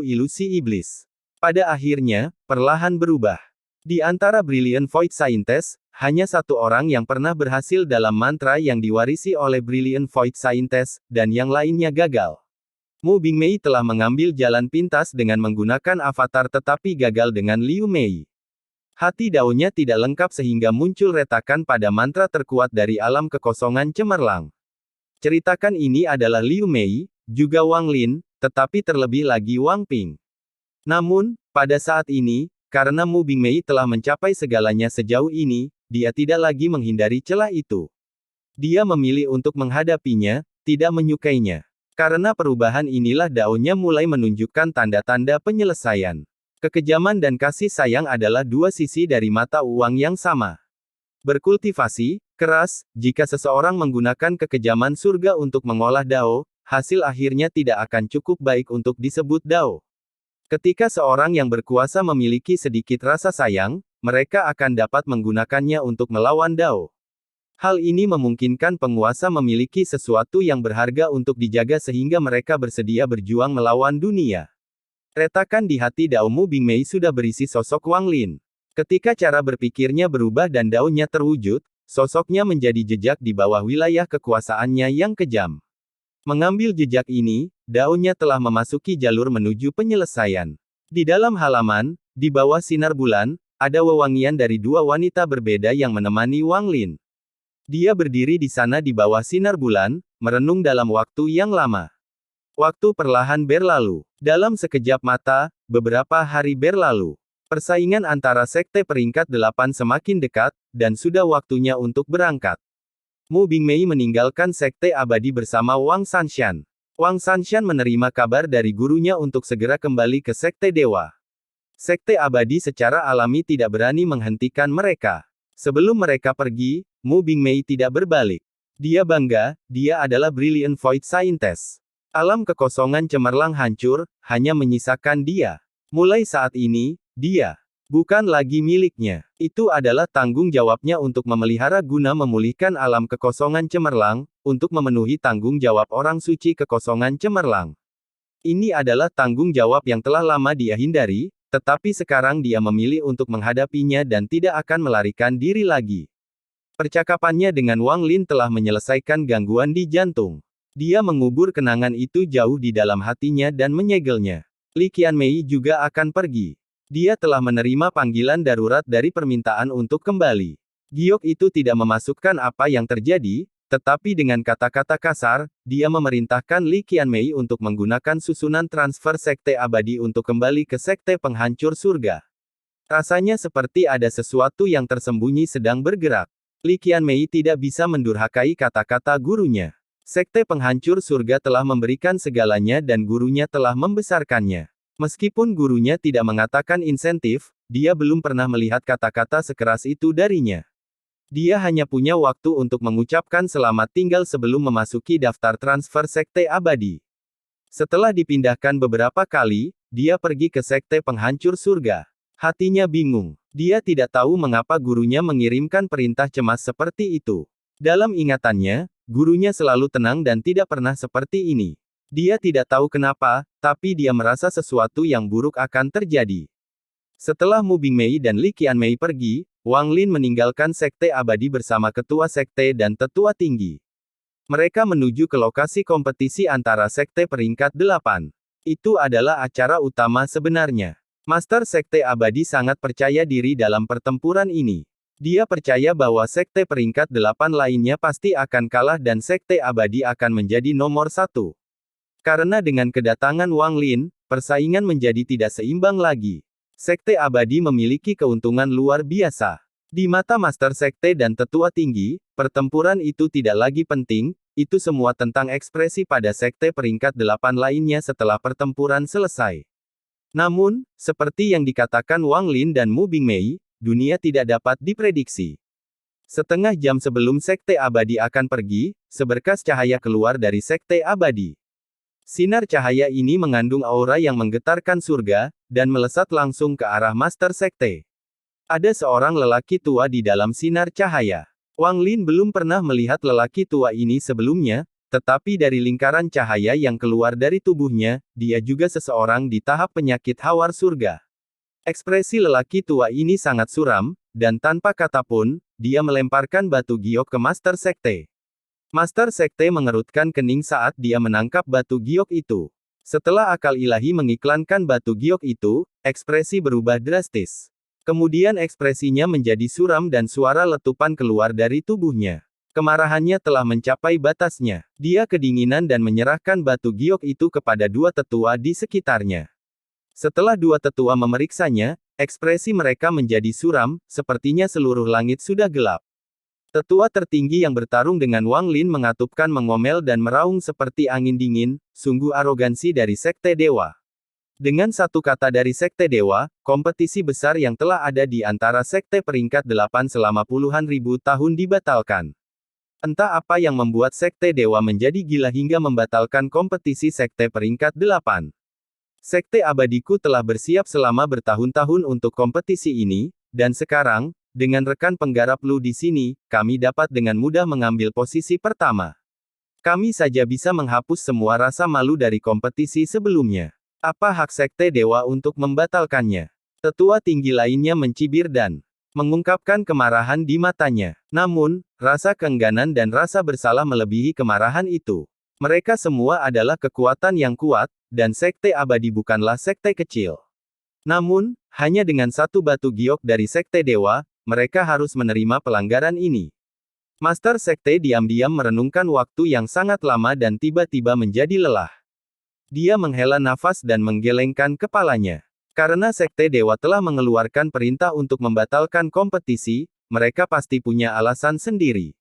S1: ilusi iblis. Pada akhirnya, perlahan berubah. Di antara Brilliant Void Scientist, hanya satu orang yang pernah berhasil dalam mantra yang diwarisi oleh Brilliant Void Scientist, dan yang lainnya gagal. Mu Bingmei telah mengambil jalan pintas dengan menggunakan avatar tetapi gagal dengan Liu Mei. Hati daunnya tidak lengkap sehingga muncul retakan pada mantra terkuat dari alam kekosongan cemerlang. Ceritakan ini adalah Liu Mei, juga Wang Lin, tetapi terlebih lagi Wang Ping. Namun, pada saat ini, karena Mu Bingmei telah mencapai segalanya sejauh ini, dia tidak lagi menghindari celah itu. Dia memilih untuk menghadapinya, tidak menyukainya. Karena perubahan inilah daunnya mulai menunjukkan tanda-tanda penyelesaian. Kekejaman dan kasih sayang adalah dua sisi dari mata uang yang sama. Berkultivasi keras, jika seseorang menggunakan kekejaman surga untuk mengolah dao, hasil akhirnya tidak akan cukup baik untuk disebut dao. Ketika seorang yang berkuasa memiliki sedikit rasa sayang, mereka akan dapat menggunakannya untuk melawan dao. Hal ini memungkinkan penguasa memiliki sesuatu yang berharga untuk dijaga sehingga mereka bersedia berjuang melawan dunia. Retakan di hati Dao Mu Bingmei sudah berisi sosok Wang Lin. Ketika cara berpikirnya berubah dan daunnya terwujud, sosoknya menjadi jejak di bawah wilayah kekuasaannya yang kejam. Mengambil jejak ini, daunnya telah memasuki jalur menuju penyelesaian. Di dalam halaman, di bawah sinar bulan, ada wewangian dari dua wanita berbeda yang menemani Wang Lin. Dia berdiri di sana di bawah sinar bulan, merenung dalam waktu yang lama. Waktu perlahan berlalu. Dalam sekejap mata, beberapa hari berlalu. Persaingan antara sekte peringkat 8 semakin dekat, dan sudah waktunya untuk berangkat. Mu Bingmei meninggalkan sekte abadi bersama Wang Sanshan. Wang Sanshan menerima kabar dari gurunya untuk segera kembali ke sekte dewa. Sekte abadi secara alami tidak berani menghentikan mereka. Sebelum mereka pergi, Mu Bingmei tidak berbalik. Dia bangga, dia adalah Brilliant Void Scientist. Alam kekosongan cemerlang hancur, hanya menyisakan dia. Mulai saat ini, dia bukan lagi miliknya. Itu adalah tanggung jawabnya untuk memelihara guna memulihkan alam kekosongan cemerlang, untuk memenuhi tanggung jawab orang suci kekosongan cemerlang. Ini adalah tanggung jawab yang telah lama dia hindari, tetapi sekarang dia memilih untuk menghadapinya dan tidak akan melarikan diri lagi. Percakapannya dengan Wang Lin telah menyelesaikan gangguan di jantung. Dia mengubur kenangan itu jauh di dalam hatinya dan menyegelnya. Li Qianmei juga akan pergi. Dia telah menerima panggilan darurat dari permintaan untuk kembali. Giok itu tidak memasukkan apa yang terjadi, tetapi dengan kata-kata kasar, dia memerintahkan Li Qianmei untuk menggunakan susunan transfer sekte abadi untuk kembali ke sekte penghancur surga. Rasanya seperti ada sesuatu yang tersembunyi sedang bergerak. Li Qianmei tidak bisa mendurhakai kata-kata gurunya. Sekte penghancur surga telah memberikan segalanya dan gurunya telah membesarkannya. Meskipun gurunya tidak mengatakan insentif, dia belum pernah melihat kata-kata sekeras itu darinya. Dia hanya punya waktu untuk mengucapkan selamat tinggal sebelum memasuki daftar transfer sekte abadi. Setelah dipindahkan beberapa kali, dia pergi ke sekte penghancur surga. Hatinya bingung. Dia tidak tahu mengapa gurunya mengirimkan perintah cemas seperti itu. Dalam ingatannya, gurunya selalu tenang dan tidak pernah seperti ini. Dia tidak tahu kenapa, tapi dia merasa sesuatu yang buruk akan terjadi. Setelah Mu Bingmei dan Li Qianmei pergi, Wang Lin meninggalkan sekte abadi bersama ketua sekte dan tetua tinggi. Mereka menuju ke lokasi kompetisi antara sekte peringkat 8. Itu adalah acara utama sebenarnya. Master sekte abadi sangat percaya diri dalam pertempuran ini. Dia percaya bahwa sekte peringkat 8 lainnya pasti akan kalah dan sekte abadi akan menjadi nomor 1. Karena dengan kedatangan Wang Lin, persaingan menjadi tidak seimbang lagi. Sekte abadi memiliki keuntungan luar biasa. Di mata Master Sekte dan Tetua Tinggi, pertempuran itu tidak lagi penting, itu semua tentang ekspresi pada sekte peringkat 8 lainnya setelah pertempuran selesai. Namun, seperti yang dikatakan Wang Lin dan Mu Bingmei, dunia tidak dapat diprediksi. Setengah jam sebelum sekte abadi akan pergi, seberkas cahaya keluar dari sekte abadi. Sinar cahaya ini mengandung aura yang menggetarkan surga, dan melesat langsung ke arah Master Sekte. Ada seorang lelaki tua di dalam sinar cahaya. Wang Lin belum pernah melihat lelaki tua ini sebelumnya, tetapi dari lingkaran cahaya yang keluar dari tubuhnya, dia juga seseorang di tahap penyakit hawar surga. Ekspresi lelaki tua ini sangat suram, dan tanpa kata pun, dia melemparkan batu giok ke Master Sekte. Master Sekte mengerutkan kening saat dia menangkap batu giok itu. Setelah akal ilahi mengiklankan batu giok itu, ekspresi berubah drastis. Kemudian ekspresinya menjadi suram dan suara letupan keluar dari tubuhnya. Kemarahannya telah mencapai batasnya. Dia kedinginan dan menyerahkan batu giok itu kepada dua tetua di sekitarnya. Setelah dua tetua memeriksanya, ekspresi mereka menjadi suram, sepertinya seluruh langit sudah gelap. Tetua tertinggi yang bertarung dengan Wang Lin mengatupkan mengomel dan meraung seperti angin dingin, sungguh arogansi dari Sekte Dewa. Dengan satu kata dari Sekte Dewa, kompetisi besar yang telah ada di antara Sekte peringkat 8 selama puluhan ribu tahun dibatalkan. Entah apa yang membuat Sekte Dewa menjadi gila hingga membatalkan kompetisi Sekte peringkat 8. Sekte abadiku telah bersiap selama bertahun-tahun untuk kompetisi ini, dan sekarang, dengan rekan penggarap Lu di sini, kami dapat dengan mudah mengambil posisi pertama. Kami saja bisa menghapus semua rasa malu dari kompetisi sebelumnya. Apa hak Sekte Dewa untuk membatalkannya? Tetua tinggi lainnya mencibir dan mengungkapkan kemarahan di matanya. Namun, rasa keengganan dan rasa bersalah melebihi kemarahan itu. Mereka semua adalah kekuatan yang kuat, dan Sekte Abadi bukanlah sekte kecil. Namun, hanya dengan satu batu giok dari Sekte Dewa, mereka harus menerima pelanggaran ini. Master Sekte diam-diam merenungkan waktu yang sangat lama dan tiba-tiba menjadi lelah. Dia menghela nafas dan menggelengkan kepalanya. Karena Sekte Dewa telah mengeluarkan perintah untuk membatalkan kompetisi, mereka pasti punya alasan sendiri.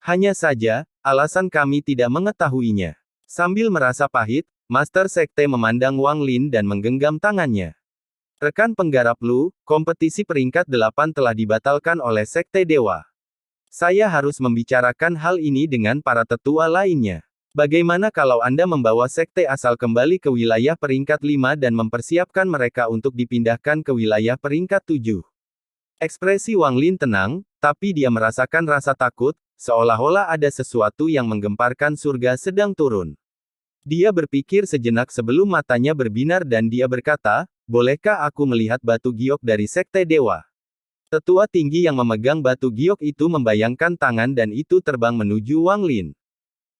S1: Hanya saja, alasan kami tidak mengetahuinya. Sambil merasa pahit, Master Sekte memandang Wang Lin dan menggenggam tangannya. Rekan penggarap Lu, kompetisi peringkat 8 telah dibatalkan oleh Sekte Dewa. Saya harus membicarakan hal ini dengan para tetua lainnya. Bagaimana kalau Anda membawa sekte asal kembali ke wilayah peringkat 5 dan mempersiapkan mereka untuk dipindahkan ke wilayah peringkat 7? Ekspresi Wang Lin tenang, tapi dia merasakan rasa takut, seolah-olah ada sesuatu yang menggemparkan surga sedang turun. Dia berpikir sejenak sebelum matanya berbinar dan dia berkata, "Bolehkah aku melihat batu giok dari Sekte Dewa?" Tetua tinggi yang memegang batu giok itu membayangkan tangan dan itu terbang menuju Wang Lin.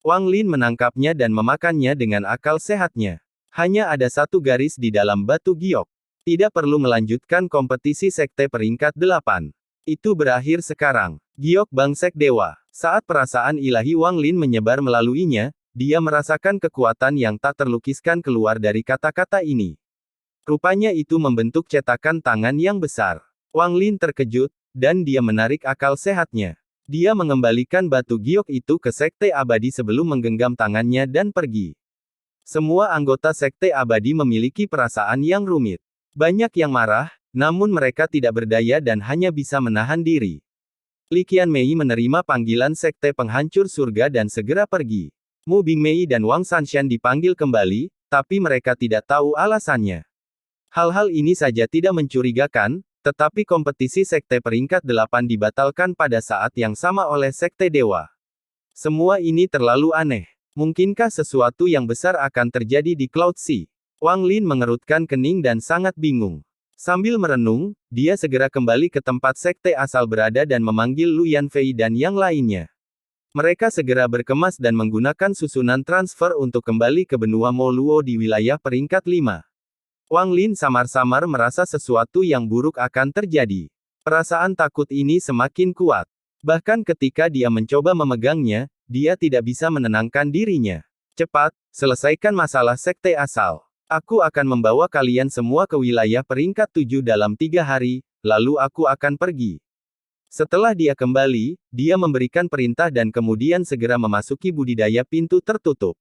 S1: Wang Lin menangkapnya dan memakannya dengan akal sehatnya. Hanya ada satu garis di dalam batu giok. Tidak perlu melanjutkan kompetisi sekte peringkat 8. Itu berakhir sekarang. Giok Bangsek Dewa. Saat perasaan ilahi Wang Lin menyebar melaluinya, dia merasakan kekuatan yang tak terlukiskan keluar dari kata-kata ini. Rupanya itu membentuk cetakan tangan yang besar. Wang Lin terkejut, dan dia menarik akal sehatnya. Dia mengembalikan batu giok itu ke Sekte Abadi sebelum menggenggam tangannya dan pergi. Semua anggota Sekte Abadi memiliki perasaan yang rumit. Banyak yang marah, namun mereka tidak berdaya dan hanya bisa menahan diri. Li Qianmei menerima panggilan Sekte Penghancur Surga dan segera pergi. Mu Bingmei dan Wang Sanshan dipanggil kembali, tapi mereka tidak tahu alasannya. Hal-hal ini saja tidak mencurigakan, tetapi kompetisi sekte peringkat 8 dibatalkan pada saat yang sama oleh Sekte Dewa. Semua ini terlalu aneh. Mungkinkah sesuatu yang besar akan terjadi di Cloud Sea? Wang Lin mengerutkan kening dan sangat bingung. Sambil merenung, dia segera kembali ke tempat sekte asal berada dan memanggil Lu Yanfei dan yang lainnya. Mereka segera berkemas dan menggunakan susunan transfer untuk kembali ke benua Moluo di wilayah peringkat 5. Wang Lin samar-samar merasa sesuatu yang buruk akan terjadi. Perasaan takut ini semakin kuat. Bahkan ketika dia mencoba memegangnya, dia tidak bisa menenangkan dirinya. Cepat, selesaikan masalah sekte asal. Aku akan membawa kalian semua ke wilayah peringkat 7 dalam 3 hari, lalu aku akan pergi. Setelah dia kembali, dia memberikan perintah dan kemudian segera memasuki budidaya pintu tertutup.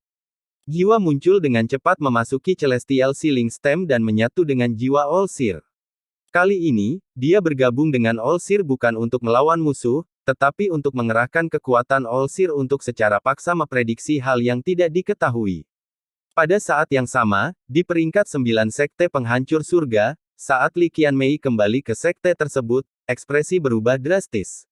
S1: Jiwa muncul dengan cepat memasuki Celestial Sealing Stem dan menyatu dengan jiwa All-Seer. Kali ini, dia bergabung dengan All-Seer bukan untuk melawan musuh, tetapi untuk mengerahkan kekuatan All-Seer untuk secara paksa memprediksi hal yang tidak diketahui. Pada saat yang sama, di peringkat 9 Sekte Penghancur Surga, saat Li Qianmei kembali ke sekte tersebut, ekspresi berubah drastis.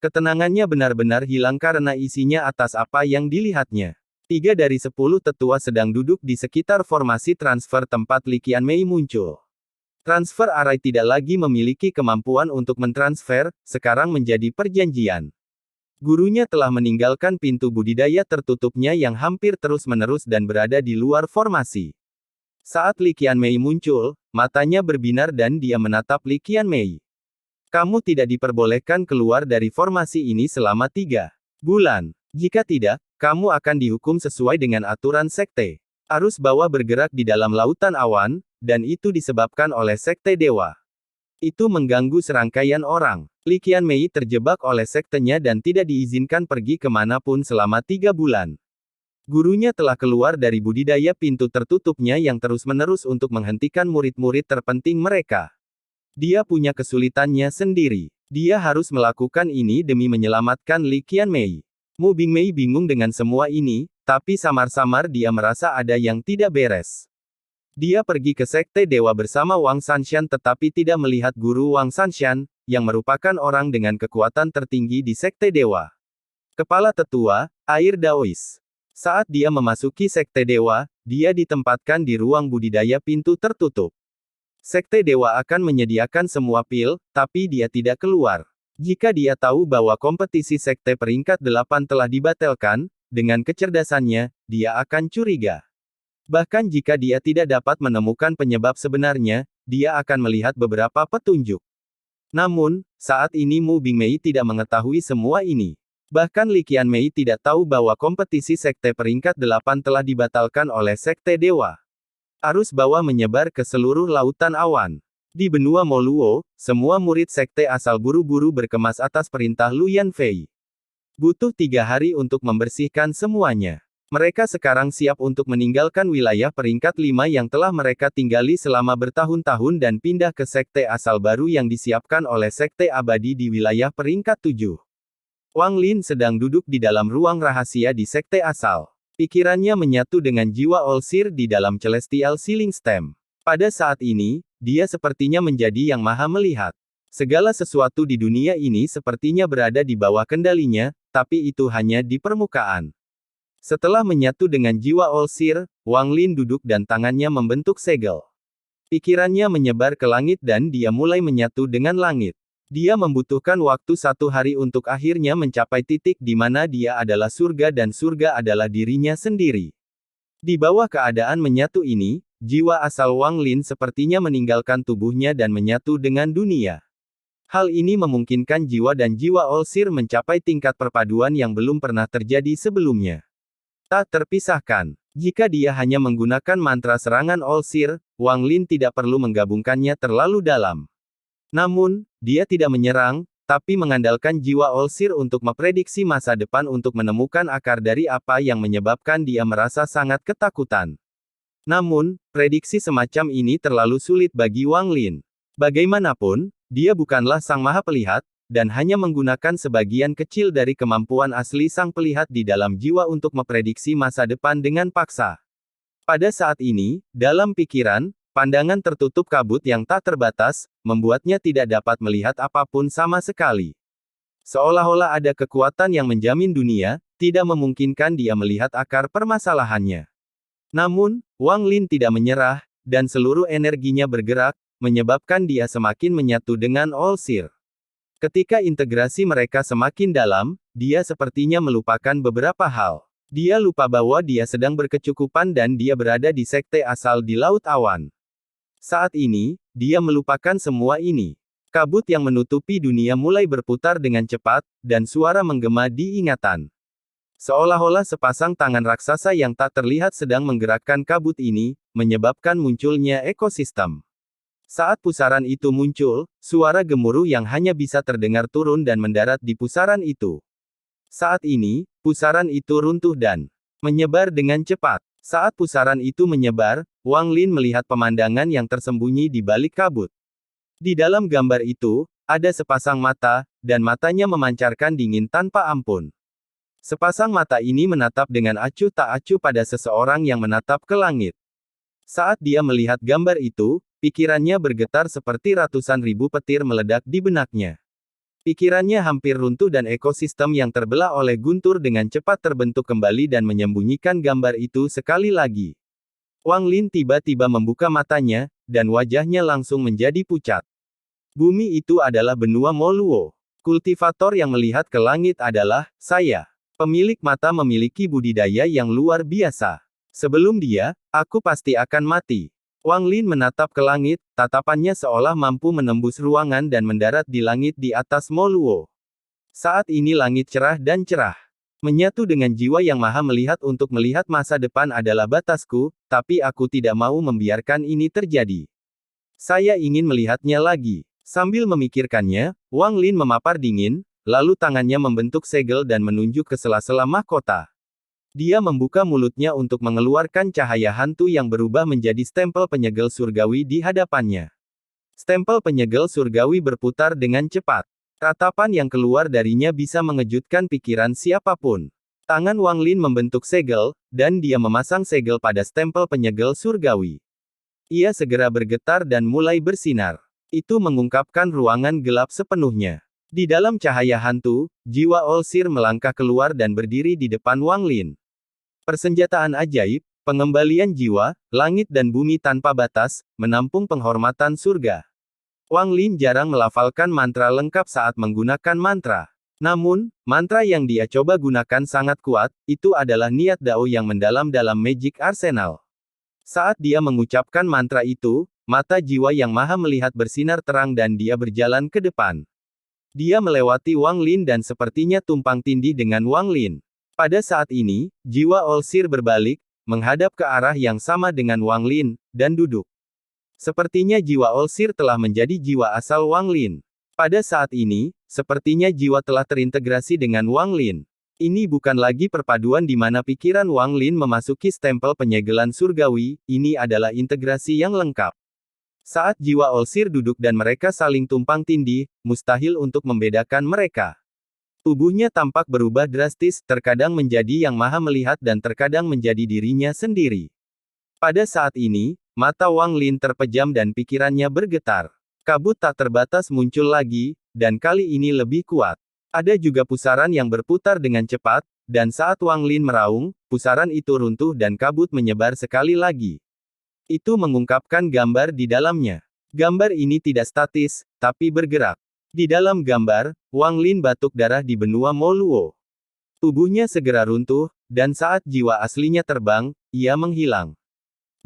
S1: Ketenangannya benar-benar hilang karena isinya atas apa yang dilihatnya. 3 dari 10 tetua sedang duduk di sekitar formasi transfer tempat Li Qianmei muncul. Transfer Array tidak lagi memiliki kemampuan untuk mentransfer, sekarang menjadi perjanjian. Gurunya telah meninggalkan pintu budidaya tertutupnya yang hampir terus-menerus dan berada di luar formasi. Saat Li Qianmei muncul, matanya berbinar dan dia menatap Li Qianmei. Kamu tidak diperbolehkan keluar dari formasi ini selama 3 bulan. Jika tidak, kamu akan dihukum sesuai dengan aturan sekte. Arus bawah bergerak di dalam lautan awan, dan itu disebabkan oleh Sekte Dewa. Itu mengganggu serangkaian orang. Li Qianmei terjebak oleh sektenya dan tidak diizinkan pergi kemanapun selama 3 bulan. Gurunya telah keluar dari budidaya pintu tertutupnya yang terus-menerus untuk menghentikan murid-murid terpenting mereka. Dia punya kesulitannya sendiri. Dia harus melakukan ini demi menyelamatkan Li Qianmei. Mu Bingmei bingung dengan semua ini, tapi samar-samar dia merasa ada yang tidak beres. Dia pergi ke Sekte Dewa bersama Wang Sanshan tetapi tidak melihat guru Wang Sanshan, yang merupakan orang dengan kekuatan tertinggi di Sekte Dewa. Kepala Tetua, Air Daois. Saat dia memasuki Sekte Dewa, dia ditempatkan di ruang budidaya pintu tertutup. Sekte Dewa akan menyediakan semua pil, tapi dia tidak keluar. Jika dia tahu bahwa kompetisi Sekte peringkat 8 telah dibatalkan, dengan kecerdasannya, dia akan curiga. Bahkan jika dia tidak dapat menemukan penyebab sebenarnya, dia akan melihat beberapa petunjuk. Namun, saat ini Mu Bingmei tidak mengetahui semua ini. Bahkan Li Qianmei tidak tahu bahwa kompetisi Sekte peringkat 8 telah dibatalkan oleh Sekte Dewa. Arus bawah menyebar ke seluruh lautan awan. Di benua Moluo, semua murid Sekte asal buru-buru berkemas atas perintah Lu Yanfei. Butuh 3 hari untuk membersihkan semuanya. Mereka sekarang siap untuk meninggalkan wilayah peringkat 5 yang telah mereka tinggali selama bertahun-tahun dan pindah ke Sekte asal baru yang disiapkan oleh Sekte abadi di wilayah peringkat 7. Wang Lin sedang duduk di dalam ruang rahasia di Sekte asal. Pikirannya menyatu dengan jiwa Olsir di dalam Celestial Sealing Stem. Pada saat ini, dia sepertinya menjadi yang maha melihat. Segala sesuatu di dunia ini sepertinya berada di bawah kendalinya, tapi itu hanya di permukaan. Setelah menyatu dengan jiwa Olsir, Wang Lin duduk dan tangannya membentuk segel. Pikirannya menyebar ke langit dan dia mulai menyatu dengan langit. Dia membutuhkan waktu 1 hari untuk akhirnya mencapai titik di mana dia adalah surga dan surga adalah dirinya sendiri. Di bawah keadaan menyatu ini, jiwa asal Wang Lin sepertinya meninggalkan tubuhnya dan menyatu dengan dunia. Hal ini memungkinkan jiwa dan jiwa Olsir mencapai tingkat perpaduan yang belum pernah terjadi sebelumnya. Tak terpisahkan. Jika dia hanya menggunakan mantra serangan Olsir, Wang Lin tidak perlu menggabungkannya terlalu dalam. Namun, dia tidak menyerang, tapi mengandalkan jiwa Olsir untuk memprediksi masa depan untuk menemukan akar dari apa yang menyebabkan dia merasa sangat ketakutan. Namun, prediksi semacam ini terlalu sulit bagi Wang Lin. Bagaimanapun, dia bukanlah Sang Maha Pelihat, dan hanya menggunakan sebagian kecil dari kemampuan asli Sang Pelihat di dalam jiwa untuk memprediksi masa depan dengan paksa. Pada saat ini, dalam pikiran, pandangan tertutup kabut yang tak terbatas, membuatnya tidak dapat melihat apapun sama sekali. Seolah-olah ada kekuatan yang menjamin dunia, tidak memungkinkan dia melihat akar permasalahannya. Namun, Wang Lin tidak menyerah, dan seluruh energinya bergerak, menyebabkan dia semakin menyatu dengan Olsir. Ketika integrasi mereka semakin dalam, dia sepertinya melupakan beberapa hal. Dia lupa bahwa dia sedang berkecukupan dan dia berada di sekte asal di Laut Awan. Saat ini, dia melupakan semua ini. Kabut yang menutupi dunia mulai berputar dengan cepat, dan suara menggema di ingatan. Seolah-olah sepasang tangan raksasa yang tak terlihat sedang menggerakkan kabut ini, menyebabkan munculnya ekosistem. Saat pusaran itu muncul, suara gemuruh yang hanya bisa terdengar turun dan mendarat di pusaran itu. Saat ini, pusaran itu runtuh dan menyebar dengan cepat. Saat pusaran itu menyebar, Wang Lin melihat pemandangan yang tersembunyi di balik kabut. Di dalam gambar itu, ada sepasang mata, dan matanya memancarkan dingin tanpa ampun. Sepasang mata ini menatap dengan acuh tak acuh pada seseorang yang menatap ke langit. Saat dia melihat gambar itu, pikirannya bergetar seperti ratusan ribu petir meledak di benaknya. Pikirannya hampir runtuh dan ekosistem yang terbelah oleh guntur dengan cepat terbentuk kembali dan menyembunyikan gambar itu sekali lagi. Wang Lin tiba-tiba membuka matanya, dan wajahnya langsung menjadi pucat. Bumi itu adalah benua Moluo. Kultivator yang melihat ke langit adalah saya. Pemilik mata memiliki budidaya yang luar biasa. Sebelum dia, aku pasti akan mati. Wang Lin menatap ke langit, tatapannya seolah mampu menembus ruangan dan mendarat di langit di atas Moluo. Saat ini langit cerah dan cerah. Menyatu dengan jiwa yang maha melihat untuk melihat masa depan adalah batasku, tapi aku tidak mau membiarkan ini terjadi. Saya ingin melihatnya lagi. Sambil memikirkannya, Wang Lin memapar dingin, lalu tangannya membentuk segel dan menunjuk ke sela-sela mahkota. Dia membuka mulutnya untuk mengeluarkan cahaya hantu yang berubah menjadi stempel penyegel surgawi di hadapannya. Stempel penyegel surgawi berputar dengan cepat. Tatapan yang keluar darinya bisa mengejutkan pikiran siapapun. Tangan Wang Lin membentuk segel, dan dia memasang segel pada stempel penyegel surgawi. Ia segera bergetar dan mulai bersinar. Itu mengungkapkan ruangan gelap sepenuhnya. Di dalam cahaya hantu, jiwa Olsir melangkah keluar dan berdiri di depan Wang Lin. Persenjataan ajaib, pengembalian jiwa, langit dan bumi tanpa batas, menampung penghormatan surga. Wang Lin jarang melafalkan mantra lengkap saat menggunakan mantra. Namun, mantra yang dia coba gunakan sangat kuat, itu adalah niat Dao yang mendalam dalam Magic Arsenal. Saat dia mengucapkan mantra itu, mata jiwa yang maha melihat bersinar terang dan dia berjalan ke depan. Dia melewati Wang Lin dan sepertinya tumpang tindih dengan Wang Lin. Pada saat ini, jiwa Olsir berbalik, menghadap ke arah yang sama dengan Wang Lin, dan duduk. Sepertinya jiwa Olsir telah menjadi jiwa asal Wang Lin. Pada saat ini, sepertinya jiwa telah terintegrasi dengan Wang Lin. Ini bukan lagi perpaduan di mana pikiran Wang Lin memasuki stempel penyegelan surgawi, ini adalah integrasi yang lengkap. Saat jiwa Olsir duduk dan mereka saling tumpang tindih, mustahil untuk membedakan mereka. Tubuhnya tampak berubah drastis, terkadang menjadi yang maha melihat dan terkadang menjadi dirinya sendiri. Pada saat ini, mata Wang Lin terpejam dan pikirannya bergetar. Kabut tak terbatas muncul lagi, dan kali ini lebih kuat. Ada juga pusaran yang berputar dengan cepat, dan saat Wang Lin meraung, pusaran itu runtuh dan kabut menyebar sekali lagi. Itu mengungkapkan gambar di dalamnya. Gambar ini tidak statis, tapi bergerak. Di dalam gambar, Wang Lin batuk darah di benua Moluo. Tubuhnya segera runtuh, dan saat jiwa aslinya terbang, ia menghilang.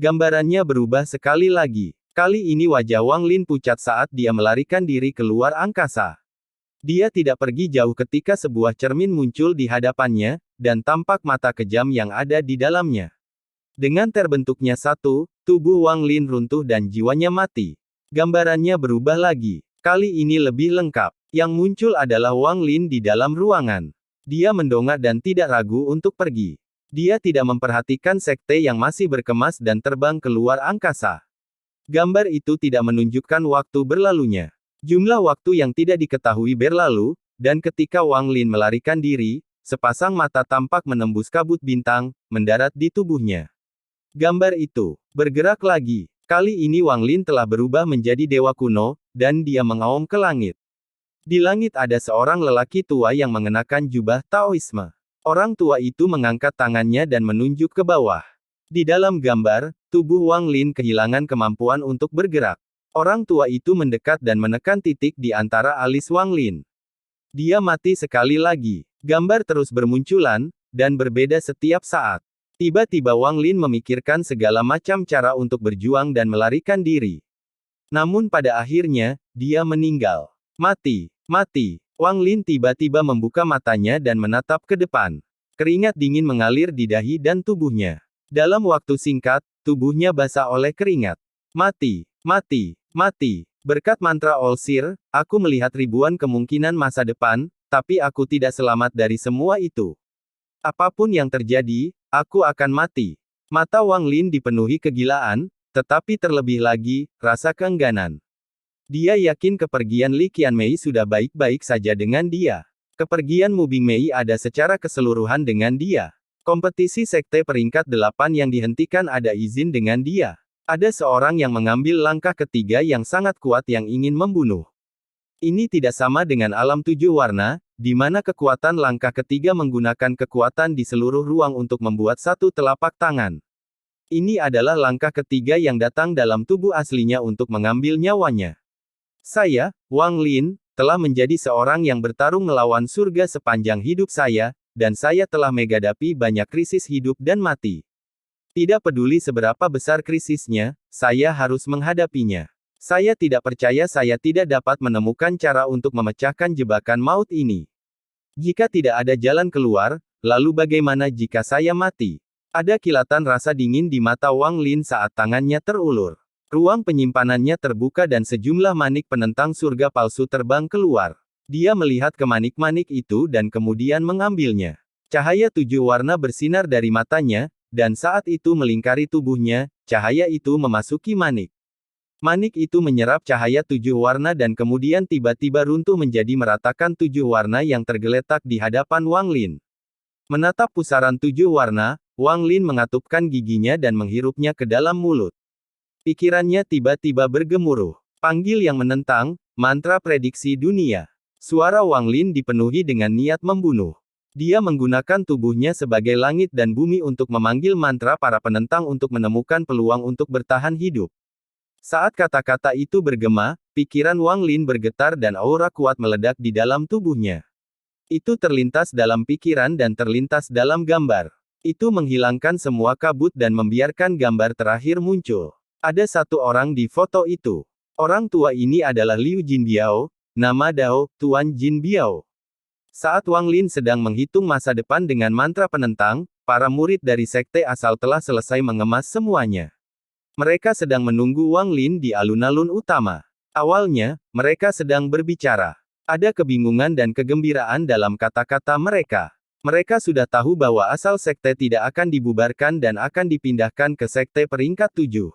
S1: Gambarannya berubah sekali lagi. Kali ini wajah Wang Lin pucat saat dia melarikan diri keluar angkasa. Dia tidak pergi jauh ketika sebuah cermin muncul di hadapannya, dan tampak mata kejam yang ada di dalamnya. Dengan terbentuknya satu, tubuh Wang Lin runtuh dan jiwanya mati. Gambarannya berubah lagi. Kali ini lebih lengkap. Yang muncul adalah Wang Lin di dalam ruangan. Dia mendongak dan tidak ragu untuk pergi. Dia tidak memperhatikan sekte yang masih berkemas dan terbang keluar angkasa. Gambar itu tidak menunjukkan waktu berlalunya. Jumlah waktu yang tidak diketahui berlalu, dan ketika Wang Lin melarikan diri, sepasang mata tampak menembus kabut bintang, mendarat di tubuhnya. Gambar itu bergerak lagi. Kali ini Wang Lin telah berubah menjadi dewa kuno, dan dia mengaum ke langit. Di langit ada seorang lelaki tua yang mengenakan jubah Taoisme. Orang tua itu mengangkat tangannya dan menunjuk ke bawah. Di dalam gambar, tubuh Wang Lin kehilangan kemampuan untuk bergerak. Orang tua itu mendekat dan menekan titik di antara alis Wang Lin. Dia mati sekali lagi. Gambar terus bermunculan, dan berbeda setiap saat. Tiba-tiba Wang Lin memikirkan segala macam cara untuk berjuang dan melarikan diri. Namun pada akhirnya, dia meninggal. Mati. Mati. Wang Lin tiba-tiba membuka matanya dan menatap ke depan. Keringat dingin mengalir di dahi dan tubuhnya. Dalam waktu singkat, tubuhnya basah oleh keringat. Mati. Mati. Mati. Berkat mantra Olsir, aku melihat ribuan kemungkinan masa depan, tapi aku tidak selamat dari semua itu. Apapun yang terjadi, aku akan mati. Mata Wang Lin dipenuhi kegilaan, tetapi terlebih lagi, rasa keengganan. Dia yakin kepergian Li Qianmei sudah baik-baik saja dengan dia. Kepergian Mu Bingmei ada secara keseluruhan dengan dia. Kompetisi sekte peringkat 8 yang dihentikan ada izin dengan dia. Ada seorang yang mengambil langkah ketiga yang sangat kuat yang ingin membunuh. Ini tidak sama dengan alam 7 warna, di mana kekuatan langkah ketiga menggunakan kekuatan di seluruh ruang untuk membuat satu telapak tangan. Ini adalah langkah ketiga yang datang dalam tubuh aslinya untuk mengambil nyawanya. Saya, Wang Lin, telah menjadi seorang yang bertarung melawan surga sepanjang hidup saya, dan saya telah menghadapi banyak krisis hidup dan mati. Tidak peduli seberapa besar krisisnya, saya harus menghadapinya. Saya tidak percaya saya tidak dapat menemukan cara untuk memecahkan jebakan maut ini. Jika tidak ada jalan keluar, lalu bagaimana jika saya mati? Ada kilatan rasa dingin di mata Wang Lin saat tangannya terulur. Ruang penyimpanannya terbuka dan sejumlah manik penentang surga palsu terbang keluar. Dia melihat ke manik-manik itu dan kemudian mengambilnya. Cahaya 7 warna bersinar dari matanya, dan saat itu melingkari tubuhnya, cahaya itu memasuki manik. Manik itu menyerap cahaya 7 warna dan kemudian tiba-tiba runtuh menjadi meratakan 7 warna yang tergeletak di hadapan Wang Lin. Menatap pusaran 7 warna, Wang Lin mengatupkan giginya dan menghirupnya ke dalam mulut. Pikirannya tiba-tiba bergemuruh. Panggil yang menentang, mantra prediksi dunia. Suara Wang Lin dipenuhi dengan niat membunuh. Dia menggunakan tubuhnya sebagai langit dan bumi untuk memanggil mantra para penentang untuk menemukan peluang untuk bertahan hidup. Saat kata-kata itu bergema, pikiran Wang Lin bergetar dan aura kuat meledak di dalam tubuhnya. Itu terlintas dalam pikiran dan terlintas dalam gambar. Itu menghilangkan semua kabut dan membiarkan gambar terakhir muncul. Ada satu orang di foto itu. Orang tua ini adalah Liu Jinbiao, nama Dao, Tuan Jinbiao. Saat Wang Lin sedang menghitung masa depan dengan mantra penentang, para murid dari sekte asal telah selesai mengemas semuanya. Mereka sedang menunggu Wang Lin di alun-alun utama. Awalnya, mereka sedang berbicara. Ada kebingungan dan kegembiraan dalam kata-kata mereka. Mereka sudah tahu bahwa asal sekte tidak akan dibubarkan dan akan dipindahkan ke sekte peringkat 7.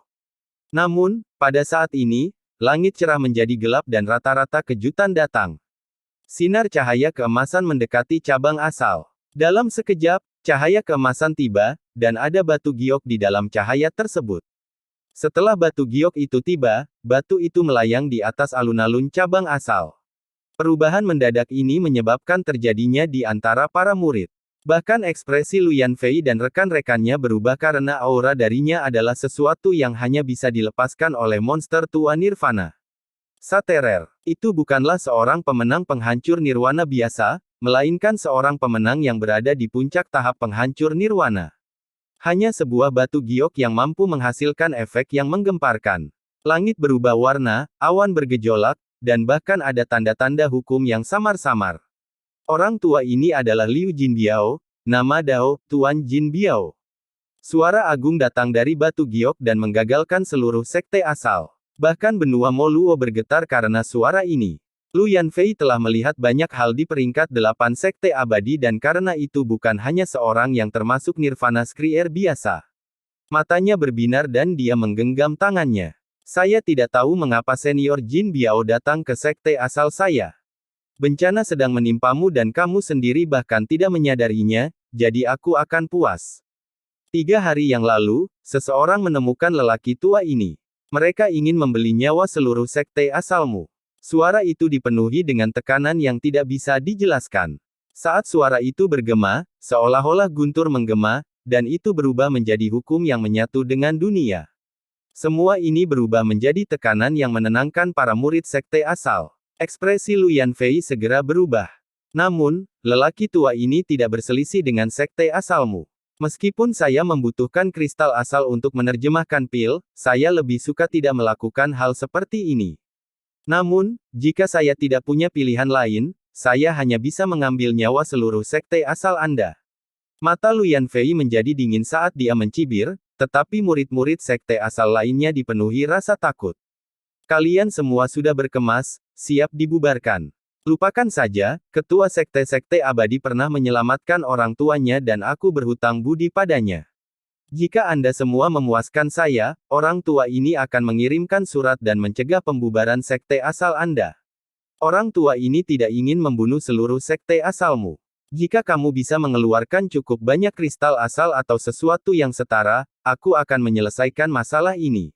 S1: Namun, pada saat ini, langit cerah menjadi gelap dan rata-rata kejutan datang. Sinar cahaya keemasan mendekati cabang asal. Dalam sekejap, cahaya keemasan tiba, dan ada batu giok di dalam cahaya tersebut. Setelah batu giok itu tiba, batu itu melayang di atas alun-alun cabang asal. Perubahan mendadak ini menyebabkan terjadinya di antara para murid. Bahkan ekspresi Lu Yanfei dan rekan-rekannya berubah karena aura darinya adalah sesuatu yang hanya bisa dilepaskan oleh monster tua nirvana. Saterer, itu bukanlah seorang pemenang penghancur nirwana biasa, melainkan seorang pemenang yang berada di puncak tahap penghancur nirwana. Hanya sebuah batu giok yang mampu menghasilkan efek yang menggemparkan. Langit berubah warna, awan bergejolak, dan bahkan ada tanda-tanda hukum yang samar-samar. Orang tua ini adalah Liu Jinbiao, nama Dao, Tuan Jinbiao. Suara agung datang dari batu giok dan menggagalkan seluruh sekte asal. Bahkan benua Moluo bergetar karena suara ini. Lu Yanfei telah melihat banyak hal di peringkat 8 sekte abadi dan karena itu bukan hanya seorang yang termasuk nirvana skrier biasa. Matanya berbinar dan dia menggenggam tangannya. Saya tidak tahu mengapa senior Jinbiao datang ke sekte asal saya. Bencana sedang menimpamu dan kamu sendiri bahkan tidak menyadarinya, jadi aku akan puas. 3 hari yang lalu, seseorang menemukan lelaki tua ini. Mereka ingin membeli nyawa seluruh sekte asalmu. Suara itu dipenuhi dengan tekanan yang tidak bisa dijelaskan. Saat suara itu bergema, seolah-olah guntur menggema, dan itu berubah menjadi hukum yang menyatu dengan dunia. Semua ini berubah menjadi tekanan yang menenangkan para murid sekte asal. Ekspresi Lu Yanfei segera berubah. Namun, lelaki tua ini tidak berselisih dengan sekte asalmu. Meskipun saya membutuhkan kristal asal untuk menerjemahkan pil, saya lebih suka tidak melakukan hal seperti ini. Namun, jika saya tidak punya pilihan lain, saya hanya bisa mengambil nyawa seluruh sekte asal Anda. Mata Lu Yanfei menjadi dingin saat dia mencibir, tetapi murid-murid sekte asal lainnya dipenuhi rasa takut. Kalian semua sudah berkemas, siap dibubarkan. Lupakan saja, ketua sekte-sekte abadi pernah menyelamatkan orang tuanya dan aku berhutang budi padanya. Jika Anda semua memuaskan saya, orang tua ini akan mengirimkan surat dan mencegah pembubaran sekte asal Anda. Orang tua ini tidak ingin membunuh seluruh sekte asalmu. Jika kamu bisa mengeluarkan cukup banyak kristal asal atau sesuatu yang setara, aku akan menyelesaikan masalah ini.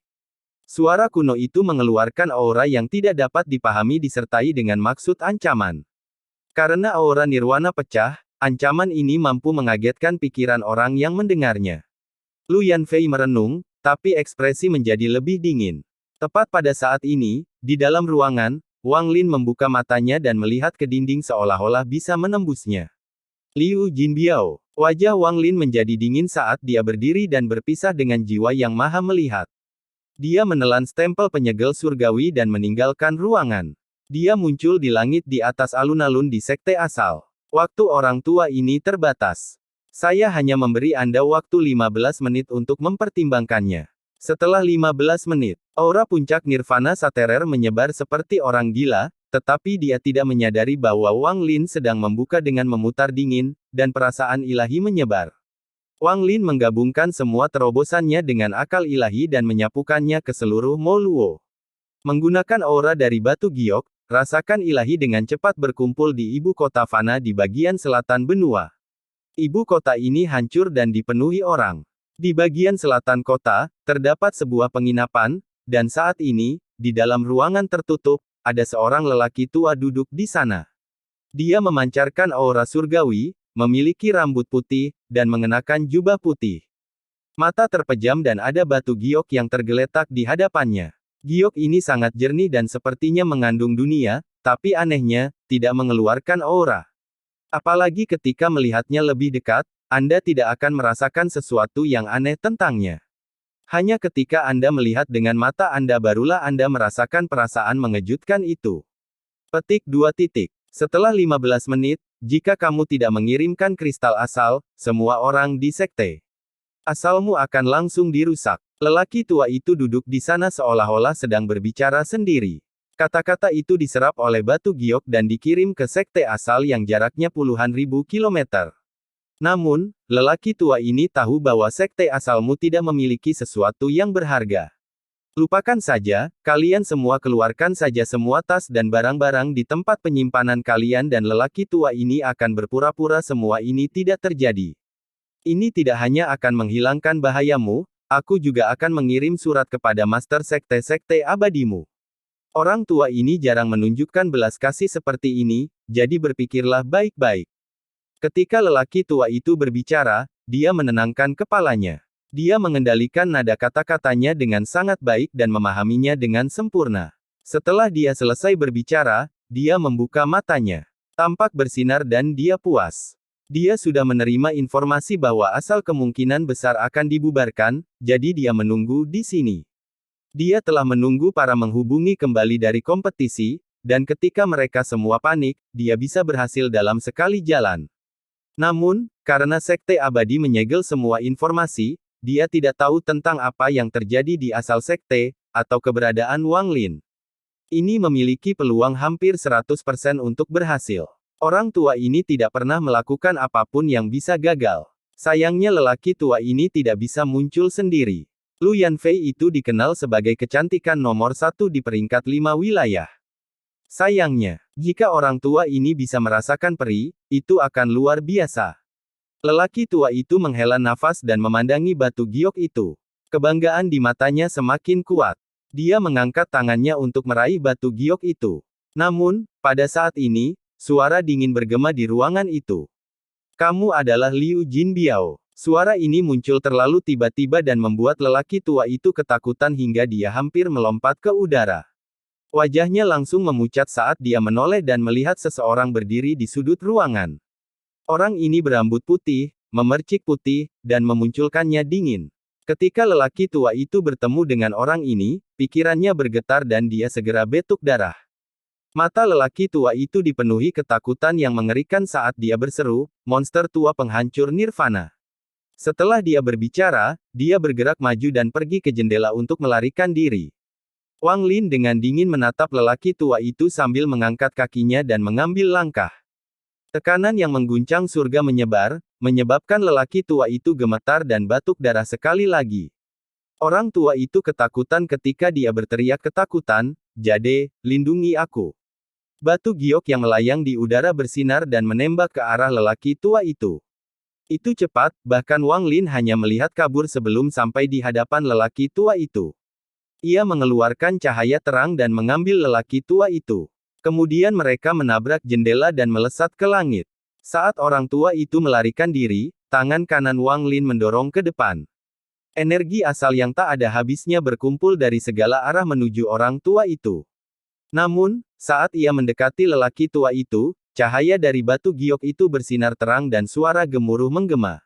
S1: Suara kuno itu mengeluarkan aura yang tidak dapat dipahami disertai dengan maksud ancaman. Karena aura nirwana pecah, ancaman ini mampu mengagetkan pikiran orang yang mendengarnya. Lu Yanfei merenung, tapi ekspresi menjadi lebih dingin. Tepat pada saat ini, di dalam ruangan, Wang Lin membuka matanya dan melihat ke dinding seolah-olah bisa menembusnya. Liu Jinbiao. Wajah Wang Lin menjadi dingin saat dia berdiri dan berpisah dengan jiwa yang maha melihat. Dia menelan stempel penyegel surgawi dan meninggalkan ruangan. Dia muncul di langit di atas alun-alun di sekte asal. Waktu orang tua ini terbatas. Saya hanya memberi Anda waktu 15 menit untuk mempertimbangkannya. Setelah 15 menit, aura puncak nirvana Saterer menyebar seperti orang gila, tetapi dia tidak menyadari bahwa Wang Lin sedang membuka dengan memutar dingin, dan perasaan ilahi menyebar. Wang Lin menggabungkan semua terobosannya dengan akal ilahi dan menyapukannya ke seluruh Moluo. Menggunakan aura dari batu giok, rasakan ilahi dengan cepat berkumpul di ibu kota Fana di bagian selatan benua. Ibu kota ini hancur dan dipenuhi orang. Di bagian selatan kota, terdapat sebuah penginapan, dan saat ini, di dalam ruangan tertutup, ada seorang lelaki tua duduk di sana. Dia memancarkan aura surgawi, memiliki rambut putih, dan mengenakan jubah putih. Mata terpejam dan ada batu giok yang tergeletak di hadapannya. Giok ini sangat jernih dan sepertinya mengandung dunia, tapi anehnya, tidak mengeluarkan aura. Apalagi ketika melihatnya lebih dekat, Anda tidak akan merasakan sesuatu yang aneh tentangnya. Hanya ketika Anda melihat dengan mata Anda barulah Anda merasakan perasaan mengejutkan itu. Petik 2 titik. Setelah 15 menit, jika kamu tidak mengirimkan kristal asal, semua orang di sekte asalmu akan langsung dirusak. Lelaki tua itu duduk di sana seolah-olah sedang berbicara sendiri. Kata-kata itu diserap oleh batu giok dan dikirim ke sekte asal yang jaraknya puluhan ribu kilometer. Namun, lelaki tua ini tahu bahwa sekte asalmu tidak memiliki sesuatu yang berharga. Lupakan saja, kalian semua keluarkan saja semua tas dan barang-barang di tempat penyimpanan kalian dan lelaki tua ini akan berpura-pura semua ini tidak terjadi. Ini tidak hanya akan menghilangkan bahayamu, aku juga akan mengirim surat kepada master sekte-sekte abadimu. Orang tua ini jarang menunjukkan belas kasih seperti ini, jadi berpikirlah baik-baik. Ketika lelaki tua itu berbicara, dia menenangkan kepalanya. Dia mengendalikan nada kata-katanya dengan sangat baik dan memahaminya dengan sempurna. Setelah dia selesai berbicara, dia membuka matanya. Tampak bersinar dan dia puas. Dia sudah menerima informasi bahwa asal kemungkinan besar akan dibubarkan, jadi dia menunggu di sini. Dia telah menunggu para menghubungi kembali dari kompetisi, dan ketika mereka semua panik, dia bisa berhasil dalam sekali jalan. Namun, karena sekte abadi menyegel semua informasi, dia tidak tahu tentang apa yang terjadi di asal sekte, atau keberadaan Wang Lin. Ini memiliki peluang hampir 100% untuk berhasil. Orang tua ini tidak pernah melakukan apapun yang bisa gagal. Sayangnya lelaki tua ini tidak bisa muncul sendiri. Lu Yanfei itu dikenal sebagai kecantikan nomor 1 di peringkat 5 wilayah. Sayangnya, jika orang tua ini bisa merasakan peri, itu akan luar biasa. Lelaki tua itu menghela nafas dan memandangi batu giok itu. Kebanggaan di matanya semakin kuat. Dia mengangkat tangannya untuk meraih batu giok itu. Namun, pada saat ini, suara dingin bergema di ruangan itu. Kamu adalah Liu Jinbiao. Suara ini muncul terlalu tiba-tiba dan membuat lelaki tua itu ketakutan hingga dia hampir melompat ke udara. Wajahnya langsung memucat saat dia menoleh dan melihat seseorang berdiri di sudut ruangan. Orang ini berambut putih, memercik putih, dan memunculkannya dingin. Ketika lelaki tua itu bertemu dengan orang ini, pikirannya bergetar dan dia segera betuk darah. Mata lelaki tua itu dipenuhi ketakutan yang mengerikan saat dia berseru, monster tua penghancur nirvana. Setelah dia berbicara, dia bergerak maju dan pergi ke jendela untuk melarikan diri. Wang Lin dengan dingin menatap lelaki tua itu sambil mengangkat kakinya dan mengambil langkah. Tekanan yang mengguncang surga menyebar, menyebabkan lelaki tua itu gemetar dan batuk darah sekali lagi. Orang tua itu ketakutan ketika dia berteriak ketakutan, "Jade, lindungi aku." Batu giok yang melayang di udara bersinar dan menembak ke arah lelaki tua itu. Itu cepat, bahkan Wang Lin hanya melihat kabur sebelum sampai di hadapan lelaki tua itu. Ia mengeluarkan cahaya terang dan mengambil lelaki tua itu. Kemudian mereka menabrak jendela dan melesat ke langit. Saat orang tua itu melarikan diri, tangan kanan Wang Lin mendorong ke depan. Energi asal yang tak ada habisnya berkumpul dari segala arah menuju orang tua itu. Namun, saat ia mendekati lelaki tua itu, cahaya dari batu giok itu bersinar terang dan suara gemuruh menggema.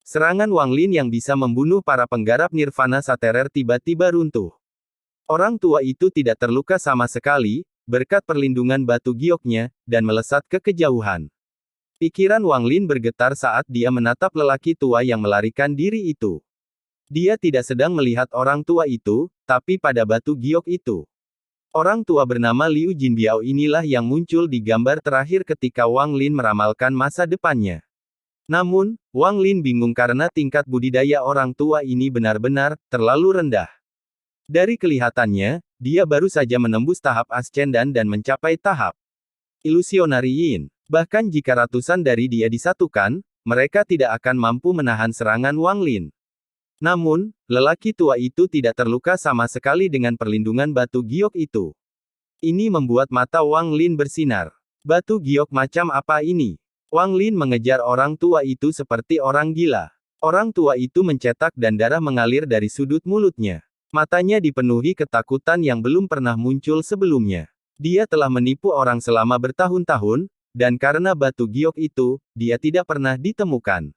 S1: Serangan Wang Lin yang bisa membunuh para penggarap nirvana saterer tiba-tiba runtuh. Orang tua itu tidak terluka sama sekali, berkat perlindungan batu gioknya, dan melesat ke kejauhan. Pikiran Wang Lin bergetar saat dia menatap lelaki tua yang melarikan diri itu. Dia tidak sedang melihat orang tua itu, tapi pada batu giok itu. Orang tua bernama Liu Jinbiao inilah yang muncul di gambar terakhir ketika Wang Lin meramalkan masa depannya. Namun, Wang Lin bingung karena tingkat budidaya orang tua ini benar-benar terlalu rendah. Dari kelihatannya, dia baru saja menembus tahap ascendan dan mencapai tahap ilusionari yin. Bahkan jika ratusan dari dia disatukan, mereka tidak akan mampu menahan serangan Wang Lin. Namun, lelaki tua itu tidak terluka sama sekali dengan perlindungan batu giok itu. Ini membuat mata Wang Lin bersinar. Batu giok macam apa ini? Wang Lin mengejar orang tua itu seperti orang gila. Orang tua itu mencetak dan darah mengalir dari sudut mulutnya. Matanya dipenuhi ketakutan yang belum pernah muncul sebelumnya. Dia telah menipu orang selama bertahun-tahun, dan karena batu giok itu, dia tidak pernah ditemukan.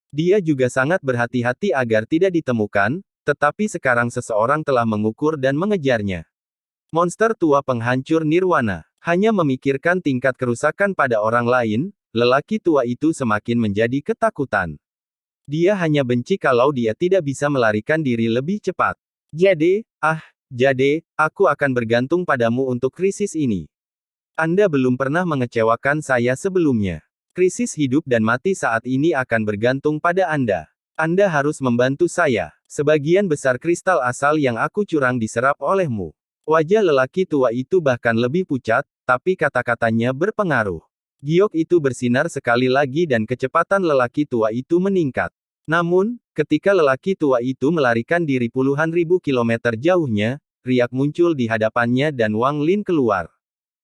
S1: Dia juga sangat berhati-hati agar tidak ditemukan, tetapi sekarang seseorang telah mengukur dan mengejarnya. Monster tua penghancur nirwana. Hanya memikirkan tingkat kerusakan pada orang lain, lelaki tua itu semakin menjadi ketakutan. Dia hanya benci kalau dia tidak bisa melarikan diri lebih cepat. Jade, aku akan bergantung padamu untuk krisis ini. Anda belum pernah mengecewakan saya sebelumnya. Krisis hidup dan mati saat ini akan bergantung pada Anda. Anda harus membantu saya. Sebagian besar kristal asal yang aku curang diserap olehmu. Wajah lelaki tua itu bahkan lebih pucat, tapi kata-katanya berpengaruh. Giok itu bersinar sekali lagi dan kecepatan lelaki tua itu meningkat. Namun, ketika lelaki tua itu melarikan diri puluhan ribu kilometer jauhnya, riak muncul di hadapannya dan Wang Lin keluar.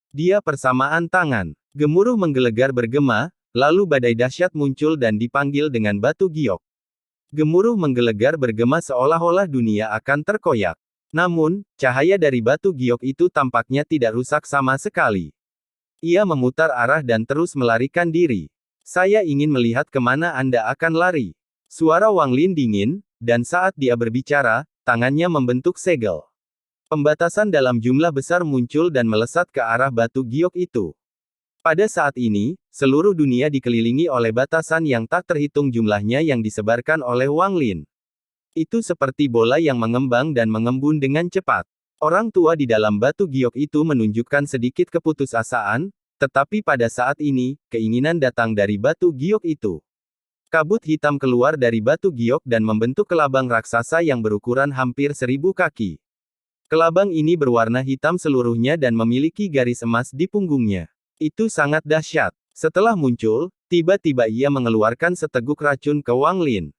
S1: Dia persamaan tangan. Gemuruh menggelegar bergema, lalu badai dahsyat muncul dan dipanggil dengan batu giok. Gemuruh menggelegar bergema seolah-olah dunia akan terkoyak. Namun, cahaya dari batu giok itu tampaknya tidak rusak sama sekali. Ia memutar arah dan terus melarikan diri. Saya ingin melihat kemana Anda akan lari. Suara Wang Lin dingin, dan saat dia berbicara, tangannya membentuk segel. Pembatasan dalam jumlah besar muncul dan melesat ke arah batu giok itu. Pada saat ini, seluruh dunia dikelilingi oleh batasan yang tak terhitung jumlahnya yang disebarkan oleh Wang Lin. Itu seperti bola yang mengembang dan mengembun dengan cepat. Orang tua di dalam batu giok itu menunjukkan sedikit keputusasaan, tetapi pada saat ini, keinginan datang dari batu giok itu. Kabut hitam keluar dari batu giok dan membentuk kelabang raksasa yang berukuran hampir 1000 kaki. Kelabang ini berwarna hitam seluruhnya dan memiliki garis emas di punggungnya. Itu sangat dahsyat. Setelah muncul, tiba-tiba ia mengeluarkan seteguk racun ke Wang Lin.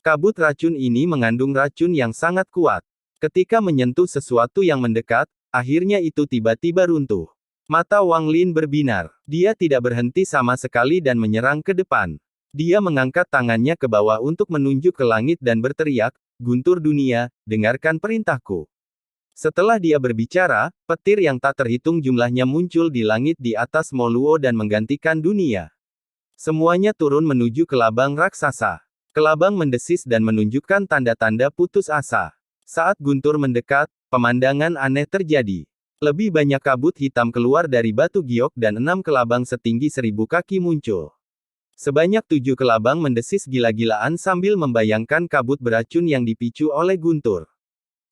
S1: Kabut racun ini mengandung racun yang sangat kuat. Ketika menyentuh sesuatu yang mendekat, akhirnya itu tiba-tiba runtuh. Mata Wang Lin berbinar. Dia tidak berhenti sama sekali dan menyerang ke depan. Dia mengangkat tangannya ke bawah untuk menunjuk ke langit dan berteriak, "Guntur dunia, dengarkan perintahku." Setelah dia berbicara, petir yang tak terhitung jumlahnya muncul di langit di atas Moluo dan menggantikan dunia. Semuanya turun menuju kelabang raksasa. Kelabang mendesis dan menunjukkan tanda-tanda putus asa. Saat guntur mendekat, pemandangan aneh terjadi. Lebih banyak kabut hitam keluar dari batu giok dan 6 kelabang setinggi 1000 kaki muncul. Sebanyak 7 kelabang mendesis gila-gilaan sambil membayangkan kabut beracun yang dipicu oleh guntur.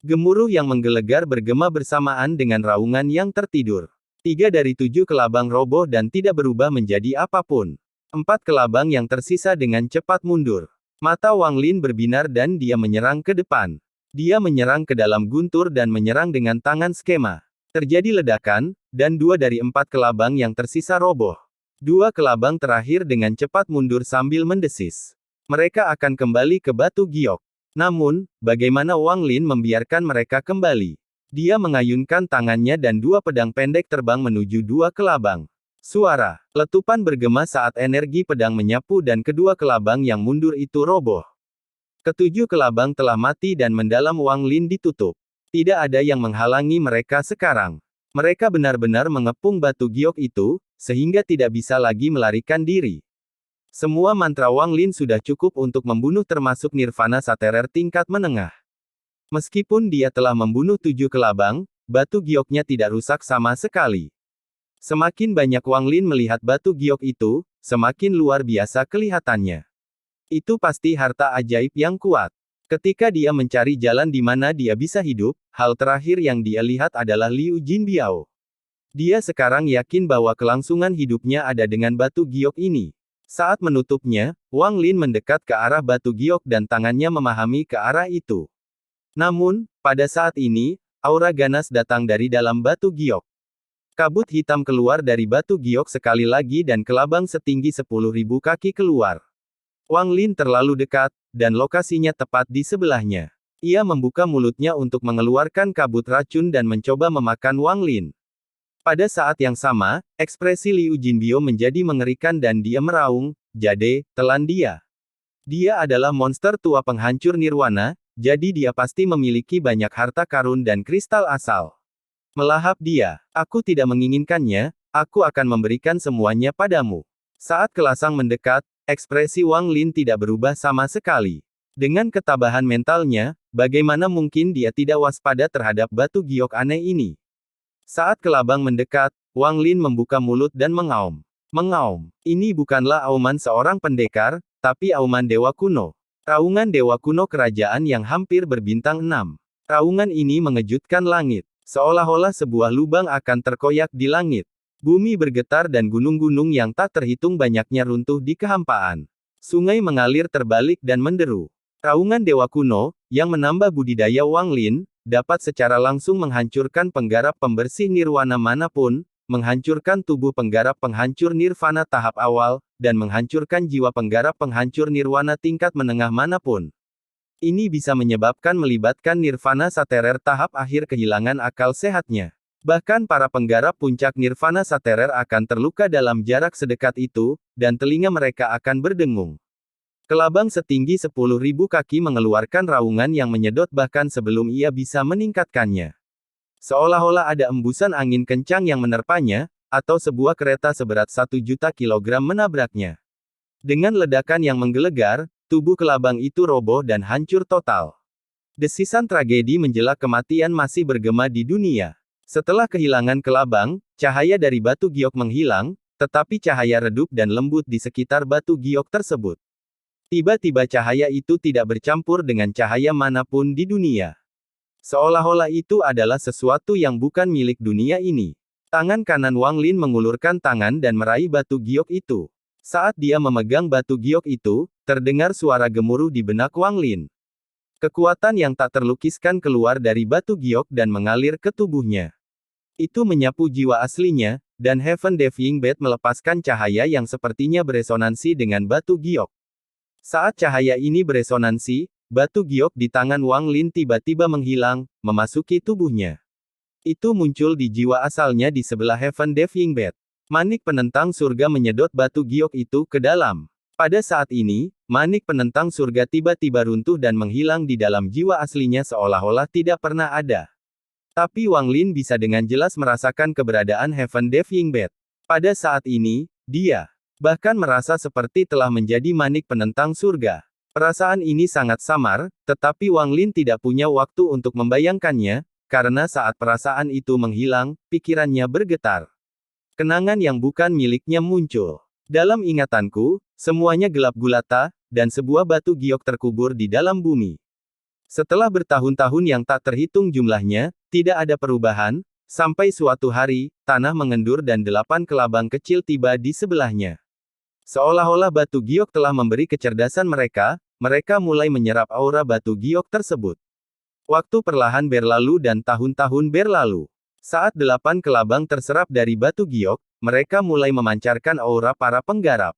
S1: Gemuruh yang menggelegar bergema bersamaan dengan raungan yang tertidur. 3 dari 7 kelabang roboh dan tidak berubah menjadi apapun. 4 kelabang yang tersisa dengan cepat mundur. Mata Wang Lin berbinar dan dia menyerang ke depan. Dia menyerang ke dalam guntur dan menyerang dengan tangan skema. Terjadi ledakan, dan 2 dari 4 kelabang yang tersisa roboh. 2 kelabang terakhir dengan cepat mundur sambil mendesis. Mereka akan kembali ke batu giok. Namun, bagaimana Wang Lin membiarkan mereka kembali? Dia mengayunkan tangannya dan 2 pedang pendek terbang menuju 2 kelabang. Suara letupan bergema saat energi pedang menyapu dan kedua kelabang yang mundur itu roboh. Ketujuh kelabang telah mati dan mendalam Wang Lin ditutup. Tidak ada yang menghalangi mereka sekarang. Mereka benar-benar mengepung batu giok itu, sehingga tidak bisa lagi melarikan diri. Semua mantra Wang Lin sudah cukup untuk membunuh termasuk nirvana saterer tingkat menengah. Meskipun dia telah membunuh 7 kelabang, batu gioknya tidak rusak sama sekali. Semakin banyak Wang Lin melihat batu giok itu, semakin luar biasa kelihatannya. Itu pasti harta ajaib yang kuat. Ketika dia mencari jalan di mana dia bisa hidup, hal terakhir yang dia lihat adalah Liu Jinbiao. Dia sekarang yakin bahwa kelangsungan hidupnya ada dengan batu giok ini. Saat menutupnya, Wang Lin mendekat ke arah batu giok dan tangannya memahami ke arah itu. Namun, pada saat ini, aura ganas datang dari dalam batu giok. Kabut hitam keluar dari batu giok sekali lagi dan kelabang setinggi 10.000 kaki keluar. Wang Lin terlalu dekat, dan lokasinya tepat di sebelahnya. Ia membuka mulutnya untuk mengeluarkan kabut racun dan mencoba memakan Wang Lin. Pada saat yang sama, ekspresi Liu Jinbio menjadi mengerikan dan dia meraung, "Jade, telan dia. Dia adalah monster tua penghancur nirwana, jadi dia pasti memiliki banyak harta karun dan kristal asal. Melahap dia. Aku tidak menginginkannya, aku akan memberikan semuanya padamu." Saat kelasang mendekat, ekspresi Wang Lin tidak berubah sama sekali. Dengan ketabahan mentalnya, bagaimana mungkin dia tidak waspada terhadap batu giok aneh ini? Saat kelabang mendekat, Wang Lin membuka mulut dan mengaum. Mengaum. Ini bukanlah auman seorang pendekar, tapi auman dewa kuno. Raungan dewa kuno kerajaan yang hampir berbintang 6. Raungan ini mengejutkan langit. Seolah-olah sebuah lubang akan terkoyak di langit. Bumi bergetar dan gunung-gunung yang tak terhitung banyaknya runtuh di kehampaan. Sungai mengalir terbalik dan menderu. Raungan dewa kuno, yang menambah budidaya Wang Lin, dapat secara langsung menghancurkan penggarap pembersih nirwana manapun, menghancurkan tubuh penggarap penghancur nirvana tahap awal, dan menghancurkan jiwa penggarap penghancur nirwana tingkat menengah manapun. Ini bisa menyebabkan melibatkan nirvana saterer tahap akhir kehilangan akal sehatnya. Bahkan para penggarap puncak nirvana saterer akan terluka dalam jarak sedekat itu, dan telinga mereka akan berdengung. Kelabang setinggi 10.000 kaki mengeluarkan raungan yang menyedot bahkan sebelum ia bisa meningkatkannya. Seolah-olah ada embusan angin kencang yang menerpanya, atau sebuah kereta seberat 1 juta kilogram menabraknya. Dengan ledakan yang menggelegar, tubuh kelabang itu roboh dan hancur total. Desisan tragedi menjelak kematian masih bergema di dunia. Setelah kehilangan kelabang, cahaya dari batu giok menghilang, tetapi cahaya redup dan lembut di sekitar batu giok tersebut. Tiba-tiba cahaya itu tidak bercampur dengan cahaya manapun di dunia. Seolah-olah itu adalah sesuatu yang bukan milik dunia ini. Tangan kanan Wang Lin mengulurkan tangan dan meraih batu giok itu. Saat dia memegang batu giok itu, terdengar suara gemuruh di benak Wang Lin. Kekuatan yang tak terlukiskan keluar dari batu giok dan mengalir ke tubuhnya. Itu menyapu jiwa aslinya, dan Heaven Defying Bat melepaskan cahaya yang sepertinya beresonansi dengan batu giok. Saat cahaya ini beresonansi, batu giok di tangan Wang Lin tiba-tiba menghilang, memasuki tubuhnya. Itu muncul di jiwa asalnya di sebelah Heaven Defying Bat. Manik penentang surga menyedot batu giok itu ke dalam. Pada saat ini, manik penentang surga tiba-tiba runtuh dan menghilang di dalam jiwa aslinya seolah-olah tidak pernah ada. Tapi Wang Lin bisa dengan jelas merasakan keberadaan Heaven Defying Bat. Pada saat ini, dia bahkan merasa seperti telah menjadi manik penentang surga. Perasaan ini sangat samar, tetapi Wang Lin tidak punya waktu untuk membayangkannya, karena saat perasaan itu menghilang, pikirannya bergetar. Kenangan yang bukan miliknya muncul. Dalam ingatanku, semuanya gelap gulata, dan sebuah batu giok terkubur di dalam bumi. Setelah bertahun-tahun yang tak terhitung jumlahnya, tidak ada perubahan, sampai suatu hari, tanah mengendur dan 8 kelabang kecil tiba di sebelahnya. Seolah-olah batu giok telah memberi kecerdasan mereka, mereka mulai menyerap aura batu giok tersebut. Waktu perlahan berlalu dan tahun-tahun berlalu. Saat 8 kelabang terserap dari batu giok, mereka mulai memancarkan aura para penggarap.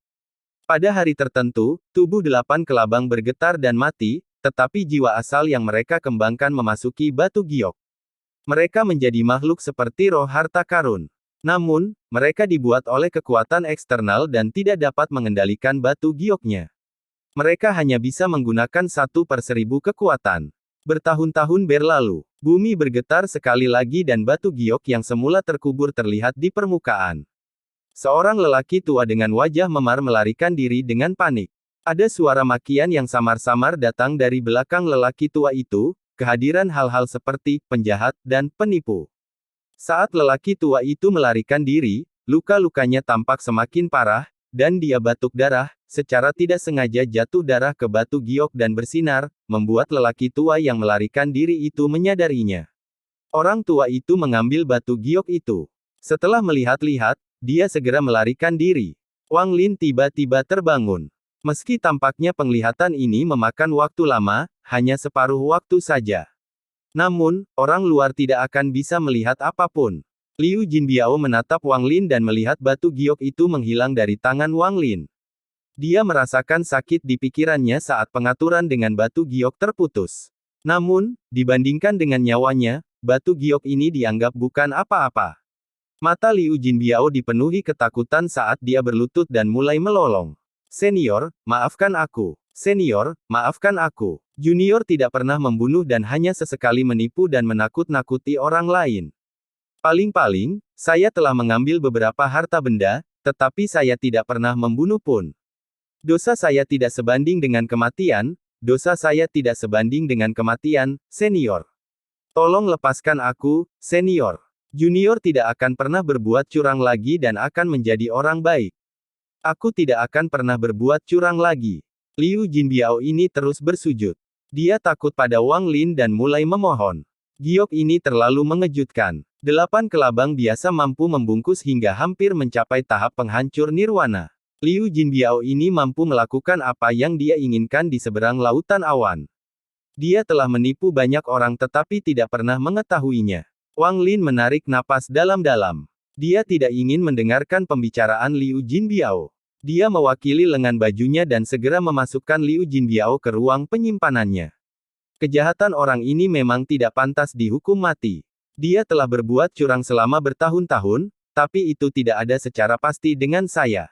S1: Pada hari tertentu, tubuh 8 kelabang bergetar dan mati, tetapi jiwa asal yang mereka kembangkan memasuki batu giok. Mereka menjadi makhluk seperti roh harta karun. Namun, mereka dibuat oleh kekuatan eksternal dan tidak dapat mengendalikan batu gioknya. Mereka hanya bisa menggunakan 1/1000 kekuatan. Bertahun-tahun berlalu, bumi bergetar sekali lagi dan batu giok yang semula terkubur terlihat di permukaan. Seorang lelaki tua dengan wajah memar melarikan diri dengan panik. Ada suara makian yang samar-samar datang dari belakang lelaki tua itu, kehadiran hal-hal seperti penjahat dan penipu. Saat lelaki tua itu melarikan diri, luka-lukanya tampak semakin parah, dan dia batuk darah, secara tidak sengaja jatuh darah ke batu giok dan bersinar, membuat lelaki tua yang melarikan diri itu menyadarinya. Orang tua itu mengambil batu giok itu. Setelah melihat-lihat, dia segera melarikan diri. Wang Lin tiba-tiba terbangun. Meski tampaknya penglihatan ini memakan waktu lama, hanya separuh waktu saja. Namun, orang luar tidak akan bisa melihat apapun. Liu Jinbiao menatap Wang Lin dan melihat batu giok itu menghilang dari tangan Wang Lin. Dia merasakan sakit di pikirannya saat pengaturan dengan batu giok terputus. Namun, dibandingkan dengan nyawanya, batu giok ini dianggap bukan apa-apa. Mata Liu Jinbiao dipenuhi ketakutan saat dia berlutut dan mulai melolong. Senior, maafkan aku. Senior, maafkan aku. Junior tidak pernah membunuh dan hanya sesekali menipu dan menakut-nakuti orang lain. Paling-paling, saya telah mengambil beberapa harta benda, tetapi saya tidak pernah membunuh pun. Dosa saya tidak sebanding dengan kematian, dosa saya tidak sebanding dengan kematian, senior. Tolong lepaskan aku, senior. Junior tidak akan pernah berbuat curang lagi dan akan menjadi orang baik. Aku tidak akan pernah berbuat curang lagi. Liu Jinbiao ini terus bersujud. Dia takut pada Wang Lin dan mulai memohon. Giok ini terlalu mengejutkan. 8 kelabang biasa mampu membungkus hingga hampir mencapai tahap penghancur nirwana. Liu Jinbiao ini mampu melakukan apa yang dia inginkan di seberang lautan awan. Dia telah menipu banyak orang tetapi tidak pernah mengetahuinya. Wang Lin menarik napas dalam-dalam. Dia tidak ingin mendengarkan pembicaraan Liu Jinbiao. Dia mewakili lengan bajunya dan segera memasukkan Liu Jinbiao ke ruang penyimpanannya. Kejahatan orang ini memang tidak pantas dihukum mati. Dia telah berbuat curang selama bertahun-tahun, tapi itu tidak ada secara pasti dengan saya.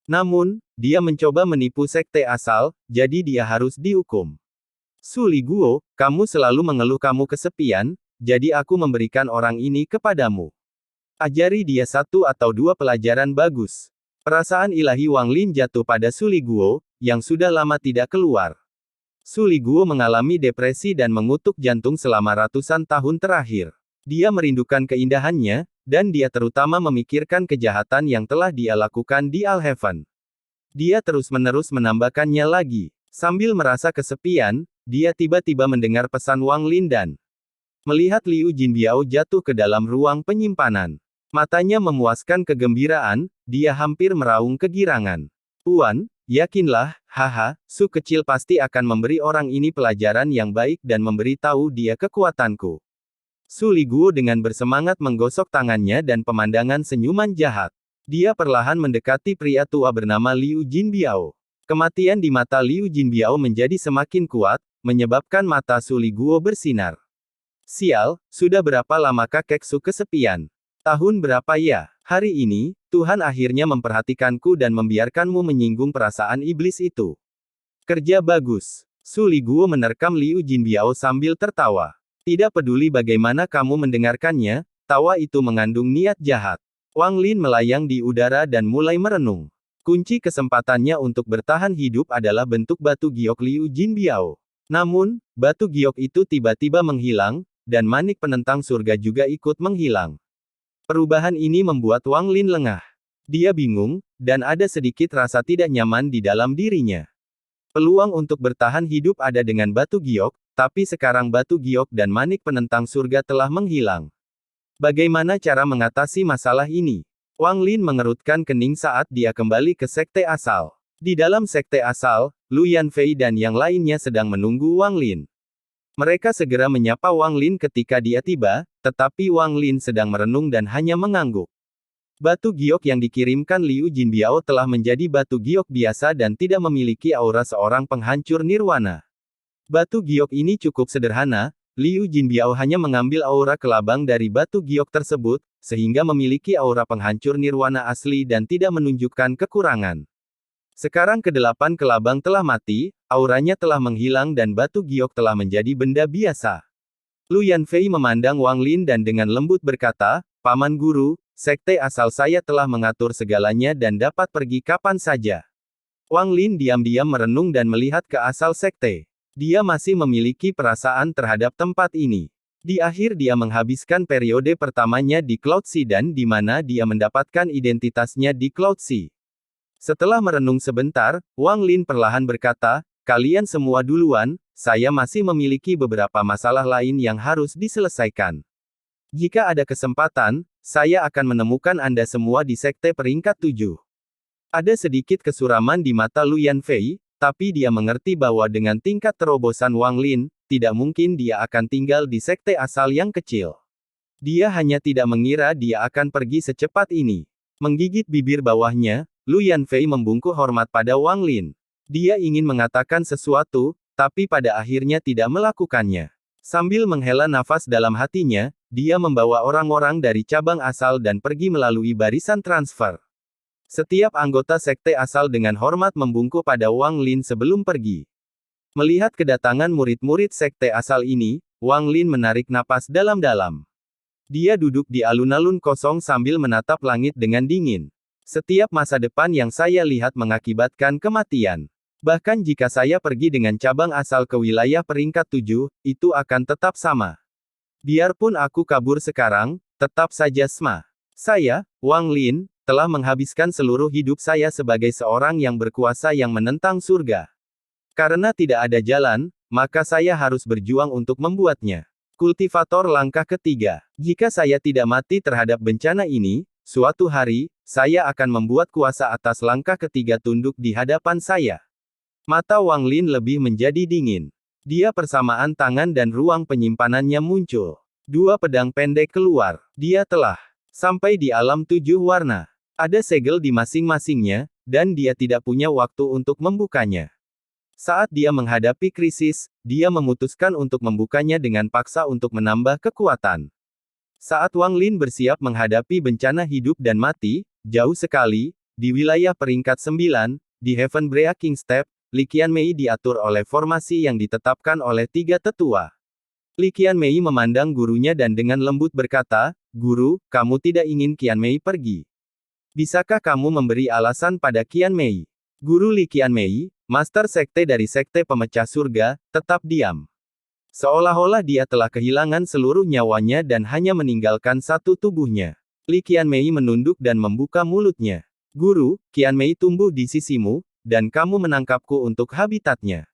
S1: Namun, dia mencoba menipu sekte asal, jadi dia harus dihukum. Su Liguo, kamu selalu mengeluh kamu kesepian, jadi aku memberikan orang ini kepadamu. Ajari dia 1 atau 2 pelajaran bagus. Perasaan ilahi Wang Lin jatuh pada Su Liguo, yang sudah lama tidak keluar. Su Liguo mengalami depresi dan mengutuk jantung selama ratusan tahun terakhir. Dia merindukan keindahannya, dan dia terutama memikirkan kejahatan yang telah dia lakukan di Alheaven. Dia terus-menerus menambahkannya lagi. Sambil merasa kesepian, dia tiba-tiba mendengar pesan Wang Lin dan melihat Liu Jinbiao jatuh ke dalam ruang penyimpanan. Matanya memuaskan kegembiraan, dia hampir meraung kegirangan. Tuan, yakinlah, haha, Su kecil pasti akan memberi orang ini pelajaran yang baik dan memberi tahu dia kekuatanku. Su Liguo dengan bersemangat menggosok tangannya dan pemandangan senyuman jahat. Dia perlahan mendekati pria tua bernama Liu Jinbiao. Kematian di mata Liu Jinbiao menjadi semakin kuat, menyebabkan mata Su Liguo bersinar. Sial, sudah berapa lama kakek Su kesepian? Tahun berapa ya? Hari ini, Tuhan akhirnya memperhatikanku dan membiarkanmu menyinggung perasaan iblis itu. Kerja bagus. Su Liguo menerkam Liu Jinbiao sambil tertawa. Tidak peduli bagaimana kamu mendengarkannya, tawa itu mengandung niat jahat. Wang Lin melayang di udara dan mulai merenung. Kunci kesempatannya untuk bertahan hidup adalah bentuk batu giok Liu Jinbiao. Namun, batu giok itu tiba-tiba menghilang, dan manik penentang surga juga ikut menghilang. Perubahan ini membuat Wang Lin lengah. Dia bingung, dan ada sedikit rasa tidak nyaman di dalam dirinya. Peluang untuk bertahan hidup ada dengan batu giok, tapi sekarang batu giok dan manik penentang surga telah menghilang. Bagaimana cara mengatasi masalah ini? Wang Lin mengerutkan kening saat dia kembali ke sekte asal. Di dalam sekte asal, Lu Yanfei dan yang lainnya sedang menunggu Wang Lin. Mereka segera menyapa Wang Lin ketika dia tiba, tetapi Wang Lin sedang merenung dan hanya mengangguk. Batu giok yang dikirimkan Liu Jinbiao telah menjadi batu giok biasa dan tidak memiliki aura seorang penghancur nirwana. Batu giok ini cukup sederhana, Liu Jinbiao hanya mengambil aura kelabang dari batu giok tersebut, sehingga memiliki aura penghancur nirwana asli dan tidak menunjukkan kekurangan. Sekarang ke-8 kelabang telah mati, auranya telah menghilang dan batu giok telah menjadi benda biasa. Lu Yanfei memandang Wang Lin dan dengan lembut berkata, Paman Guru, sekte asal saya telah mengatur segalanya dan dapat pergi kapan saja. Wang Lin diam-diam merenung dan melihat ke asal sekte. Dia masih memiliki perasaan terhadap tempat ini. Di akhir dia menghabiskan periode pertamanya di Cloud Sea dan di mana dia mendapatkan identitasnya di Cloud Sea. Setelah merenung sebentar, Wang Lin perlahan berkata, kalian semua duluan, saya masih memiliki beberapa masalah lain yang harus diselesaikan. Jika ada kesempatan, saya akan menemukan Anda semua di sekte peringkat 7. Ada sedikit kesuraman di mata Lu Yanfei, tapi dia mengerti bahwa dengan tingkat terobosan Wang Lin, tidak mungkin dia akan tinggal di sekte asal yang kecil. Dia hanya tidak mengira dia akan pergi secepat ini. Menggigit bibir bawahnya, Lu Yanfei membungkuk hormat pada Wang Lin. Dia ingin mengatakan sesuatu, tapi pada akhirnya tidak melakukannya. Sambil menghela nafas dalam hatinya, dia membawa orang-orang dari cabang asal dan pergi melalui barisan transfer. Setiap anggota sekte asal dengan hormat membungkuk pada Wang Lin sebelum pergi. Melihat kedatangan murid-murid sekte asal ini, Wang Lin menarik napas dalam-dalam. Dia duduk di alun-alun kosong sambil menatap langit dengan dingin. Setiap masa depan yang saya lihat mengakibatkan kematian. Bahkan jika saya pergi dengan cabang asal ke wilayah peringkat 7, itu akan tetap sama. Biarpun aku kabur sekarang, tetap saja sama. Saya, Wang Lin, telah menghabiskan seluruh hidup saya sebagai seorang yang berkuasa yang menentang surga. Karena tidak ada jalan, maka saya harus berjuang untuk membuatnya. Kultivator langkah ketiga. Jika saya tidak mati terhadap bencana ini, suatu hari, saya akan membuat kuasa atas langkah ketiga tunduk di hadapan saya. Mata Wang Lin lebih menjadi dingin. Dia persamaan tangan dan ruang penyimpanannya muncul. Dua pedang pendek keluar. Dia telah sampai di alam 7 warna. Ada segel di masing-masingnya, dan dia tidak punya waktu untuk membukanya. Saat dia menghadapi krisis, dia memutuskan untuk membukanya dengan paksa untuk menambah kekuatan. Saat Wang Lin bersiap menghadapi bencana hidup dan mati, jauh sekali, di wilayah peringkat 9, di Heaven Breaking Step, Li Qianmei diatur oleh formasi yang ditetapkan oleh 3 tetua. Li Qianmei memandang gurunya dan dengan lembut berkata, "Guru, kamu tidak ingin Qianmei pergi. Bisakah kamu memberi alasan pada Qianmei?" Guru Li Qianmei, master sekte dari sekte pemecah surga, tetap diam. Seolah-olah dia telah kehilangan seluruh nyawanya dan hanya meninggalkan satu tubuhnya. Li Qianmei menunduk dan membuka mulutnya. Guru, Qianmei tumbuh di sisimu, dan kamu menangkapku untuk habitatnya.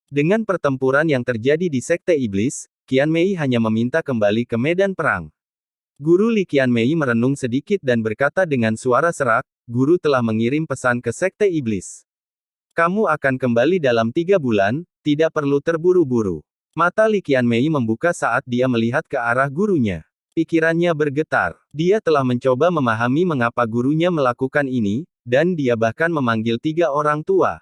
S1: Dengan pertempuran yang terjadi di sekte iblis, Qianmei hanya meminta kembali ke medan perang. Guru Li Qianmei merenung sedikit dan berkata dengan suara serak, Guru telah mengirim pesan ke sekte iblis. Kamu akan kembali dalam 3 bulan, tidak perlu terburu-buru. Mata Li Qianmei membuka saat dia melihat ke arah gurunya. Pikirannya bergetar. Dia telah mencoba memahami mengapa gurunya melakukan ini, dan dia bahkan memanggil 3 orang tua.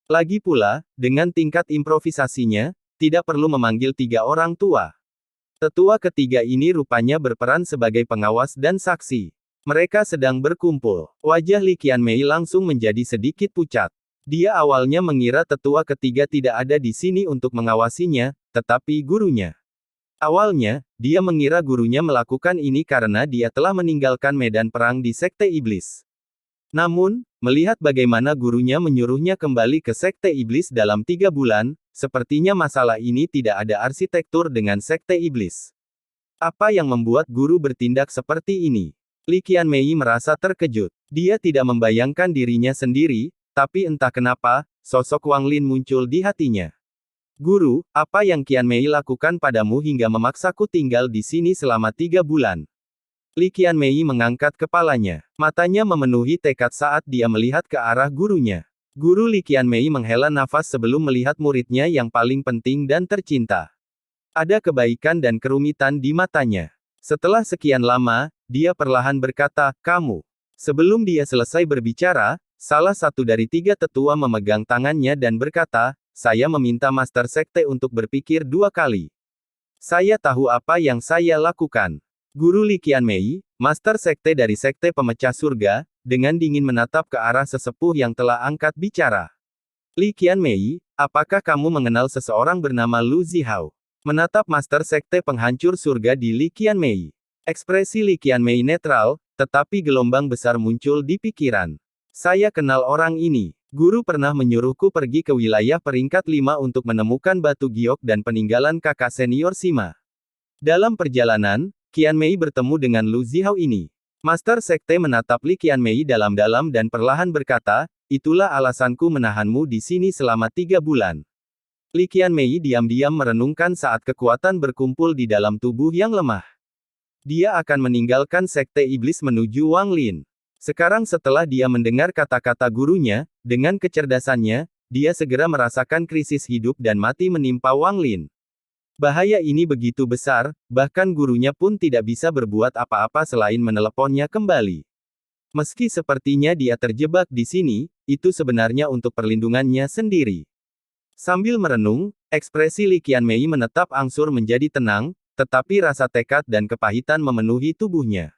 S1: Lagi pula, dengan tingkat improvisasinya, tidak perlu memanggil 3 orang tua. Tetua ketiga ini rupanya berperan sebagai pengawas dan saksi. Mereka sedang berkumpul. Wajah Li Qianmei langsung menjadi sedikit pucat. Dia awalnya mengira tetua ketiga tidak ada di sini untuk mengawasinya, tetapi gurunya. Awalnya, dia mengira gurunya melakukan ini karena dia telah meninggalkan medan perang di sekte iblis. Namun, melihat bagaimana gurunya menyuruhnya kembali ke sekte iblis dalam 3 bulan, sepertinya masalah ini tidak ada arsitektur dengan sekte iblis. Apa yang membuat guru bertindak seperti ini? Li Qianmei merasa terkejut. Dia tidak membayangkan dirinya sendiri, tapi entah kenapa, sosok Wang Lin muncul di hatinya. Guru, apa yang Qianmei lakukan padamu hingga memaksaku tinggal di sini selama 3 bulan? Li Qianmei mengangkat kepalanya. Matanya memenuhi tekad saat dia melihat ke arah gurunya. Guru Li Qianmei menghela nafas sebelum melihat muridnya yang paling penting dan tercinta. Ada kebaikan dan kerumitan di matanya. Setelah sekian lama, dia perlahan berkata, "Kamu." Sebelum dia selesai berbicara, salah satu dari 3 tetua memegang tangannya dan berkata, "Saya meminta Master Sekte untuk berpikir 2 kali. Saya tahu apa yang saya lakukan." Guru Li Qianmei, Master Sekte dari Sekte Pemecah Surga, dengan dingin menatap ke arah sesepuh yang telah angkat bicara. Li Qianmei, apakah kamu mengenal seseorang bernama Lu Zihao? Menatap Master Sekte Penghancur Surga di Li Qianmei. Ekspresi Li Qianmei netral, tetapi gelombang besar muncul di pikiran. Saya kenal orang ini. Guru pernah menyuruhku pergi ke wilayah peringkat 5 untuk menemukan batu giok dan peninggalan kakak senior Sima. Dalam perjalanan, Qianmei bertemu dengan Lu Zihao ini. Master Sekte menatap Li Qianmei dalam-dalam dan perlahan berkata, itulah alasanku menahanmu di sini selama 3 bulan. Li Qianmei diam-diam merenungkan saat kekuatan berkumpul di dalam tubuh yang lemah. Dia akan meninggalkan Sekte Iblis menuju Wang Lin. Sekarang setelah dia mendengar kata-kata gurunya, dengan kecerdasannya, dia segera merasakan krisis hidup dan mati menimpa Wang Lin. Bahaya ini begitu besar, bahkan gurunya pun tidak bisa berbuat apa-apa selain meneleponnya kembali. Meski sepertinya dia terjebak di sini, itu sebenarnya untuk perlindungannya sendiri. Sambil merenung, ekspresi Li Qianmei menetap angsur menjadi tenang, tetapi rasa tekad dan kepahitan memenuhi tubuhnya.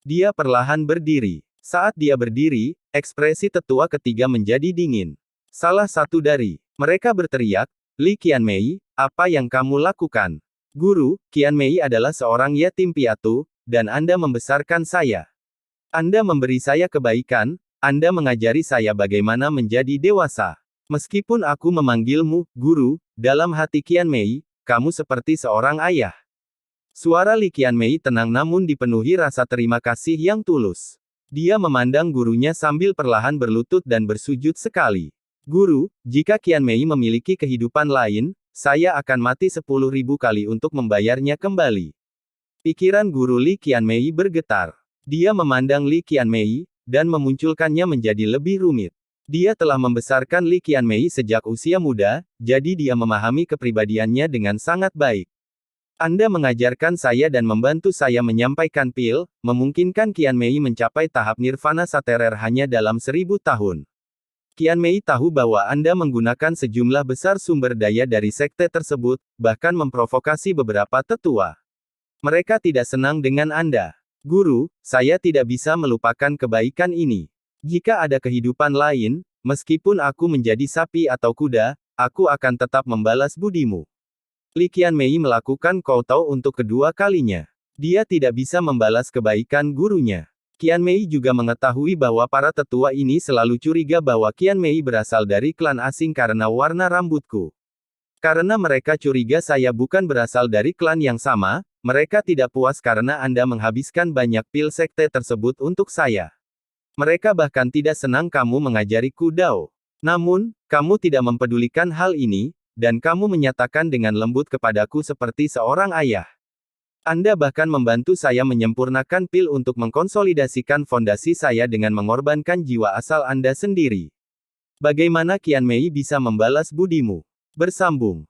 S1: Dia perlahan berdiri. Saat dia berdiri, ekspresi tetua ketiga menjadi dingin. Salah satu dari mereka berteriak, "Li Qianmei, apa yang kamu lakukan? Guru, Qianmei adalah seorang yatim piatu, dan Anda membesarkan saya. Anda memberi saya kebaikan, Anda mengajari saya bagaimana menjadi dewasa. Meskipun aku memanggilmu, guru, dalam hati Qianmei, kamu seperti seorang ayah." Suara Li Qianmei tenang namun dipenuhi rasa terima kasih yang tulus. Dia memandang gurunya sambil perlahan berlutut dan bersujud sekali. "Guru, jika Qianmei memiliki kehidupan lain, saya akan mati 10.000 kali untuk membayarnya kembali." Pikiran guru Li Qianmei bergetar. Dia memandang Li Qianmei, dan memunculkannya menjadi lebih rumit. Dia telah membesarkan Li Qianmei sejak usia muda, jadi dia memahami kepribadiannya dengan sangat baik. Anda mengajarkan saya dan membantu saya menyampaikan pil, memungkinkan Qianmei mencapai tahap nirvana saterer hanya dalam 1000 tahun. Qianmei tahu bahwa Anda menggunakan sejumlah besar sumber daya dari sekte tersebut, bahkan memprovokasi beberapa tetua. Mereka tidak senang dengan Anda. Guru, saya tidak bisa melupakan kebaikan ini. Jika ada kehidupan lain, meskipun aku menjadi sapi atau kuda, aku akan tetap membalas budimu. Li Qianmei melakukan kowtow untuk kedua kalinya. Dia tidak bisa membalas kebaikan gurunya. Qianmei juga mengetahui bahwa para tetua ini selalu curiga bahwa Qianmei berasal dari klan asing karena warna rambutku. Karena mereka curiga saya bukan berasal dari klan yang sama, mereka tidak puas karena Anda menghabiskan banyak pil sekte tersebut untuk saya. Mereka bahkan tidak senang kamu mengajariku Dao. Namun, kamu tidak mempedulikan hal ini, dan kamu menyatakan dengan lembut kepadaku seperti seorang ayah. Anda bahkan membantu saya menyempurnakan pil untuk mengkonsolidasikan fondasi saya dengan mengorbankan jiwa asal Anda sendiri. Bagaimana Qianmei bisa membalas budimu? Bersambung.